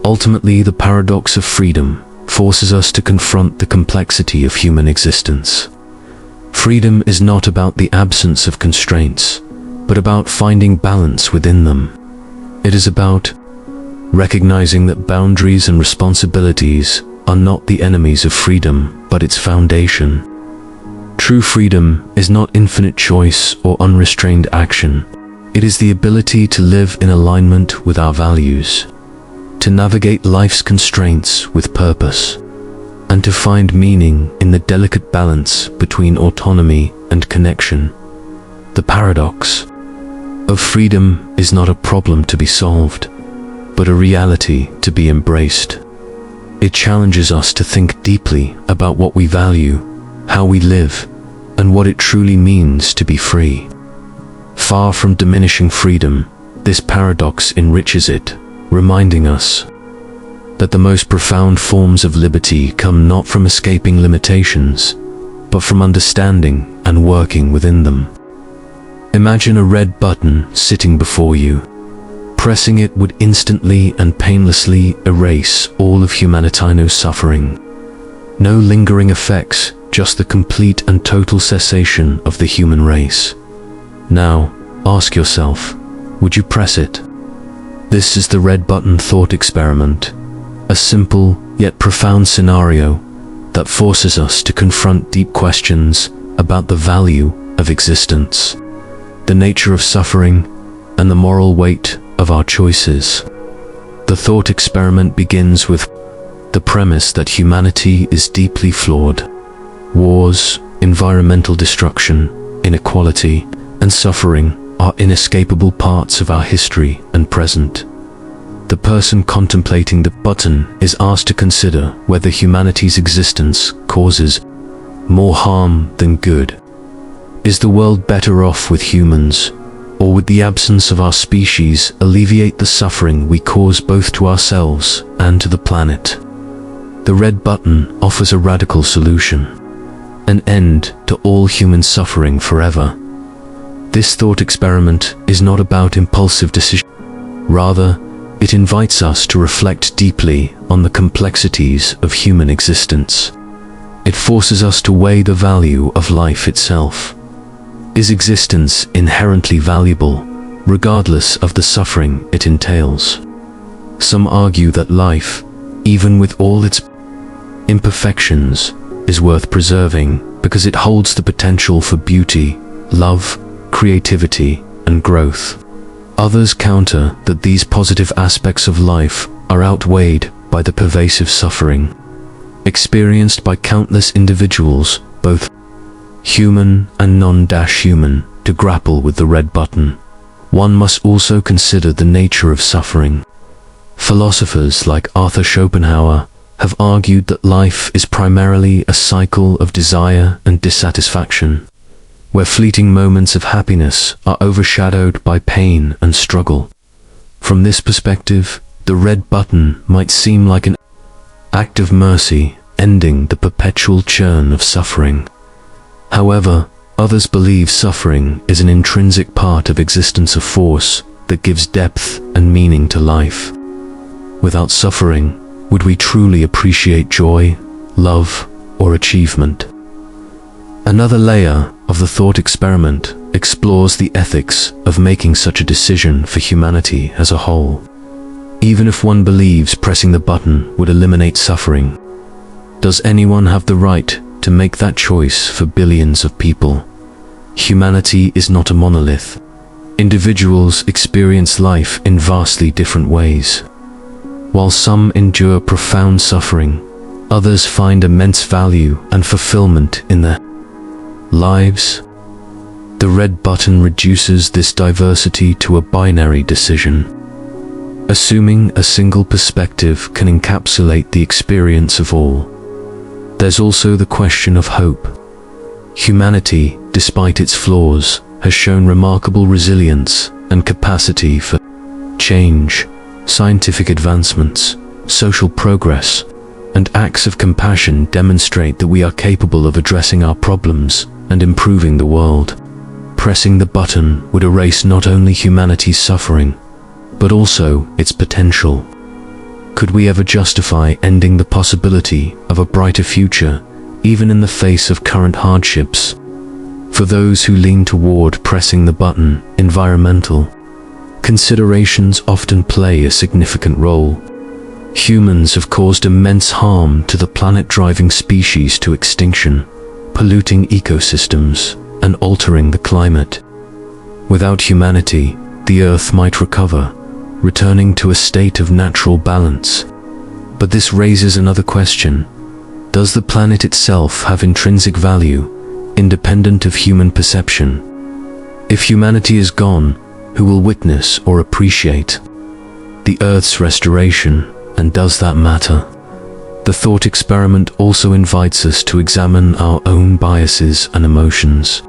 Ultimately, the paradox of freedom forces us to confront the complexity of human existence. Freedom is not about the absence of constraints, but about finding balance within them. It is about recognizing that boundaries and responsibilities are not the enemies of freedom, but its foundation. True freedom is not infinite choice or unrestrained action. It is the ability to live in alignment with our values, to navigate life's constraints with purpose, and to find meaning in the delicate balance between autonomy and connection. The paradox of freedom is not a problem to be solved, but a reality to be embraced. It challenges us to think deeply about what we value, how we live, and what it truly means to be free. Far from diminishing freedom, this paradox enriches it, reminding us that the most profound forms of liberty come not from escaping limitations, but from understanding and working within them. Imagine a red button sitting before you. Pressing it would instantly and painlessly erase all of humanity's suffering. No lingering effects, just the complete and total cessation of the human race. Now, ask yourself, would you press it? This is the red button thought experiment, a simple yet profound scenario that forces us to confront deep questions about the value of existence. the nature of suffering, and the moral weight of our choices. The thought experiment begins with the premise that humanity is deeply flawed. Wars, environmental destruction, inequality, and suffering are inescapable parts of our history and present. The person contemplating the button is asked to consider whether humanity's existence causes more harm than good. Is the world better off with humans, or would the absence of our species alleviate the suffering we cause both to ourselves and to the planet? The red button offers a radical solution: an end to all human suffering forever. This thought experiment is not about impulsive decision. Rather, it invites us to reflect deeply on the complexities of human existence. It forces us to weigh the value of life itself. Is existence inherently valuable, regardless of the suffering it entails? Some argue that life, even with all its imperfections, is worth preserving because it holds the potential for beauty, love, creativity, and growth. Others counter that these positive aspects of life are outweighed by the pervasive suffering experienced by countless individuals, both human and non-human. To grapple with the red button, one must also consider the nature of suffering. Philosophers like Arthur Schopenhauer have argued that life is primarily a cycle of desire and dissatisfaction, where fleeting moments of happiness are overshadowed by pain and struggle. From this perspective, the red button might seem like an act of mercy, ending the perpetual churn of suffering. However, others believe suffering is an intrinsic part of existence, a force that gives depth and meaning to life. Without suffering, would we truly appreciate joy, love, or achievement? Another layer of the thought experiment explores the ethics of making such a decision for humanity as a whole. Even if one believes pressing the button would eliminate suffering, does anyone have the right to make that choice for billions of people? Humanity is not a monolith. Individuals experience life in vastly different ways. While some endure profound suffering, others find immense value and fulfillment in their lives. The red button reduces this diversity to a binary decision. Assuming a single perspective can encapsulate the experience of all, there's also the question of hope. Humanity, despite its flaws, has shown remarkable resilience and capacity for change. Scientific advancements, social progress, and acts of compassion demonstrate that we are capable of addressing our problems and improving the world. Pressing the button would erase not only humanity's suffering, but also its potential. Could we ever justify ending the possibility of a brighter future, even in the face of current hardships? For those who lean toward pressing the button, environmental considerations often play a significant role. Humans have caused immense harm to the planet, driving species to extinction, polluting ecosystems, and altering the climate. Without humanity, the Earth might recover, returning to a state of natural balance. But this raises another question. Does the planet itself have intrinsic value, independent of human perception? If humanity is gone, who will witness or appreciate the Earth's restoration, and does that matter? The thought experiment also invites us to examine our own biases and emotions.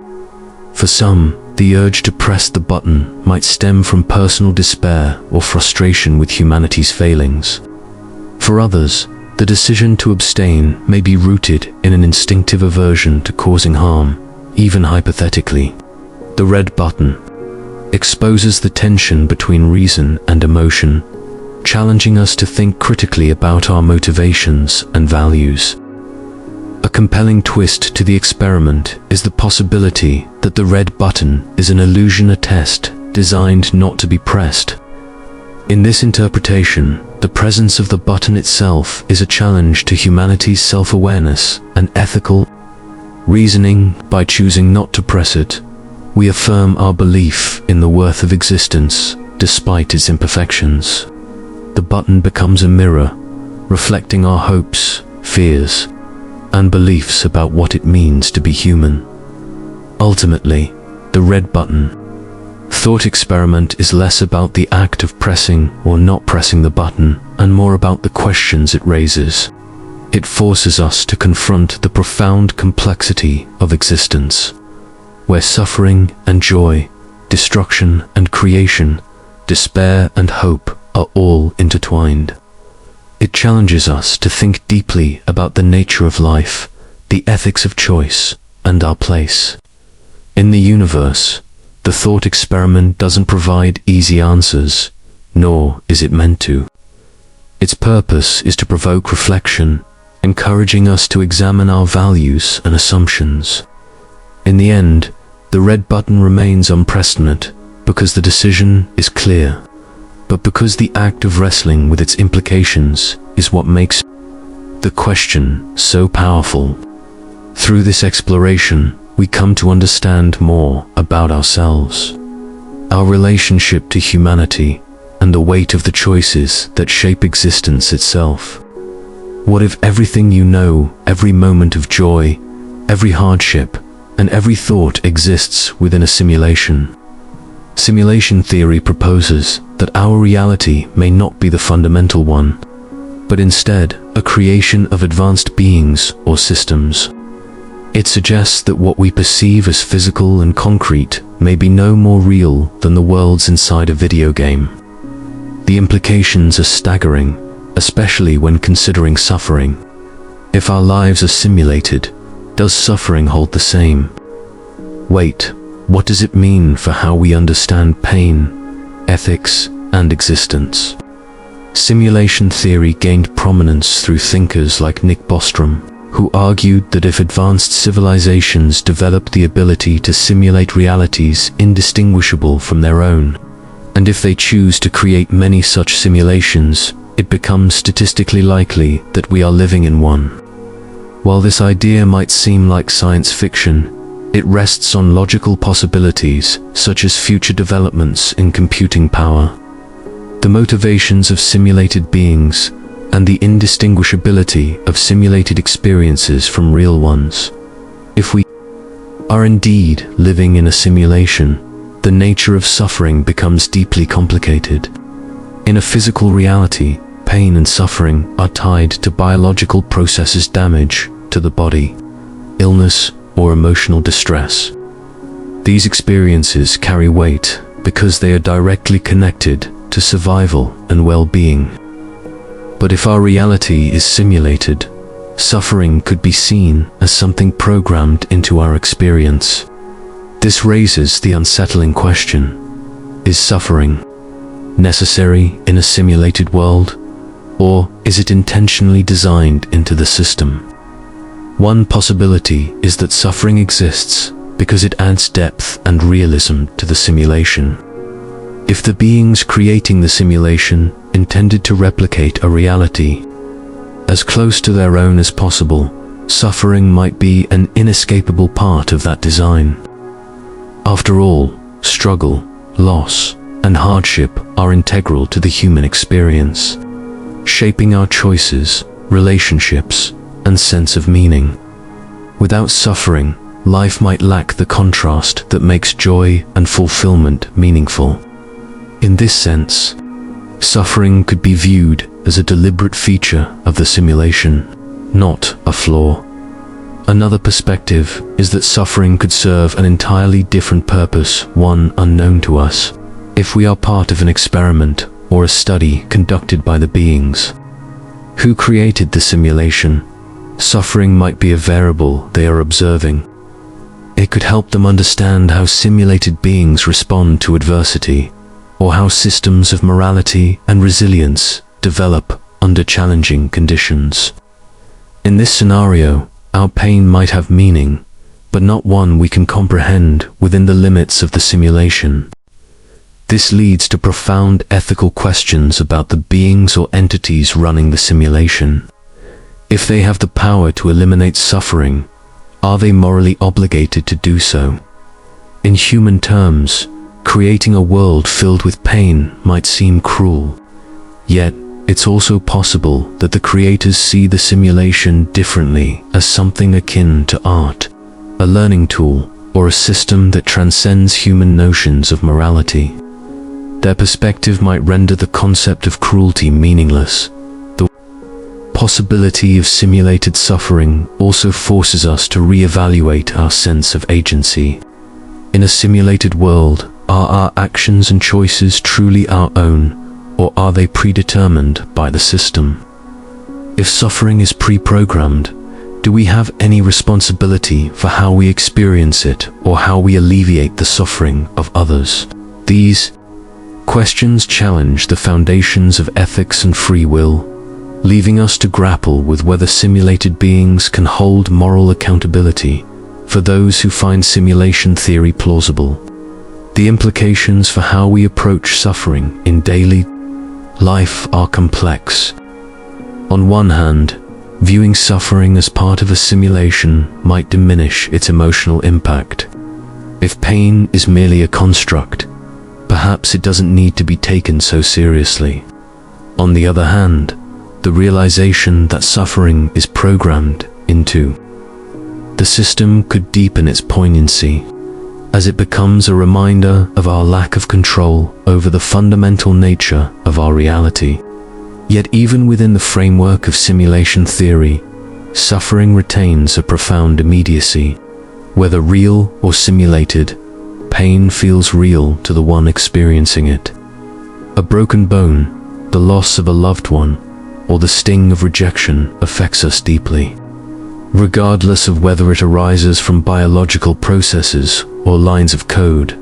For some, the urge to press the button might stem from personal despair or frustration with humanity's failings. For others, the decision to abstain may be rooted in an instinctive aversion to causing harm, even hypothetically. The red button exposes the tension between reason and emotion, challenging us to think critically about our motivations and values. A compelling twist to the experiment is the possibility that the red button is an illusion, a test designed not to be pressed. In this interpretation, the presence of the button itself is a challenge to humanity's self-awareness and ethical reasoning. By choosing not to press it, We affirm our belief in the worth of existence despite its imperfections. The button becomes a mirror, reflecting our hopes, fears, and beliefs about what it means to be human. Ultimately, the red button thought experiment is less about the act of pressing or not pressing the button and more about the questions it raises. It forces us to confront the profound complexity of existence, where suffering and joy, destruction and creation, despair and hope are all intertwined. It challenges us to think deeply about the nature of life, the ethics of choice, and our place in the universe. The thought experiment doesn't provide easy answers, nor is it meant to. Its purpose is to provoke reflection, encouraging us to examine our values and assumptions. In the end, the red button remains unprecedented because the decision is clear, but because the act of wrestling with its implications is what makes the question so powerful. Through this exploration, we come to understand more about ourselves, our relationship to humanity, and the weight of the choices that shape existence itself. What if everything you know, every moment of joy, every hardship, and every thought exists within a simulation? Simulation theory proposes that our reality may not be the fundamental one, but instead a creation of advanced beings or systems. It suggests that what we perceive as physical and concrete may be no more real than the worlds inside a video game. The implications are staggering, especially when considering suffering. If our lives are simulated, does suffering hold the same? Wait, what does it mean for how we understand pain, ethics, and existence? Simulation theory gained prominence through thinkers like Nick Bostrom, who argued that if advanced civilizations developed the ability to simulate realities indistinguishable from their own, and if they choose to create many such simulations, it becomes statistically likely that we are living in one. While this idea might seem like science fiction, it rests on logical possibilities such as future developments in computing power, the motivations of simulated beings, and the indistinguishability of simulated experiences from real ones. If we are indeed living in a simulation, the nature of suffering becomes deeply complicated. In a physical reality, pain and suffering are tied to biological processes, damage to the body, illness, or emotional distress. These experiences carry weight because they are directly connected to survival and well-being. But if our reality is simulated, suffering could be seen as something programmed into our experience. This raises the unsettling question: is suffering necessary in a simulated world, or is it intentionally designed into the system? One possibility is that suffering exists because it adds depth and realism to the simulation. If the beings creating the simulation intended to replicate a reality as close to their own as possible, suffering might be an inescapable part of that design. After all, struggle, loss, and hardship are integral to the human experience, shaping our choices, relationships, and sense of meaning. Without suffering, life might lack the contrast that makes joy and fulfillment meaningful. In this sense, suffering could be viewed as a deliberate feature of the simulation, not a flaw. Another perspective is that suffering could serve an entirely different purpose, one unknown to us. If we are part of an experiment or a study conducted by the beings who created the simulation, suffering might be a variable they are observing. It could help them understand how simulated beings respond to adversity, or how systems of morality and resilience develop under challenging conditions. In this scenario, our pain might have meaning, but not one we can comprehend within the limits of the simulation. This leads to profound ethical questions about the beings or entities running the simulation. If they have the power to eliminate suffering, are they morally obligated to do so? In human terms, creating a world filled with pain might seem cruel. Yet, it's also possible that the creators see the simulation differently, as something akin to art, a learning tool, or a system that transcends human notions of morality. Their perspective might render the concept of cruelty meaningless. The possibility of simulated suffering also forces us to re-evaluate our sense of agency. In a simulated world, are our actions and choices truly our own, or are they predetermined by the system? If suffering is pre-programmed, do we have any responsibility for how we experience it or how we alleviate the suffering of others? These questions challenge the foundations of ethics and free will, leaving us to grapple with whether simulated beings can hold moral accountability for those who find simulation theory plausible. The implications for how we approach suffering in daily life are complex. On one hand, viewing suffering as part of a simulation might diminish its emotional impact. If pain is merely a construct, perhaps it doesn't need to be taken so seriously. On the other hand, the realization that suffering is programmed into the system could deepen its poignancy, as it becomes a reminder of our lack of control over the fundamental nature of our reality. Yet even within the framework of simulation theory, suffering retains a profound immediacy. Whether real or simulated, pain feels real to the one experiencing it. A broken bone, the loss of a loved one, or the sting of rejection affects us deeply. Regardless of whether it arises from biological processes or lines of code,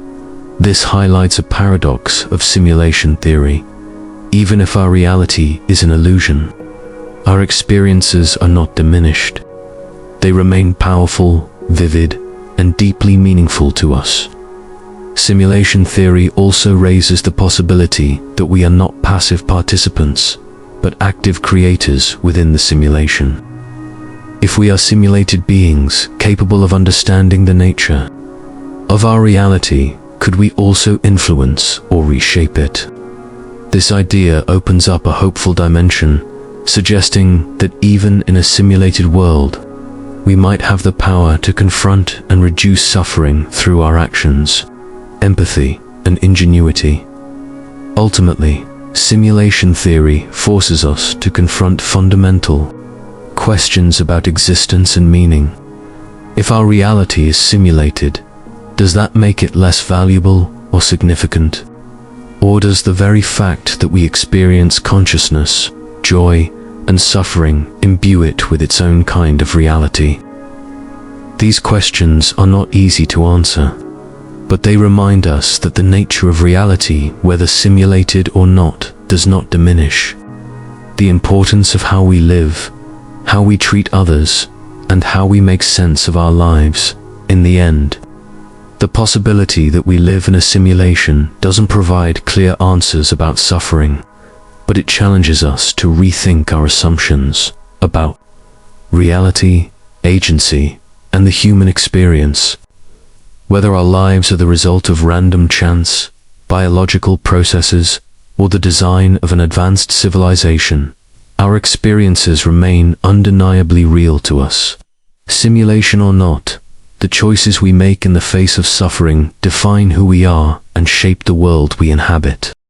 this highlights a paradox of simulation theory. Even if our reality is an illusion, our experiences are not diminished. They remain powerful, vivid, and deeply meaningful to us. Simulation theory also raises the possibility that we are not passive participants, but active creators within the simulation. If we are simulated beings capable of understanding the nature of our reality, could we also influence or reshape it? This idea opens up a hopeful dimension, suggesting that even in a simulated world, we might have the power to confront and reduce suffering through our actions, empathy, and ingenuity. Ultimately, simulation theory forces us to confront fundamental questions about existence and meaning. If our reality is simulated, does that make it less valuable or significant? Or does the very fact that we experience consciousness, joy, and suffering imbue it with its own kind of reality? These questions are not easy to answer, but they remind us that the nature of reality, whether simulated or not, does not diminish. The importance of how we live, how we treat others, and how we make sense of our lives, in the end. The possibility that we live in a simulation doesn't provide clear answers about suffering, but it challenges us to rethink our assumptions about reality, agency, and the human experience. Whether our lives are the result of random chance, biological processes, or the design of an advanced civilization, our experiences remain undeniably real to us. Simulation or not, the choices we make in the face of suffering define who we are and shape the world we inhabit.